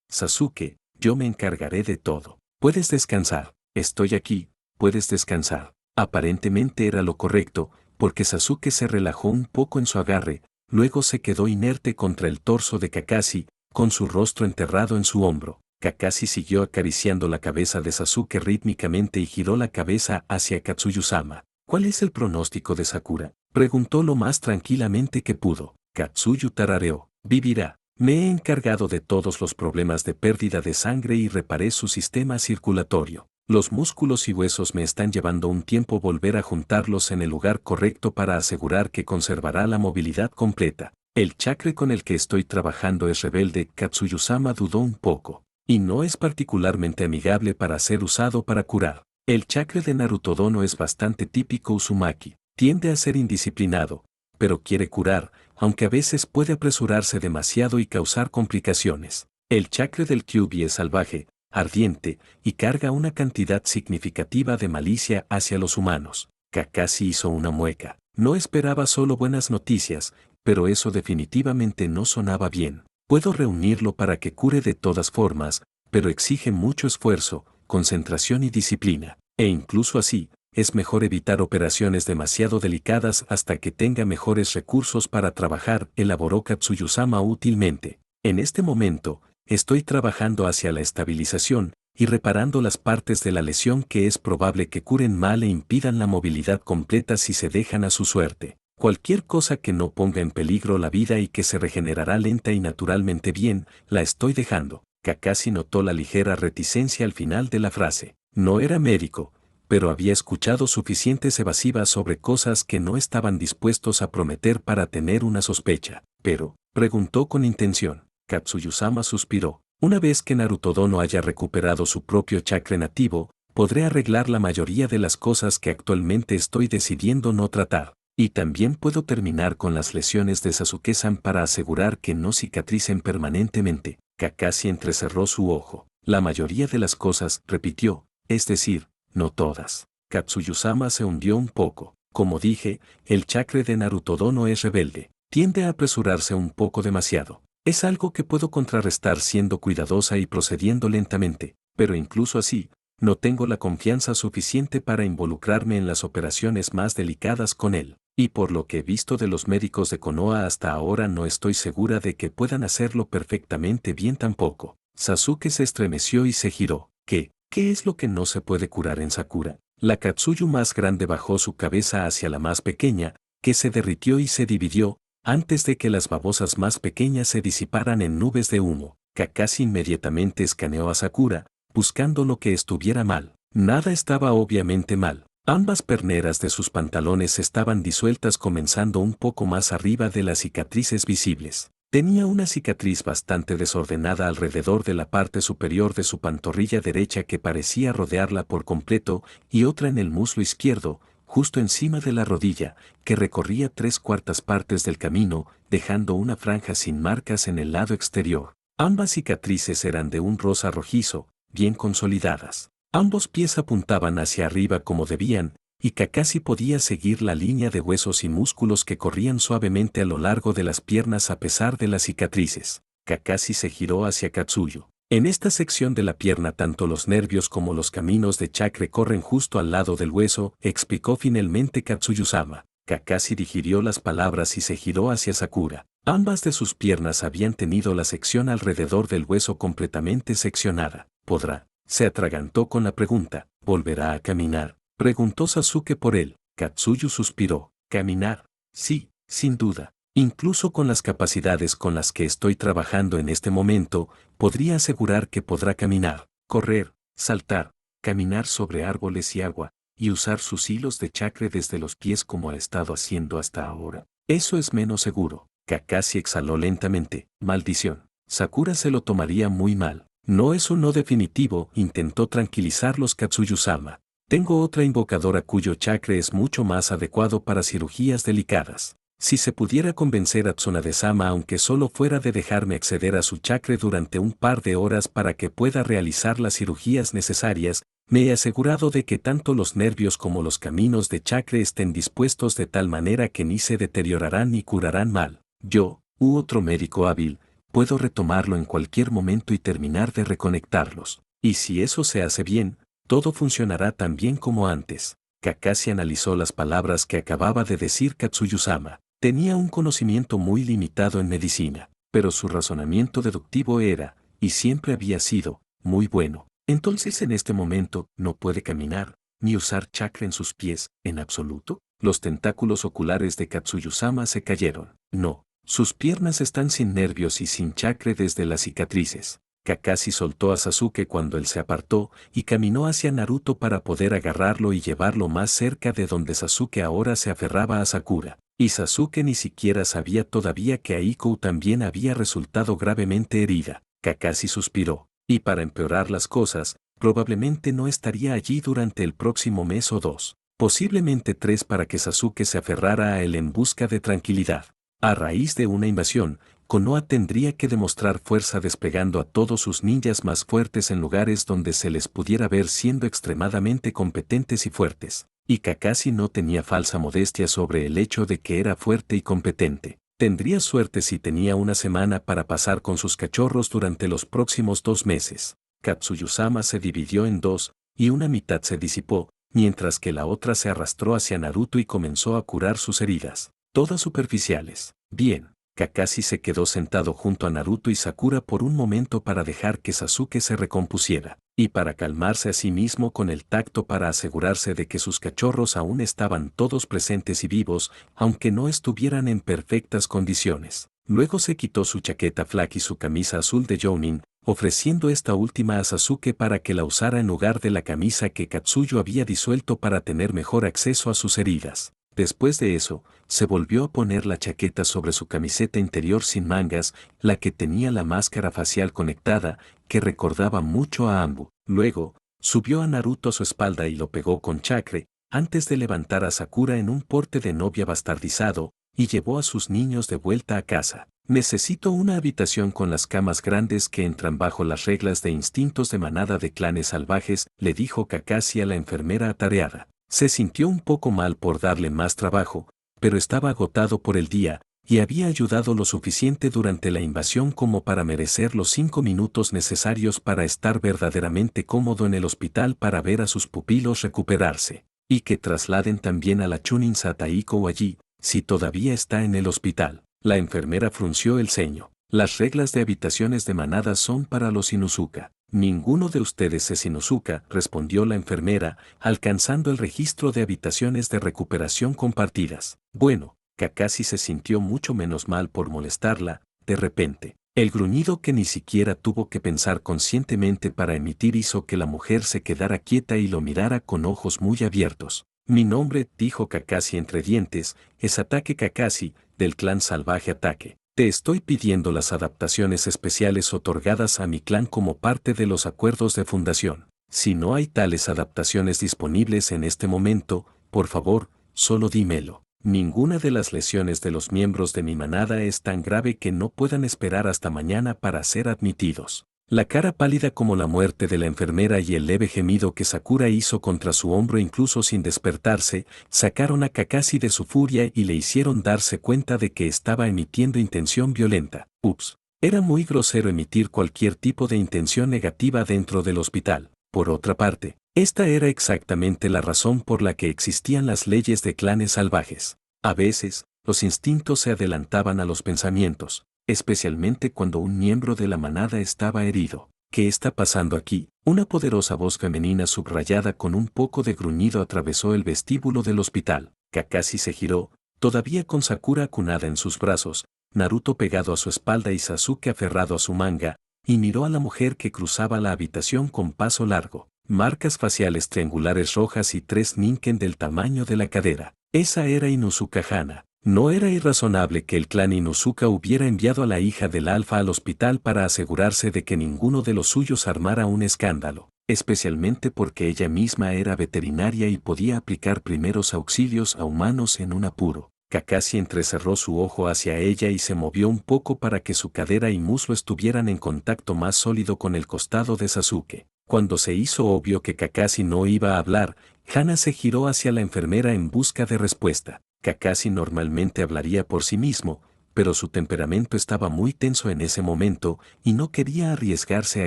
Sasuke, yo me encargaré de todo. Puedes descansar. Estoy aquí, puedes descansar. Aparentemente era lo correcto, porque Sasuke se relajó un poco en su agarre, luego se quedó inerte contra el torso de Kakashi, con su rostro enterrado en su hombro. Kakashi siguió acariciando la cabeza de Sasuke rítmicamente y giró la cabeza hacia Katsuyu-sama. ¿Cuál es el pronóstico de Sakura?, preguntó lo más tranquilamente que pudo. Katsuyu tarareó. Vivirá. Me he encargado de todos los problemas de pérdida de sangre y reparé su sistema circulatorio. Los músculos y huesos me están llevando un tiempo volver a juntarlos en el lugar correcto para asegurar que conservará la movilidad completa. El chakra con el que estoy trabajando es rebelde. Katsuyu-sama dudó un poco, y no es particularmente amigable para ser usado para curar. El chakra de Naruto-dono es bastante típico Uzumaki. Tiende a ser indisciplinado, pero quiere curar, aunque a veces puede apresurarse demasiado y causar complicaciones. El chakra del Kyuubi es salvaje, ardiente, y carga una cantidad significativa de malicia hacia los humanos. Kakashi hizo una mueca. No esperaba solo buenas noticias, pero eso definitivamente no sonaba bien. Puedo reunirlo para que cure de todas formas, pero exige mucho esfuerzo, concentración y disciplina. E incluso así, es mejor evitar operaciones demasiado delicadas hasta que tenga mejores recursos para trabajar, elaboró Katsuyu-sama útilmente. En este momento, estoy trabajando hacia la estabilización y reparando las partes de la lesión que es probable que curen mal e impidan la movilidad completa si se dejan a su suerte. Cualquier cosa que no ponga en peligro la vida y que se regenerará lenta y naturalmente bien, la estoy dejando. Kakashi notó la ligera reticencia al final de la frase. No era médico, pero había escuchado suficientes evasivas sobre cosas que no estaban dispuestos a prometer para tener una sospecha. Pero, preguntó con intención. Katsuyusama suspiró. Una vez que Naruto-dono haya recuperado su propio chakra nativo, podré arreglar la mayoría de las cosas que actualmente estoy decidiendo no tratar. Y también puedo terminar con las lesiones de Sasuke-san para asegurar que no cicatricen permanentemente. Kakashi entrecerró su ojo. La mayoría de las cosas, repitió, es decir, no todas. Katsuyusama se hundió un poco. Como dije, el chakra de Naruto-dono es rebelde. Tiende a apresurarse un poco demasiado. Es algo que puedo contrarrestar siendo cuidadosa y procediendo lentamente, pero incluso así, no tengo la confianza suficiente para involucrarme en las operaciones más delicadas con él. Y por lo que he visto de los médicos de Konoha hasta ahora no estoy segura de que puedan hacerlo perfectamente bien tampoco. Sasuke se estremeció y se giró. ¿Qué es lo que no se puede curar en Sakura? La Katsuyu más grande bajó su cabeza hacia la más pequeña, que se derritió y se dividió, antes de que las babosas más pequeñas se disiparan en nubes de humo. Kakashi inmediatamente escaneó a Sakura, buscando lo que estuviera mal. Nada estaba obviamente mal. Ambas perneras de sus pantalones estaban disueltas comenzando un poco más arriba de las cicatrices visibles. Tenía una cicatriz bastante desordenada alrededor de la parte superior de su pantorrilla derecha que parecía rodearla por completo y otra en el muslo izquierdo, justo encima de la rodilla, que recorría 3/4 partes del camino, dejando una franja sin marcas en el lado exterior. Ambas cicatrices eran de un rosa rojizo, bien consolidadas. Ambos pies apuntaban hacia arriba como debían, y Kakashi podía seguir la línea de huesos y músculos que corrían suavemente a lo largo de las piernas a pesar de las cicatrices. Kakashi se giró hacia Katsuyu. En esta sección de la pierna tanto los nervios como los caminos de chakra corren justo al lado del hueso, explicó finalmente Katsuyusama. Kakashi digirió las palabras y se giró hacia Sakura. Ambas de sus piernas habían tenido la sección alrededor del hueso completamente seccionada. ¿Podrá? Se atragantó con la pregunta. ¿Volverá a caminar? Preguntó Sasuke por él. Katsuyu suspiró. ¿Caminar? Sí, sin duda. Incluso con las capacidades con las que estoy trabajando en este momento, podría asegurar que podrá caminar, correr, saltar, caminar sobre árboles y agua, y usar sus hilos de chakra desde los pies como ha estado haciendo hasta ahora. Eso es menos seguro. Kakashi exhaló lentamente. Maldición. Sakura se lo tomaría muy mal. No es un no definitivo, intentó tranquilizarlos Katsuyusama. Tengo otra invocadora cuyo chakra es mucho más adecuado para cirugías delicadas. Si se pudiera convencer a Tsunade-sama aunque solo fuera de dejarme acceder a su chakra durante un par de horas para que pueda realizar las cirugías necesarias, me he asegurado de que tanto los nervios como los caminos de chakra estén dispuestos de tal manera que ni se deteriorarán ni curarán mal. Yo, u otro médico hábil, puedo retomarlo en cualquier momento y terminar de reconectarlos. Y si eso se hace bien, todo funcionará tan bien como antes. Kakashi analizó las palabras que acababa de decir Katsuyusama. Tenía un conocimiento muy limitado en medicina, pero su razonamiento deductivo era, y siempre había sido, muy bueno. Entonces en este momento, no puede caminar, ni usar chakra en sus pies, en absoluto. Los tentáculos oculares de Katsuyusama se cayeron. No, sus piernas están sin nervios y sin chakra desde las cicatrices. Kakashi soltó a Sasuke cuando él se apartó y caminó hacia Naruto para poder agarrarlo y llevarlo más cerca de donde Sasuke ahora se aferraba a Sakura. Y Sasuke ni siquiera sabía todavía que Aiko también había resultado gravemente herida. Kakashi suspiró. Y para empeorar las cosas, probablemente no estaría allí durante el próximo mes o 2, posiblemente 3 para que Sasuke se aferrara a él en busca de tranquilidad. A raíz de una invasión, Konoha tendría que demostrar fuerza desplegando a todos sus ninjas más fuertes en lugares donde se les pudiera ver siendo extremadamente competentes y fuertes. Y Kakashi no tenía falsa modestia sobre el hecho de que era fuerte y competente. Tendría suerte si tenía una semana para pasar con sus cachorros durante los próximos 2 meses. Katsuyusama se dividió en dos, y una mitad se disipó, mientras que la otra se arrastró hacia Naruto y comenzó a curar sus heridas, todas superficiales. Bien. Kakashi se quedó sentado junto a Naruto y Sakura por un momento para dejar que Sasuke se recompusiera, y para calmarse a sí mismo con el tacto para asegurarse de que sus cachorros aún estaban todos presentes y vivos, aunque no estuvieran en perfectas condiciones. Luego se quitó su chaqueta flak y su camisa azul de Jounin, ofreciendo esta última a Sasuke para que la usara en lugar de la camisa que Katsuyo había disuelto para tener mejor acceso a sus heridas. Después de eso, se volvió a poner la chaqueta sobre su camiseta interior sin mangas, la que tenía la máscara facial conectada, que recordaba mucho a Anbu. Luego, subió a Naruto a su espalda y lo pegó con chakre, antes de levantar a Sakura en un porte de novia bastardizado, y llevó a sus niños de vuelta a casa. Necesito una habitación con las camas grandes que entran bajo las reglas de instintos de manada de clanes salvajes, le dijo Kakashi a la enfermera atareada. Se sintió un poco mal por darle más trabajo, pero estaba agotado por el día, y había ayudado lo suficiente durante la invasión como para merecer los 5 minutos necesarios para estar verdaderamente cómodo en el hospital para ver a sus pupilos recuperarse, y que trasladen también a la Chunin Sataiko allí, si todavía está en el hospital. La enfermera frunció el ceño. Las reglas de habitaciones de manada son para los Inuzuka. Ninguno de ustedes es Inuzuka, respondió la enfermera, alcanzando el registro de habitaciones de recuperación compartidas. Bueno, Kakashi se sintió mucho menos mal por molestarla, de repente. El gruñido que ni siquiera tuvo que pensar conscientemente para emitir hizo que la mujer se quedara quieta y lo mirara con ojos muy abiertos. Mi nombre, dijo Kakashi entre dientes, es Ataque Kakashi, del clan salvaje Ataque. Te estoy pidiendo las adaptaciones especiales otorgadas a mi clan como parte de los acuerdos de fundación. Si no hay tales adaptaciones disponibles en este momento, por favor, solo dímelo. Ninguna de las lesiones de los miembros de mi manada es tan grave que no puedan esperar hasta mañana para ser admitidos. La cara pálida como la muerte de la enfermera y el leve gemido que Sakura hizo contra su hombro incluso sin despertarse, sacaron a Kakashi de su furia y le hicieron darse cuenta de que estaba emitiendo intención violenta. Ups. Era muy grosero emitir cualquier tipo de intención negativa dentro del hospital. Por otra parte, esta era exactamente la razón por la que existían las leyes de clanes salvajes. A veces, los instintos se adelantaban a los pensamientos, especialmente cuando un miembro de la manada estaba herido. ¿Qué está pasando aquí? Una poderosa voz femenina subrayada con un poco de gruñido atravesó el vestíbulo del hospital. Kakashi se giró, todavía con Sakura acunada en sus brazos, Naruto pegado a su espalda y Sasuke aferrado a su manga, y miró a la mujer que cruzaba la habitación con paso largo. Marcas faciales triangulares rojas y 3 ninken del tamaño de la cadera. Esa era Inuzuka Hana. No era irrazonable que el clan Inuzuka hubiera enviado a la hija del alfa al hospital para asegurarse de que ninguno de los suyos armara un escándalo, especialmente porque ella misma era veterinaria y podía aplicar primeros auxilios a humanos en un apuro. Kakashi entrecerró su ojo hacia ella y se movió un poco para que su cadera y muslo estuvieran en contacto más sólido con el costado de Sasuke. Cuando se hizo obvio que Kakashi no iba a hablar, Hana se giró hacia la enfermera en busca de respuesta. Kakashi normalmente hablaría por sí mismo, pero su temperamento estaba muy tenso en ese momento y no quería arriesgarse a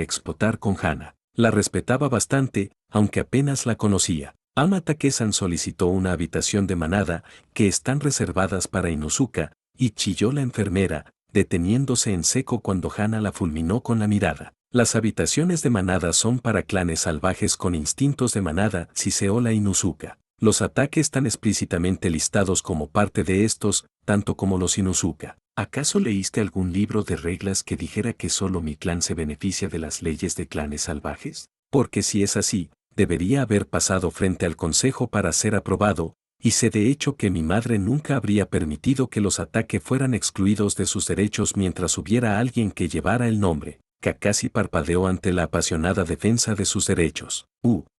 explotar con Hana. La respetaba bastante, aunque apenas la conocía. Ama Take-san solicitó una habitación de manada, que están reservadas para Inuzuka, y chilló la enfermera, deteniéndose en seco cuando Hana la fulminó con la mirada. Las habitaciones de manada son para clanes salvajes con instintos de manada, Shiseo la Inuzuka. Los ataques están explícitamente listados como parte de estos, tanto como los Inuzuka. ¿Acaso leíste algún libro de reglas que dijera que solo mi clan se beneficia de las leyes de clanes salvajes? Porque si es así, debería haber pasado frente al consejo para ser aprobado, y sé de hecho que mi madre nunca habría permitido que los ataques fueran excluidos de sus derechos mientras hubiera alguien que llevara el nombre. Kakashi parpadeó ante la apasionada defensa de sus derechos.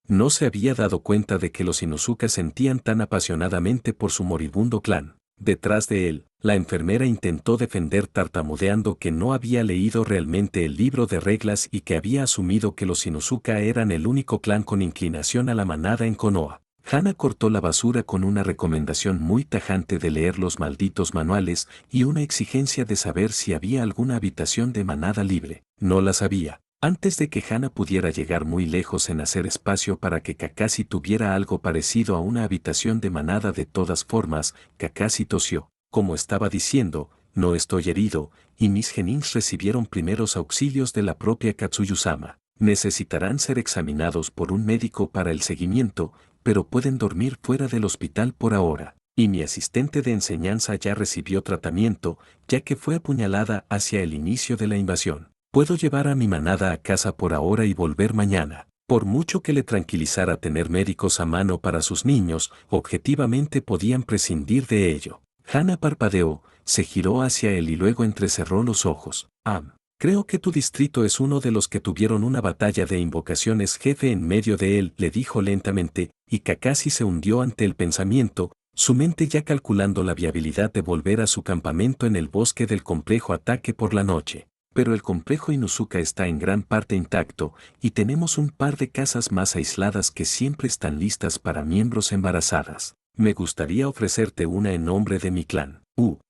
No se había dado cuenta de que los Inuzuka sentían tan apasionadamente por su moribundo clan. Detrás de él, la enfermera intentó defender tartamudeando que no había leído realmente el libro de reglas y que había asumido que los Inuzuka eran el único clan con inclinación a la manada en Konoha. Hana cortó la basura con una recomendación muy tajante de leer los malditos manuales y una exigencia de saber si había alguna habitación de manada libre. No las había. Antes de que Hana pudiera llegar muy lejos en hacer espacio para que Kakashi tuviera algo parecido a una habitación de manada de todas formas, Kakashi tosió. Como estaba diciendo, no estoy herido, y mis genins recibieron primeros auxilios de la propia Katsuyu-sama. Necesitarán ser examinados por un médico para el seguimiento, pero pueden dormir fuera del hospital por ahora. Y mi asistente de enseñanza ya recibió tratamiento, ya que fue apuñalada hacia el inicio de la invasión. Puedo llevar a mi manada a casa por ahora y volver mañana. Por mucho que le tranquilizara tener médicos a mano para sus niños, objetivamente podían prescindir de ello. Hannah parpadeó, se giró hacia él y luego entrecerró los ojos. Creo que tu distrito es uno de los que tuvieron una batalla de invocaciones jefe en medio de él, le dijo lentamente, y Kakashi se hundió ante el pensamiento, su mente ya calculando la viabilidad de volver a su campamento en el bosque del complejo ataque por la noche. Pero el complejo Inuzuka está en gran parte intacto, y tenemos un par de casas más aisladas que siempre están listas para miembros embarazadas. Me gustaría ofrecerte una en nombre de mi clan.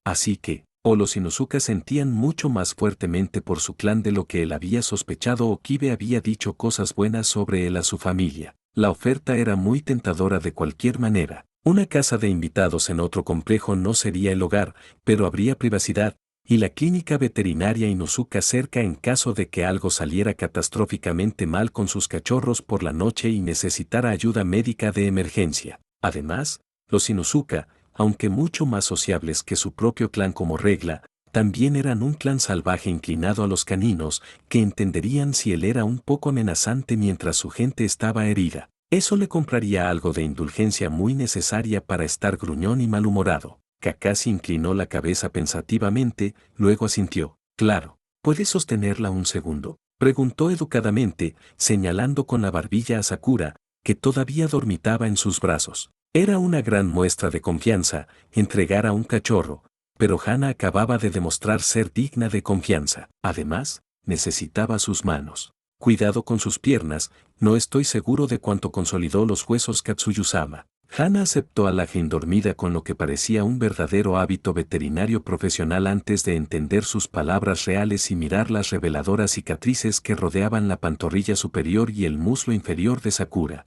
Así que, o los Inuzuka sentían mucho más fuertemente por su clan de lo que él había sospechado o Kibe había dicho cosas buenas sobre él a su familia. La oferta era muy tentadora de cualquier manera. Una casa de invitados en otro complejo no sería el hogar, pero habría privacidad, y la clínica veterinaria Inuzuka cerca en caso de que algo saliera catastróficamente mal con sus cachorros por la noche y necesitara ayuda médica de emergencia. Además, los Inuzuka, aunque mucho más sociables que su propio clan como regla, también eran un clan salvaje inclinado a los caninos, que entenderían si él era un poco amenazante mientras su gente estaba herida. Eso le compraría algo de indulgencia muy necesaria para estar gruñón y malhumorado. Kakashi inclinó la cabeza pensativamente, luego asintió. Claro, ¿puedes sostenerla un segundo? Preguntó educadamente, señalando con la barbilla a Sakura, que todavía dormitaba en sus brazos. Era una gran muestra de confianza, entregar a un cachorro, pero Hannah acababa de demostrar ser digna de confianza. Además, necesitaba sus manos. Cuidado con sus piernas, no estoy seguro de cuánto consolidó los huesos Katsuyusama. Hannah aceptó a la dormida con lo que parecía un verdadero hábito veterinario profesional antes de entender sus palabras reales y mirar las reveladoras cicatrices que rodeaban la pantorrilla superior y el muslo inferior de Sakura.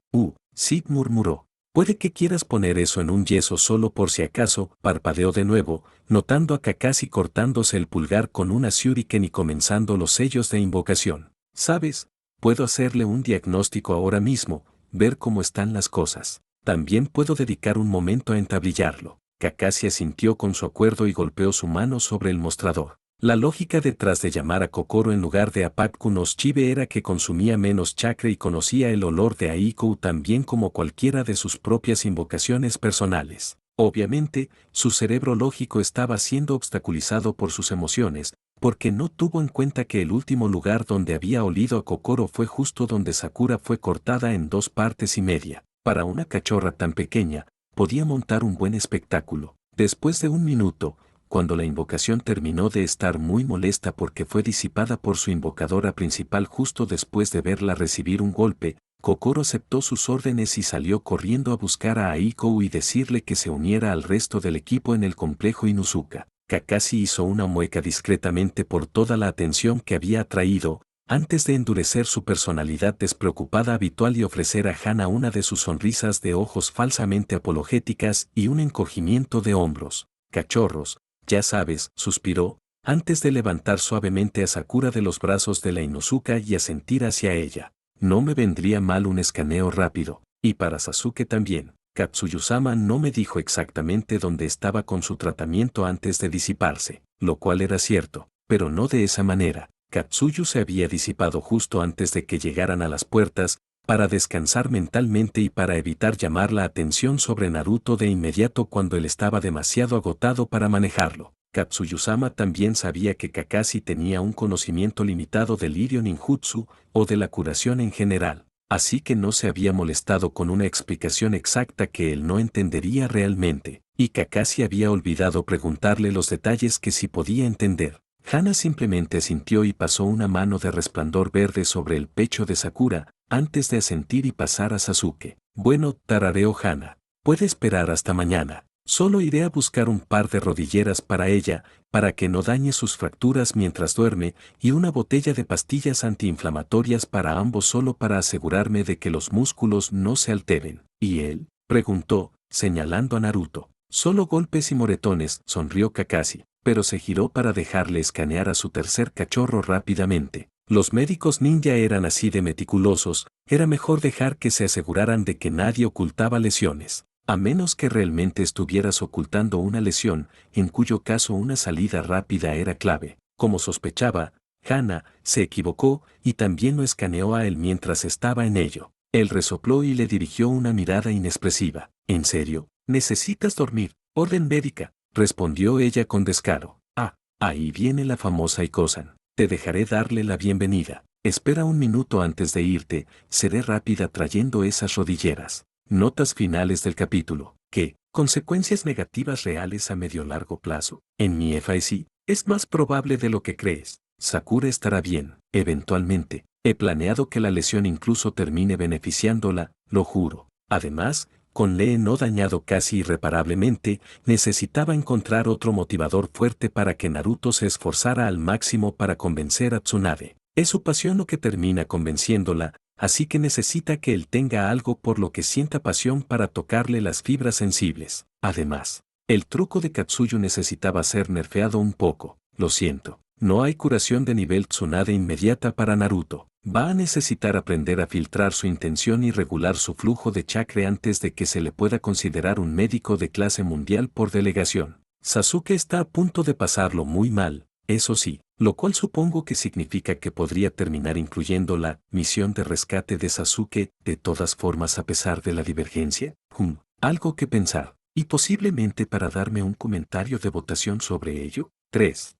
Sí, murmuró. Puede que quieras poner eso en un yeso solo por si acaso, parpadeó de nuevo, notando a Kakashi cortándose el pulgar con una shuriken y comenzando los sellos de invocación. ¿Sabes? Puedo hacerle un diagnóstico ahora mismo, ver cómo están las cosas. También puedo dedicar un momento a entablillarlo. Kakashi asintió con su acuerdo y golpeó su mano sobre el mostrador. La lógica detrás de llamar a Kokoro en lugar de a Pakku no Chibe era que consumía menos chakra y conocía el olor de Aikou tan bien como cualquiera de sus propias invocaciones personales. Obviamente, su cerebro lógico estaba siendo obstaculizado por sus emociones, porque no tuvo en cuenta que el último lugar donde había olido a Kokoro fue justo donde Sakura fue cortada en 2 partes y media. Para una cachorra tan pequeña, podía montar un buen espectáculo. Después de un minuto, cuando la invocación terminó de estar muy molesta porque fue disipada por su invocadora principal justo después de verla recibir un golpe, Kokoro aceptó sus órdenes y salió corriendo a buscar a Aikou y decirle que se uniera al resto del equipo en el complejo Inuzuka. Kakashi hizo una mueca discretamente por toda la atención que había atraído, antes de endurecer su personalidad despreocupada habitual y ofrecer a Hannah una de sus sonrisas de ojos falsamente apologéticas y un encogimiento de hombros. Cachorros, ya sabes, suspiró, antes de levantar suavemente a Sakura de los brazos de la Inuzuka y asentir hacia ella. No me vendría mal un escaneo rápido, y para Sasuke también. Katsuyusama no me dijo exactamente dónde estaba con su tratamiento antes de disiparse, lo cual era cierto, pero no de esa manera. Katsuyu se había disipado justo antes de que llegaran a las puertas, para descansar mentalmente y para evitar llamar la atención sobre Naruto de inmediato cuando él estaba demasiado agotado para manejarlo. Katsuyusama también sabía que Kakashi tenía un conocimiento limitado del Irio Ninjutsu, o de la curación en general, así que no se había molestado con una explicación exacta que él no entendería realmente, y Kakashi había olvidado preguntarle los detalles que sí podía entender. Hannah simplemente asintió y pasó una mano de resplandor verde sobre el pecho de Sakura, antes de asentir y pasar a Sasuke. Bueno, tarareó Hannah. Puede esperar hasta mañana. Solo iré a buscar un par de rodilleras para ella, para que no dañe sus fracturas mientras duerme, y una botella de pastillas antiinflamatorias para ambos solo para asegurarme de que los músculos no se alteren. ¿Y él? Preguntó, señalando a Naruto. Solo golpes y moretones, sonrió Kakashi, pero se giró para dejarle escanear a su tercer cachorro rápidamente. Los médicos ninja eran así de meticulosos, era mejor dejar que se aseguraran de que nadie ocultaba lesiones. A menos que realmente estuvieras ocultando una lesión, en cuyo caso una salida rápida era clave. Como sospechaba, Hana se equivocó y también lo escaneó a él mientras estaba en ello. Él resopló y le dirigió una mirada inexpresiva. ¿En serio? ¿Necesitas dormir? Orden médica, respondió ella con descaro. Ah, ahí viene la famosa Ikosan. Te dejaré darle la bienvenida. Espera un minuto antes de irte, seré rápida trayendo esas rodilleras. Notas finales del capítulo. ¿Qué? Consecuencias negativas reales a medio largo plazo. En mi FIC, es más probable de lo que crees. Sakura estará bien, eventualmente. He planeado que la lesión incluso termine beneficiándola, lo juro. Además, con Lee no dañado casi irreparablemente, necesitaba encontrar otro motivador fuerte para que Naruto se esforzara al máximo para convencer a Tsunade. Es su pasión lo que termina convenciéndola, así que necesita que él tenga algo por lo que sienta pasión para tocarle las fibras sensibles. Además, el truco de Katsuyu necesitaba ser nerfeado un poco. Lo siento, no hay curación de nivel Tsunade inmediata para Naruto. Va a necesitar aprender a filtrar su intención y regular su flujo de chakra antes de que se le pueda considerar un médico de clase mundial por delegación. Sasuke está a punto de pasarlo muy mal, eso sí, lo cual supongo que significa que podría terminar incluyendo la misión de rescate de Sasuke, de todas formas a pesar de la divergencia. Algo que pensar, y posiblemente para darme un comentario de votación sobre ello. 3.